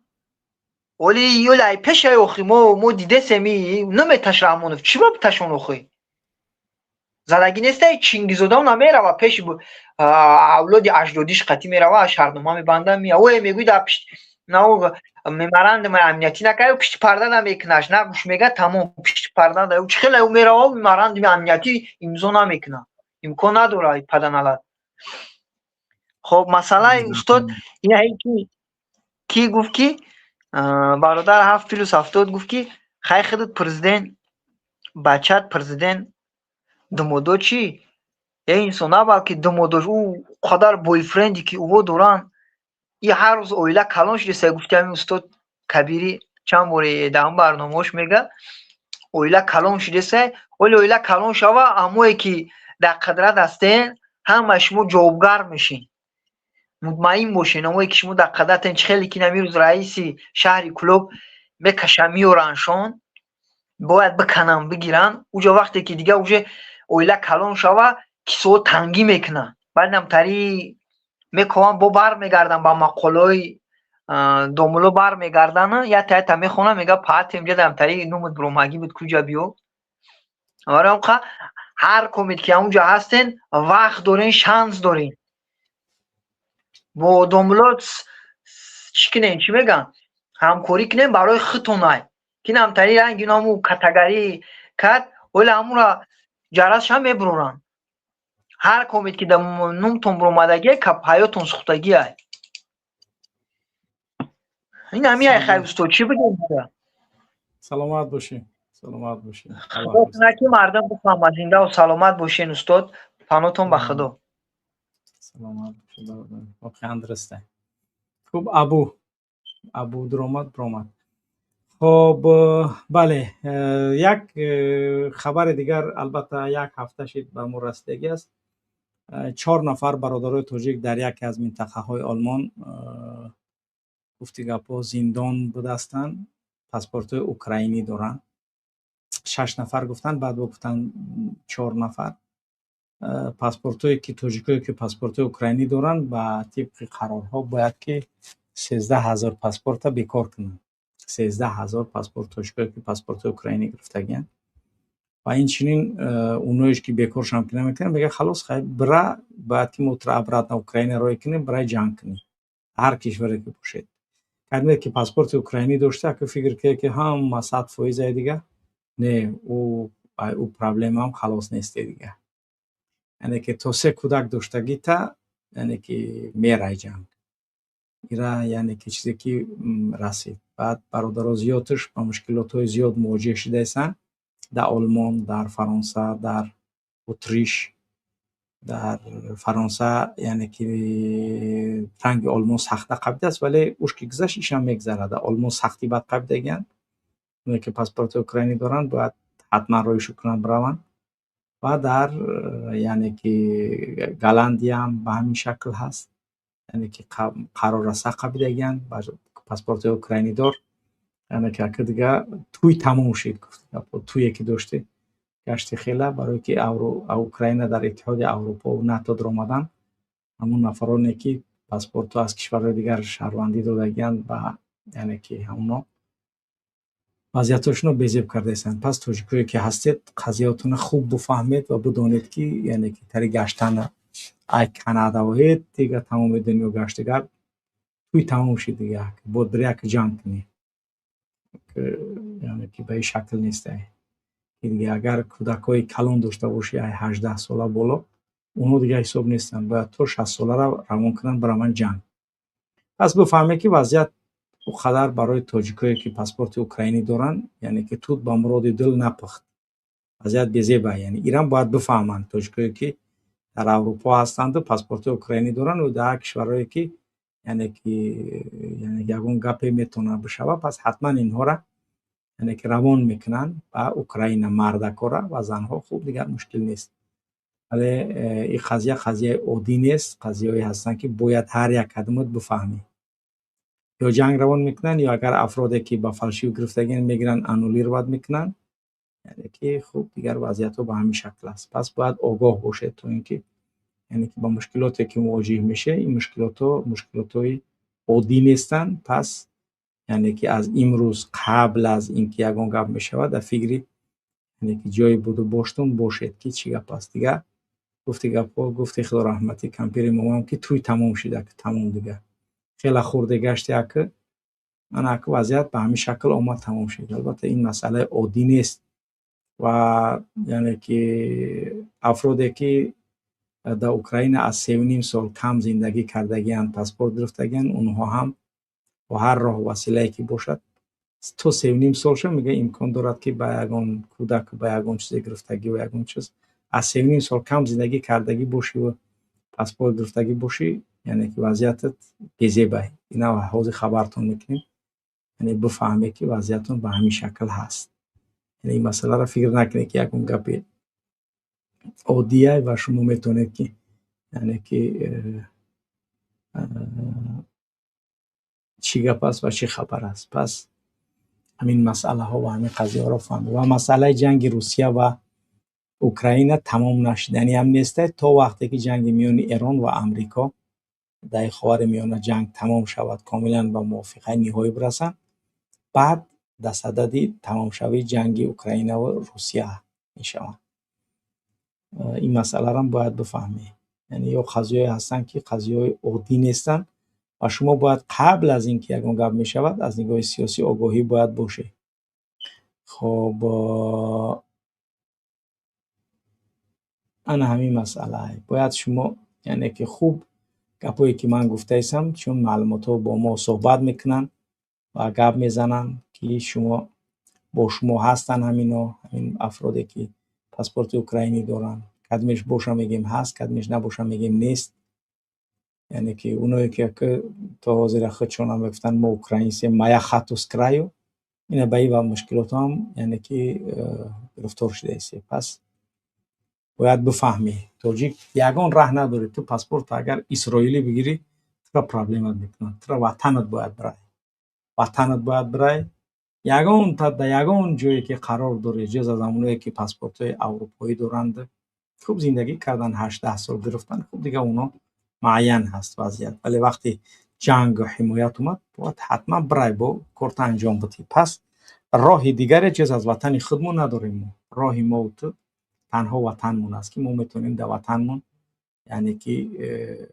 ولی یو لای پیش آخی ما دیده سمی نمیتش رحمونف چی با بتشون آخی زدگی نیسته چینگیزاده نمیره و پیش اولاد اجدادیش قطعی میره و شهرنامه میبنده میگه میگوی در پشت نه میمرند ما امنیتی نکنه پشت پرده نمیکنش نه گوش میگه تمام پشت پرده ده او خیلی او میره و میمرند امنیتی امضا نمیکنه امکان نداره پدن علت. خب مسئله استاد اینه کی گفت که برادر 7 فیلسوف گفت که خیلی خودت پرزیدنت بچت پرزیدنت دمودو چی این انسان ها بلکه دمودو او قدر بوی فرندی که او دوران این هر روز اویله کلان شده سه گفتی همین استاد کبیری چند باری در هم برنامهش میگه اویله کلان شده سه ولی اویله کلان شوه اموی که در قدرت هستین همه شما جوابگر میشین مطمئن باشین اموی که شما در قدرت خیلی که نمی روز رئیسی شهری کلوب میکشه میورنشان باید بکنن بگیرن اوجا وقتی که دیگه اوجا اویله کلان شوه کسو تنگی میکنن بعد نمتری میکنن با بر میگردن با مقالای دوملو بر میگردن یا تا میخونه میگه پات اینجا نمتری نومد برومگی بود کجا بیو آره اونقا هر کمیت که اونجا هستین وقت دارین شانس دارین با دوملو چی کنین چی میگن همکاری کنین برای خودتونای که نمتری رنگی نامو کاتگوری کد ولی همون جرس هم میبرورن هر کمیت که در نوم تون برومدگی کپ حیاتون سختگی های این همیه خیلی استاد چی بگیم؟ سلامت باشین. سلامت باشین. خدا کنه که مردم بفهمن زنده و سلامت باشین استاد. پناهتون به خدا. سلامت باشین. واقعا درسته. خب ابو درآمد. خب بله، یک خبر دیگر البته یک هفته شد به ما رسیدگی است. 4 نفر برادرای تاجیک در یکی از منطقه های آلمان گفتگو زندان بودستند. پاسپورت اوکراینی دارن. 6 نفر گفتن، بعد گفتن 4 نفر. پاسپورتایی که تاجیکایی که پاسپورت اوکراینی دارن با طبق قرارها باید که 13000 پاسپورت بیکار کنن. 13000 پاسپورت تاجیکایی که پاسپورت اوکراینی گرفتگین و این چنین اونایش که بیکارش هم کنه میکنن میگه خلاص خیلی برای باید که مترابرات اوکراین رای کنیم برای جنگ کنیم هر کشوری که باشید. کدومی که پاسپورت اوکراینی داشته که فکر که هم 100% دیگه نه، او پرابلم هم خلاص نیست دیگه. یعنی که تو 3 کودک داشتگی تا یعنی که میره جنگ ایرا، یعنی که چیزی که رسید. بعد برادرها زیادش با مشکلات های زیاد مواجه شده ایستن در آلمان، در فرانسه، در اتریش. در فرانسه یعنی که تنگ آلمان سخته قبیده است ولی اوش که گذشت ایش هم میگذره. در آلمان سختی بد قبیده گن اونایی که پاسپورت اوکراینی دارن باید حتما رویشو کنن برون. و در یعنی که گلندی هم به همین شکل هست، یعنی که قرار رسه قبیده گن پاسپورت اوکراینی دار، یعنی که دیگه توی تموم شد. توی که داشته گشت خیلی برای که اوکراین در اتحاد اروپا و ناتو در آمدن، همون نفرانی که پاسپورت از کشورهای دیگر شهروندی دادگیان و یعنی که همونا وضعیتشون رو بیزیب کرده ایستن. پس تاجیکایی که هستید قضیاتون خوب بفهمید و بدانید که یعنی که تری گشتن ای کانادا و هیت دیگه تمام دنیا گشتگر توی تمام شد دیگه بود برای که جنگ کنی یعنی که به این شکل نیسته. دیگه اگر کودکای کلان داشته باشی 18 ساله بالا اونو دیگه حساب نیستن، باید تو 60 ساله را روان کنن برای من جنگ. پس بفهمه که وضعیت اونقدر برای تاجیکایی که پاسپورت اوکراینی دارن یعنی که توت با مراد دل نپخت، وضعیت بیزیبه. یعنی ایران باید بفهمن تاجیکایی که در اروپا هستند و پاسپورت اوکراینی دارن و در کشورهایی که یعنی یگون گپی میتونه بشوه، پس حتما اینها را یعنی که روان میکنن با اوکراین مردکاره و زنها. خوب دیگر مشکل نیست، ولی این قضیه عادی نیست. قضیه‌ای هستن که باید هر یک کدومت بفهمی. یا جنگ روان میکنن یا اگر افرادی که با فالشیو گرفتگی میگیرن انولی رو باید میکنن، یعنی که خوب دیگر وضعیت با همین شکل است. پس باید آگاه باشید تو اینکه یعنی که با مشکلاتی که مواجه میشه این مشکلاتای عادی نیستن. پس یعنی که از امروز قبل از اینکه یگان گپ میشود در فکری یعنی که جای بود باشتون باشید که چی گپ است دیگه. گفتی خدا رحمتی کمپیر مامام که توی تمام شده که تمام دیگه خیلی خورده گشت که من که وضعیت به همین شکل آمد تمام شد. البته این مسئله عادی نیست و یعنی که افرادی که در اوکراین از 3.5 سال کم زندگی کردگیان پاسپورت گرفتگیان اونها هم و هر راه وسیله‌ای که باشد تو 3.5 سالش میگه امکان دارد که با یگان کودک با یگان چیز گرفتگی و یگان چیز از 3.5 سال کم زندگی کردگی باشی و پاسپورت گرفتگی باشی، یعنی که وضعیتت بیزیبه. اینا حوض خبرتون میکنیم یعنی بفهمه که وضعیتون به همین شکل هست. یعنی این مسئله را فکر نکنید که یکون گپی عادیه و شما میتونید که یعنی که چی گپ است و چی خبر است. پس همین مسئله ها و همین قضیه ها را فهمید. و مسئله جنگ روسیه و اوکراین تمام نشدنی هم نیسته تا وقتی که جنگ میان ایران و امریکا در خاور میانه جنگ تمام شود، کاملا به موافقه نهایی برسن، بعد در صدد تمام شوی جنگ اوکراین و روسیه میشوند. این مسئله را باید بفهمید. یعنی یا قضیه هستن که قضیه عادی نیستن و شما باید قبل از اینکه یگان گپ میشود از نگاه سیاسی آگاهی باید باشه. خب انا همین مسئله باید شما یعنی که خوب گپایی که من گفته ایستم چون معلومات ها با ما صحبت میکنن و گپ میزنن که شما با شما هستن همین افرادی که پاسپورت اوکراینی دارن، کدومش باشه میگیم هست، کدومش نباشه میگیم نیست. یعنی که اونایی که تا حاضر خودشون هم گفتن ما اوکراینسی مایا خاتوس کرایو، اینا به این و مشکلات هم یعنی که گرفتار شده است. پس باید بفهمی تاجیک یگان راه نداره. تو پاسپورت اگر اسرائیلی بگیری تو پرابلمت میکنه، تو وطنت باید برای یگان تا در یگان جایی که قرار داره جز از اونایی که پاسپورت های اروپایی دارند خوب زندگی کردن 18 سال گرفتن، خوب دیگه اونا معین هست وضعیت. ولی وقتی جنگ و حمایت اومد باید حتما برای با کارت انجام بدی. پس راه دیگری جز از وطن خودمون نداریم. راه ما و تو تنها وطنمون است که ما میتونیم در وطنمون یعنی که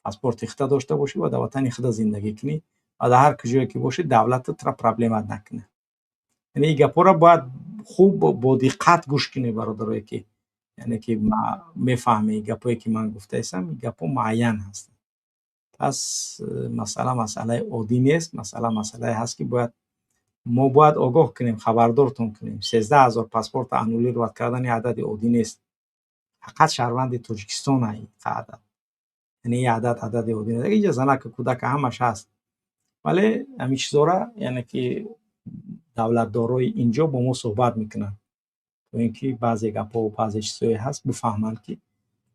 پاسپورت خود داشته باشی و در وطن خود زندگی کنی و در هر کجایی که باشی دولت تو پرابلمت نکنه. یعنی این گپا را باید خوب با دقت گوش کنی برادرایی که یعنی که میفهمی گپایی که من گفته هستم، این گپا معین هست. پس مسئله عادی نیست، مسئله هست که ما باید آگاه کنیم، خبردارتون کنیم. 13000 پاسپورت انولی رو رد کردن عدد عادی نیست. فقط شهروند تاجیکستان این عدد، یعنی این عدد عادی نیست. اینجا زنک کودک همش هست، ولی همین چیزا را یعنی که دولت دارای اینجا با ما صحبت میکنن تو اینکه بعضی گپا و بعضی چیزایی هست بفهمن که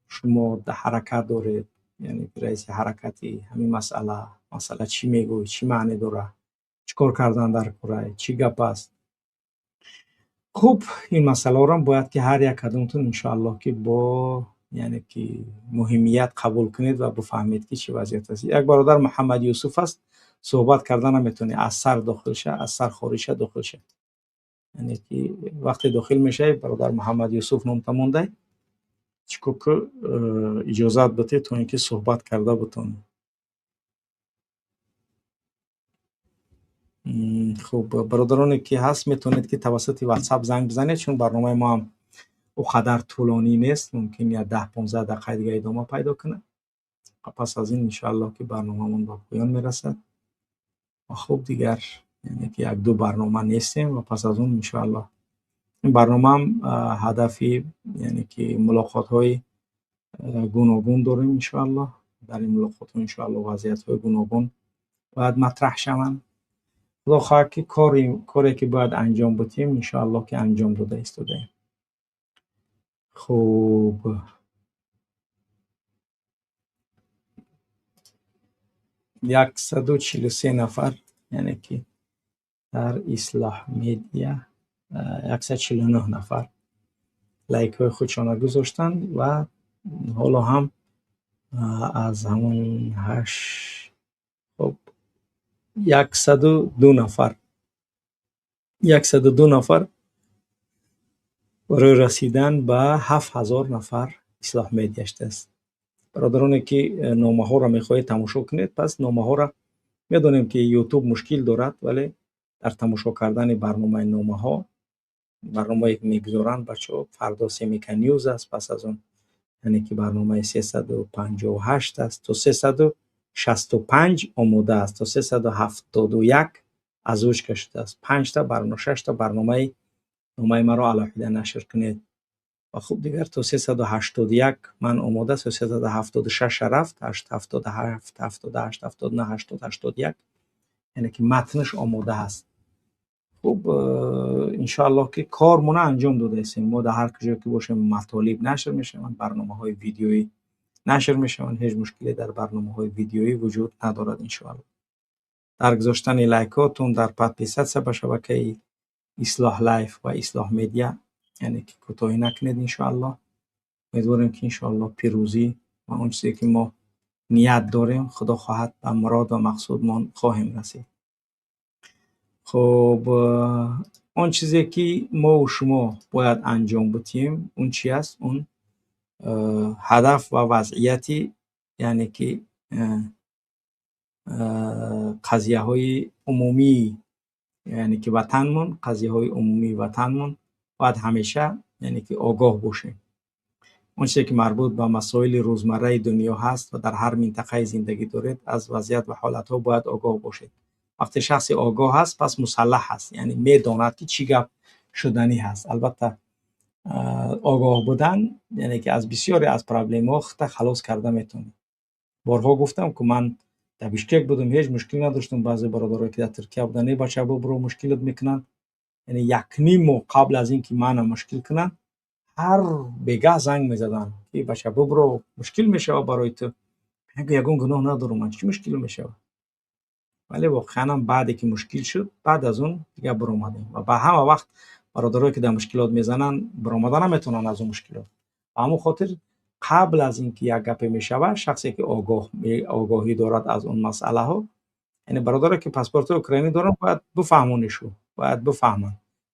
شما در حرکت دارید، یعنی رئیس حرکتی همین مسئله چی میگوی، چی معنی داره، چیکار کردن در کره، چی گپ است. خوب این مسئله را باید که هر یک کدومتون انشاءالله که با یعنی که مهمیت قبول کنید و بفهمید که چی وضعیت است. یک برادر محمد یوسف است، صحبت کردن نمیتونه، از سر داخل شه، از سر خارج شه، داخل شه. یعنی که وقتی داخل میشه برادر محمد یوسف نام تمونده چیکو که اجازت بده تا اینکه صحبت کرده بتونه. خب برادرانی که هست میتونید که توسط واتساپ زنگ بزنید، چون برنامه ما هم اونقدر طولانی نیست، ممکن یا 10-15 دقیقه دیگه ادامه پیدا کنه. پس از این انشاءالله که برنامه‌مون به پایان میرسد و خب دیگر یعنی که 1-2 برنامه نیستیم و پس از اون انشاءالله این برنامه هم هدفی یعنی که ملاقات‌های گوناگون داریم انشاءالله. در این ملاقات ها انشاءالله وضعیت‌های گوناگون باید مطرح شوند. خدا خواهد که کاری که باید انجام بدیم انشاءالله که انجام داده ایستاده. خوب 143 نفر یعنی که در اصلاح میدیا 149 نفر لایک های خودشان گذاشتند و حالا هم از همون 8 خب 102 نفر برای رسیدن به 7000 نفر اصلاح میدیشته است. برادرانی که نامه ها را میخواهید تماشا کنید، پس نامه ها را میدونیم که یوتیوب مشکل دارد، ولی در تماشا کردن برنامه نامه ها برنامه میگذارن بچه فردا سیمیکا نیوز است، پس از اون یعنی که برنامه 358 است تا 365 آموده است تا 371 از اوج کشیده است. 5 تا برنامه 6 تا برنامه نامه مرا علاقه نشر کنید و خوب دیگر تا 381 من آماده است، 376 رفت، 877 78 79 80 81 یعنی که متنش آماده است. خوب انشاءالله که کارمون انجام داده است. ما در هر کجا که باشیم مطالب نشر میشوند، برنامه‌های ویدیویی نشر میشوند، هیچ مشکلی در برنامه‌های ویدیویی وجود ندارد. انشاءالله در گذاشتن لایکاتون در پادپیست به شبکه اصلاح لایف و اصلاح میدیا یعنی که کوتاهی نکنید. انشاءالله امیدواریم که انشاءالله پیروزی و اون چیزی که ما نیت داریم خدا خواهد به مراد و مقصودمان خواهیم رسید. خب اون چیزی که ما و شما باید انجام بدیم اون چی است؟ اون هدف و وضعیتی یعنی که قضیه های عمومی یعنی که وطنمون، قضیه های عمومی وطنمون باید همیشه یعنی که آگاه باشیم. اون چیزی که مربوط به مسائل روزمره دنیا هست و در هر منطقه زندگی دارید از وضعیت و حالت ها باید آگاه باشید وقتی شخص آگاه هست پس مسلح هست، یعنی میداند که چی گپ شدنی هست. البته آگاه بودن یعنی که از بسیاری از پرابلم ها خلاص کرده میتونه. بارها گفتم که من در بیشکک بودم، هیچ مشکل نداشتم. بعضی برادرایی که در ترکیه بودن بچه برو مشکلت میکنن، یعنی یک نیم ماه قبل از اینکه من مشکل کنن هر بگاه زنگ میزدن که بچه برو مشکل میشه برای تو. میگم یگون گناه ندارم، من چی مشکل میشه؟ ولی واقعا بعد که مشکل شد، بعد از اون دیگه بر اومدیم و به همه وقت برادرایی که در مشکلات میزنن بر اومدن نمیتونن از اون مشکلات. اما خاطر قبل از اینکه یک گپ میشود، شخصی که آگاهی دارد از اون مسئله ها، یعنی برادرایی که پاسپورت اوکراینی دارن باید بفهمونشون، باید بفهمن.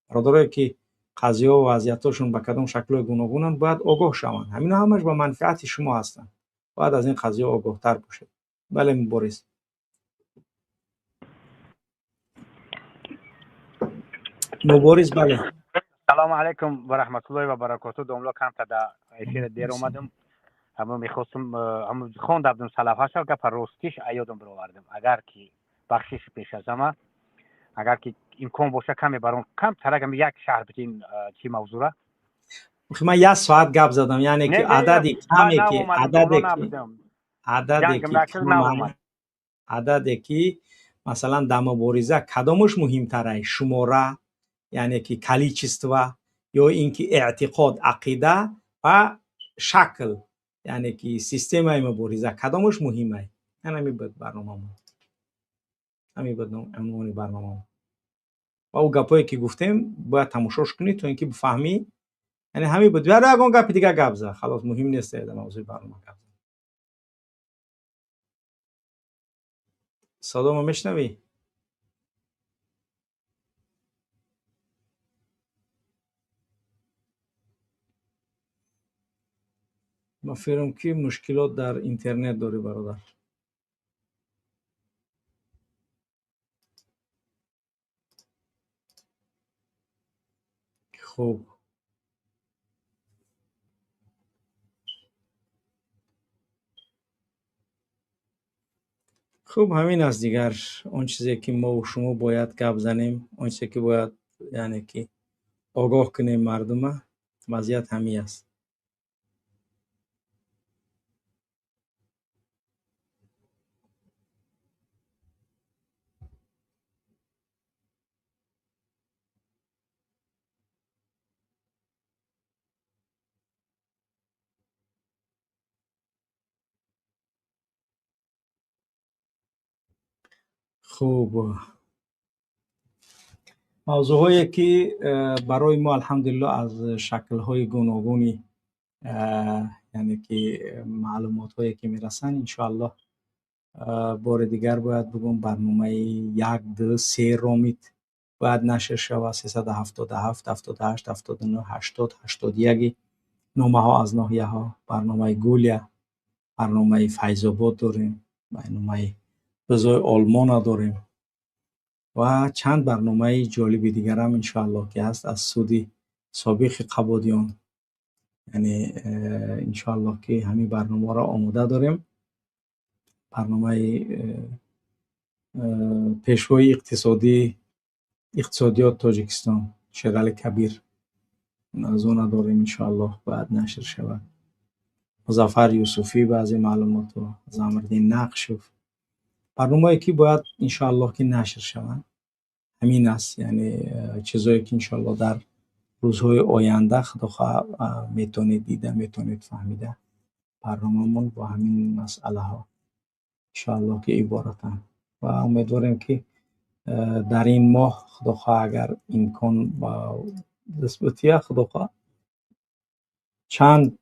برادرایی که قضیه و وضعیتاشون به کدام شکل گوناگونن باید آگاه شوند. همینا همش به منفعت شما هستن. باید از این قضیه آگاه تر باشید. بله مبارز. مبارز بله. سلام علیکم و رحمت الله و برکاته. دوملا کم تا در افیر دیر اومدم. همه میخواستم همه خوندم صلافه شو که پر روستیش ایادم برآوردم. اگر که بخشش پیش از همه، اگر که امکان باشه کمی برام کم ترگم یک شهر بتین چی موضوع را. من یک ساعت گپ زدم، یعنی که عددی کمی که عددی که مثلا در مبارزه کدامش مهمتره؟ شماره، یعنی که کلیچیستوا، یا اینکه اعتقاد، عقیده و شکل، یعنی که سیستم مبارزه کدامش مهمه؟ یعنی بود برنامه همین بود عنوان برنامه و او گپایی که گفتیم باید تماشاش کنی تو اینکه بفهمی. یعنی همین بود. برای اگه گپ دیگه گپ زد خلاص مهم نیست در موضوع برنامه گپ زد. صدامو میشنوی؟ من فکرم که مشکلات در اینترنت داری برادر. خب همین است دیگر. اون چیزی که ما و شما باید گپ زنیم، اون چیزی که باید یعنی که آگاه کنیم مردم، وضعیت همین است. خوب موضوعی که برای ما الحمدلله از شکل‌های گوناگونی یعنی که معلومات هایی که میرسن، انشاءالله بار دیگر باید بگم برنامه 1 2 3 رامیت باید نشر شود. 377 78 79 80 81 نامه ها از ناحیه ها، برنامه گولیا، برنامه فیض‌آباد داریم، برنامه بزای آلمان داریم و چند برنامه جالب دیگر هم انشاءالله که هست از سودی سابق قبادیان. یعنی انشاءالله که همین برنامه را آماده داریم. برنامه پیشوای اقتصادیات تاجیکستان، شغل کبیر از اون داریم انشاءالله باید نشر شود. مظفر یوسفی بعضی معلومات و زامردین نقش برنامه‌ای که باید انشاءالله که نشر شود همین است. یعنی چیزایی که انشاءالله در روزهای آینده خدا میتونید دیده، میتونید فهمیده. برنامه‌مون با همین مسئله ها انشاءالله که عبارتن و امیدواریم که در این ماه خدا اگر امکان با دستبطیه خدا چند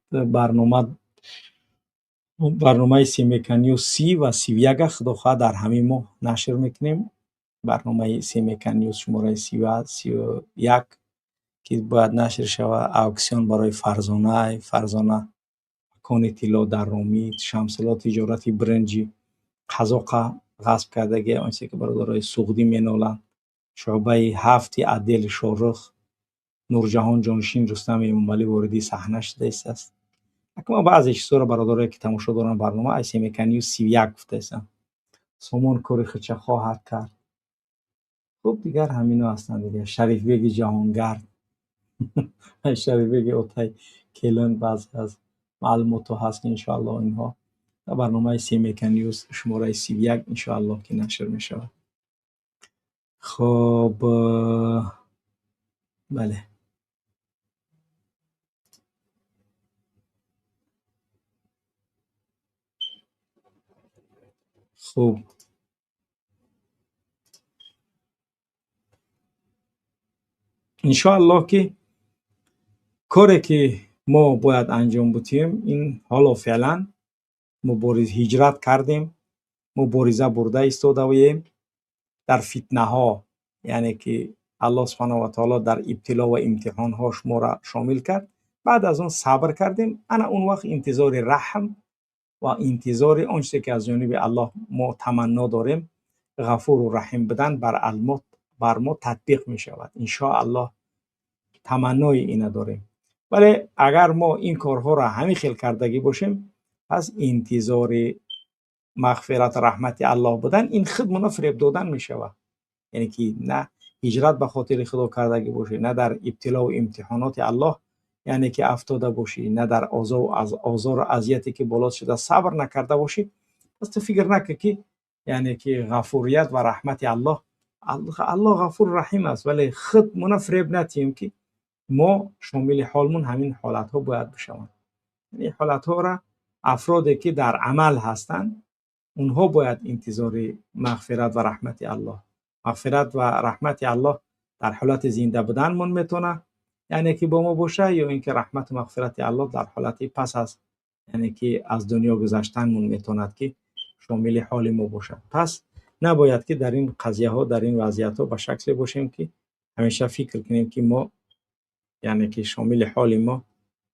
برنامه سیمیکنیو 30 و 31 خدا در همین ماه نشر میکنیم. برنامه سیمیکنیو شماره 30 و 31 که باید نشر شود. اکسیون برای فرزانه مکان اطلاع در رامی، شمسلا تجارتی برنجی، قزاق غصب کردگی آنچه که برادرای سغدی مینالند، شعبه 7 عدل شارخ، نورجهان جانشین رستم امامعلی واردی صحنه شده است. اما بعضی چیزا رو برادرایی که تماشا دارن برنامه ایسی میکنیو 31 گفته است. سامان کاری خچه خواهد کرد. خب دیگر همینا هستند دیگه. شریف بیگ جهانگرد شریف بیگ اوتای کلن بعض از معلومات هست که انشاءالله اینها در برنامه سی میکن نیوز شماره 31 انشاءالله که نشر می شود. خب بله خب انشاءالله که کاری که ما باید انجام بدیم این حالا فعلا مبارزه هجرت کردیم، مبارزه برده ایستادیم در فتنه ها، یعنی که الله سبحانه و تعالی در ابتلا و امتحان هاش ما را شامل کرد. بعد از اون صبر کردیم. انا اون وقت انتظار رحم و انتظار آنچه که از جانب الله ما تمنا داریم غفور و رحیم بدن بر ما تطبیق می شود. ان شاء الله تمنای اینه داریم. ولی اگر ما این کارها را همین خیل کردگی باشیم پس انتظار مغفرت رحمت الله بدن این خودمون فریب دادن می شود. یعنی که نه هجرت به خاطر خدا کردگی باشی، نه در ابتلا و امتحانات الله یعنی که افتاده باشی، نه در آزار و اذیتی که بالا شده صبر نکرده باشی، پس تو فکر نکن که یعنی که غفوریت و رحمت الله غفور رحیم است. ولی خودمون فریب ندیم که ما شامل حالمون همین حالت ها باید بشوند. این حالت ها را افرادی که در عمل هستند اونها باید انتظار مغفرت و رحمت الله، مغفرت و رحمت الله در حالت زنده بودن من میتونه یعنی که با ما باشه، یا اینکه رحمت و مغفرت الله در حالت پس از یعنی که از دنیا گذشتن من میتوند که شامل حال ما باشه. پس نباید که در این قضیه ها در این وضعیت ها به شکل باشیم که همیشه فکر کنیم که ما یعنی که شامل حال ما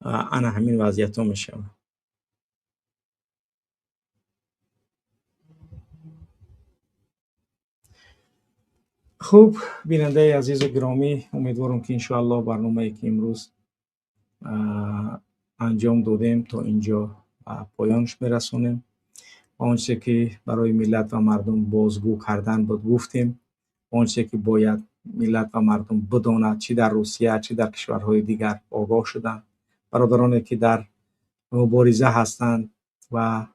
انا همین وضعیت ها میشه. خوب بیننده عزیز و گرامی، امیدوارم که انشاءالله برنامه‌ای که امروز انجام دادیم تا اینجا پایانش میرسونیم. آنچه که برای ملت و مردم بازگو کردن بود گفتیم، آنچه که باید ملت و مردم بداند چی در روسیه چی در کشورهای دیگر آگاه شدن. برادرانی که در مبارزه هستند و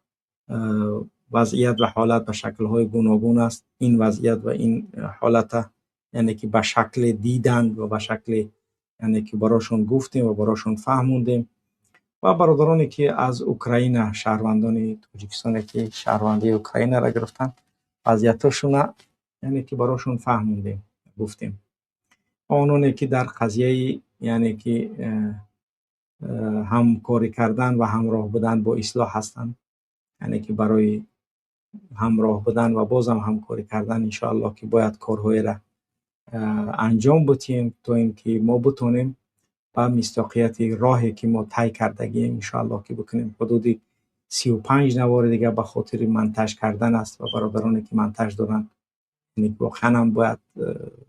وضعیت و حالت به شکل‌های گوناگون است، این وضعیت و این حالت یعنی که به شکل دیدند و به شکل یعنی که براشون گفتیم و براشون فهموندیم. و برادرانی که از اوکراین شهروندان تاجیکستان که شهروندی اوکراین را گرفتن وضعیتشون یعنی که براشون فهموندیم گفتیم. آنانی که در قضیه یعنی که همکاری کردن و همراه بودن با اصلاح هستند، یعنی که برای همراه بودن و بازم همکاری کردن انشاءالله که باید کارهای را انجام بدیم تا اینکه ما بتونیم و مستقیت راهی که ما طی کردگیم انشاءالله که بکنیم. حدود 35 نوار دیگه به خاطر منتج کردن است و برادرانی که منتج دارن یعنی واقعا هم باید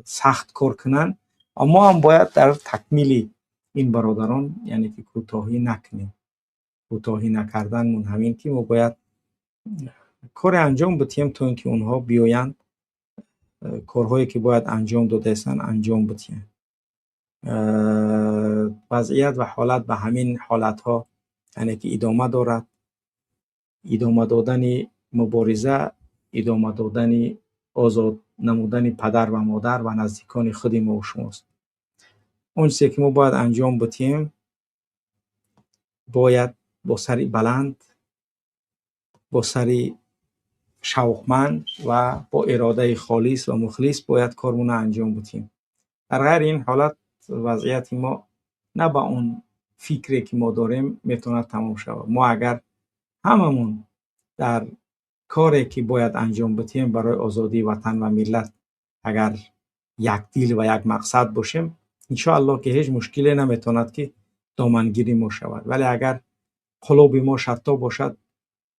سخت کار کنن، اما هم باید در تکمیل این برادران یعنی که کوتاهی نکنیم. کوتاهی نکردن من همین که ما باید کار انجام بدیم تا اینکه اونها بیایند کارهایی که باید انجام داده هستن انجام بدیم. وضعیت و حالت به همین حالت ها یعنی که ادامه دارد. ادامه دادن مبارزه، ادامه دادن آزاد نمودن پدر و مادر و نزدیکان خود ما و شماست. اون چیزی که ما باید انجام بدیم باید با سری بلند، با سری شوقمند و با اراده خالص و مخلص باید کارمون انجام بدیم. در غیر این حالت وضعیت ما نه با اون فکری که ما داریم میتونه تمام شود. ما اگر هممون در کاری که باید انجام بدیم برای آزادی وطن و ملت اگر یک دل و یک مقصد باشیم انشاءالله که هیچ مشکلی نمیتواند که دامنگیری ما شود. ولی اگر قلوب ما شتا باشد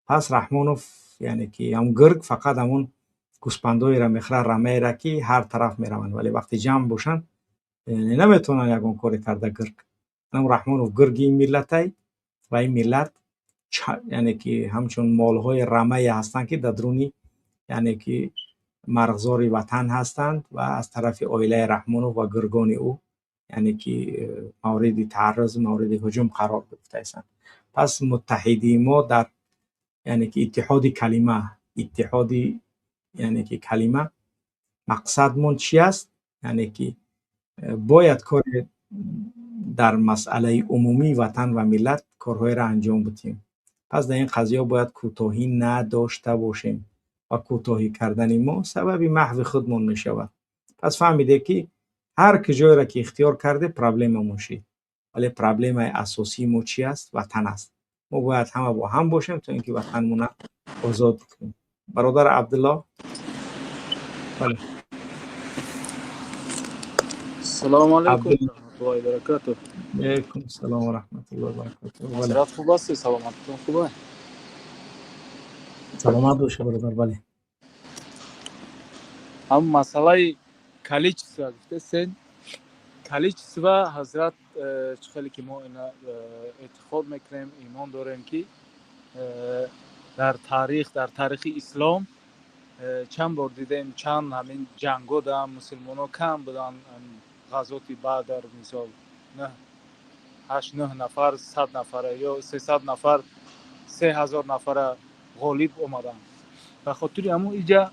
پس رحمانوف یعنی که هم گرگ فقط همون گوسپندای را میخره رمه را که هر طرف میروند، ولی وقتی جمع باشن نمیتونن یکون کاری کرده گرگ. هم رحمانوف گرگی ملت و این ملت یعنی که همچون مالهای رمه هستن که در درونی یعنی که مرغزار وطن هستند و از طرف عائله رحمانوف و گرگان او، یعنی که مورد تعرض، مورد هجوم قرار گرفته هستند. پس متحدی ما در یعنی که اتحاد یعنی که کلمه مقصدمون چی است؟ یعنی که باید کار در مسئله عمومی وطن و ملت کارهای را انجام بدیم. پس در این قضیه باید کوتاهی نداشته باشیم و کوتاهی کردن ما سبب محو خودمون می شود. پس فهمیده که هر کجای را که اختیار کرده پرابلم موشی، ولی پرابلم اساسی ما چی است؟ وطن است. ما باید همه با هم باشیم تا اینکه وطنمون آزاد کنیم. برادر عبدالله. بله. السلام علیکم و رحمت الله و برکاته. علیکم السلام و رحمت الله و برکاته. حضرت خوب هستی؟ سلامتتون خوبه؟ سلامت باشه برادر. بله. هم مسئله کلیچسوا گفتین. کلیچسوا حضرت خیلی که ما اینا اعتقاد میکنیم، ایمان داریم که در تاریخ اسلام چند بار دیدیم چند همین جنگو دارن مسلمان‌ها کم بودن، غزوات بدر مثال نه 8-9 نفر 100 نفر یا 300 نفر 3000 نفر غالب اومدن. به خاطر همون اینجا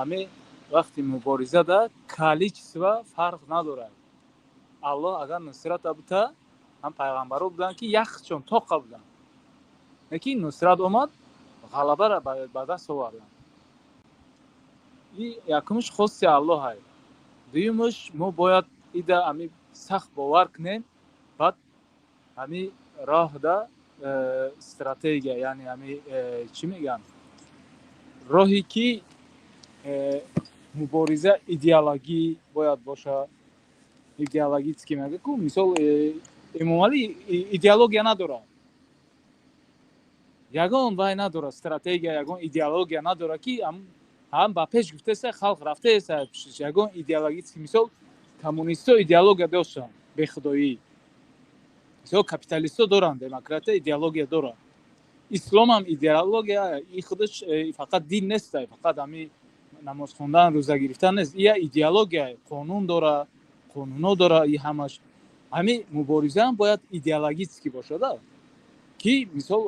همه وقتی مبارزه ده کلیچسوا فرق نداره. الله اگر نصرت بده هم پیغمبرو بودن که یخشون توق بودن، لیکن نصرت اومد غلبه را به دست آوردن. این یکمش خاصی الله هست. دویمش ما باید ایده همی سخت باور کنیم، بعد همی راه ده استراتژی، یعنی همی چی میگن، راهی که مبارزه ایدئولوژی باید باشه. ایدئولوژی چی میگه که مثال عمومی ایدئولوژی نداره، یگان وای نداره، استراتژی یگان ایدئولوژی نداره که هم با پیش گفته است خلق رفته است. یگان ایدئولوژی که مثال کمونیستا ایدئولوژی داشتن به خدایی، مثال کاپیتالیستا دارن، دموکرات ایدئولوژی دارن. اسلام هم ایدئولوژی ای خودش فقط دین نیست، فقط همین نماز خوندن روزه گرفتن نیست، این ایدئولوژی قانون داره، قانونا داره. این همش همین مبارزه هم باید ایدئولوژیستی باشه ده، که مثال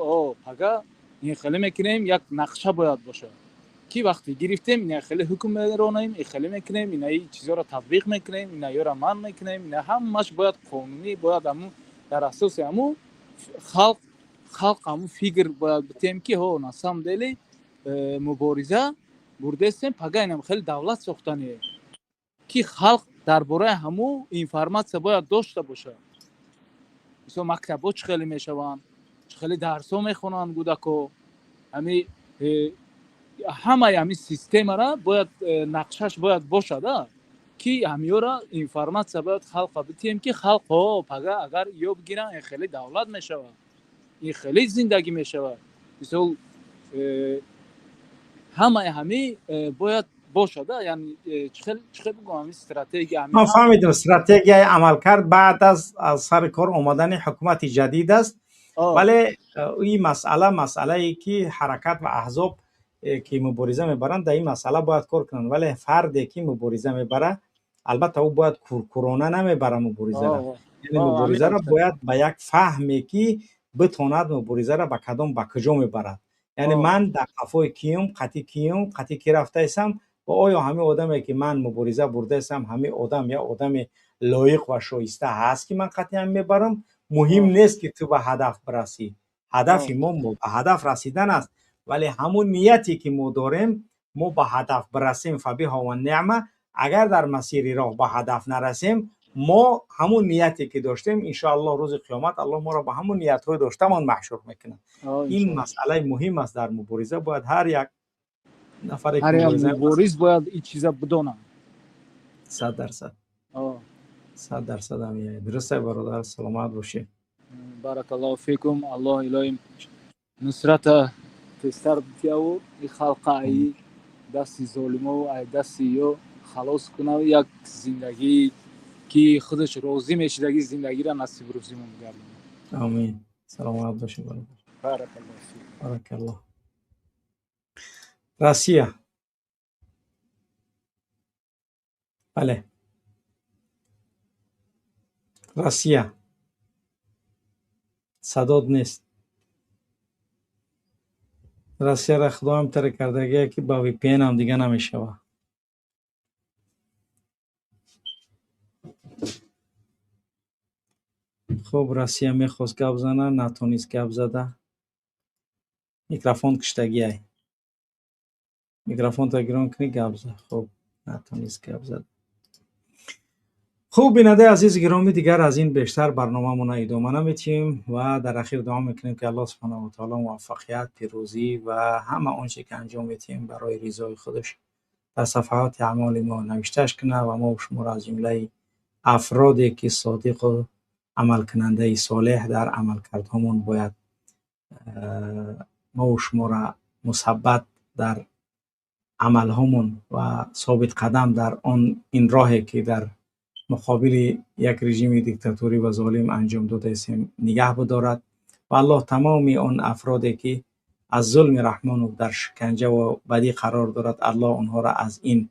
اگه این خیلی میکنیم یک نقشه باید باشه که وقتی گرفتیم این خیلی حکم میرونیم، این خیلی میکنیم، این چیزا رو تطبیق میکنیم، این یا رو من میکنیم، این همش باید قانونی، باید همون در اساس همون خلق همون فکر باید بتیم که ها نسام دلی مبارزه بردستیم پگه اینم خیلی دولت ساختنیه که خلق درباره همون اینفرماسیون باید داشته باشه. مثلا مکتبا چه خیلی میشوند، چه خیلی درس‌ها میخونن کودک‌ها، همین سیستم را باید نقشش باید باشه ده که همیورا اینفرماسیون باید خلق بتیم که خلق ها پگه اگر یا بگیرن این خیلی دولت میشود، این خیلی زندگی میشود. مثلا همه باید باشه ده، یعنی چه بگم همین استراتژی ما فهمیدیم استراتژی عمل کرد بعد از سر کار آمدن حکومت جدید است. ولی این مسئله ای که حرکت و احزاب که مبارزه میبرند در این مسئله باید کار کنن، ولی فردی که مبارزه میبره البته او باید کورکورانه نمیبره مبارزه را، یعنی مبارزه را باید به یک فهمی که بتواند مبارزه را به کجا میبرد. یعنی من در قفای کیم قطعی کی رفته ایسم و آیا همه آدمی که من مبارزه برده ایسم همه آدم یا آدم لایق و شایسته هست که من قطعی هم میبرم. مهم نیست که تو به هدف برسی، هدف ما به هدف رسیدن است، ولی همون نیتی که ما داریم ما به هدف برسیم فبیها و نعمه. اگر در مسیر راه به هدف نرسیم ما همون نیتی که داشتیم ان شاء الله روز قیامت الله ما را به همون نیت‌های داشتمان محشور میکنه. این مسئله مهم است در مبارزه. باید هر یک نفر هر یک مبارز باید این چیزا بدونه 100%. 100% هم درسته برادر. سلامت باشی. بارک الله فیکم. الله الهی نصرت پسر بتیاو این خلقایی دستی ظالمو و دستی یو خلاص کنه، یک زندگی که خودش راضی میشه زندگی را نصیب روزیمون گردونه. آمین. سلامت باشی برادر. بارک الله فیک. بارک الله. روسیه بله. روسیه صداد نیست. روسیه را خدا هم تر کردگی که با وی پی ان هم دیگه نمیشه. خب روسیه میخواست گپ زنه، نتونست گپ زده. میکروفون کشتگی ای. میکروفون تا گران کنی گپ زد. خب نتونست گپ زد. خوب بیننده عزیز گرامی، دیگر از این بیشتر برنامه‌مون ادامه نمیتیم و در اخیر دعا میکنیم که الله سبحانه و تعالی موفقیت، پیروزی و همه آنچه که انجام میتیم برای رضای خودش در صفحات اعمال ما نوشتهش کنه و ما و شما را از جمله افرادی که صادق و عمل کننده صالح در عمل کردهمون باید ما و شما را مثبت در عمل همون و ثابت قدم در این راهی که در مقابل یک رژیم دیکتاتوری و ظالم انجام داده است نگه بدارد و الله تمامی آن افرادی که از ظلم رحمان و در شکنجه و بدی قرار دارد، الله آنها را از این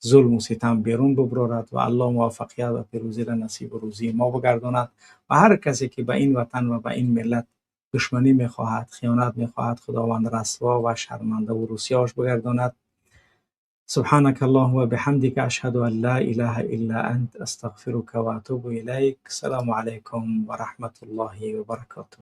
ظلم و ستم بیرون ببرارد و الله موفقیت و پیروزی را نصیب و روزی ما بگرداند و هر کسی که به این وطن و به این ملت دشمنی میخواهد، خیانت میخواهد، خداوند رسوا و شرمنده و رسواش بگرداند. سبحانك اللهم وبحمدك أشهد أن لا إله إلا أنت أستغفرك وأتوب إليك. السلام عليكم ورحمة الله وبركاته.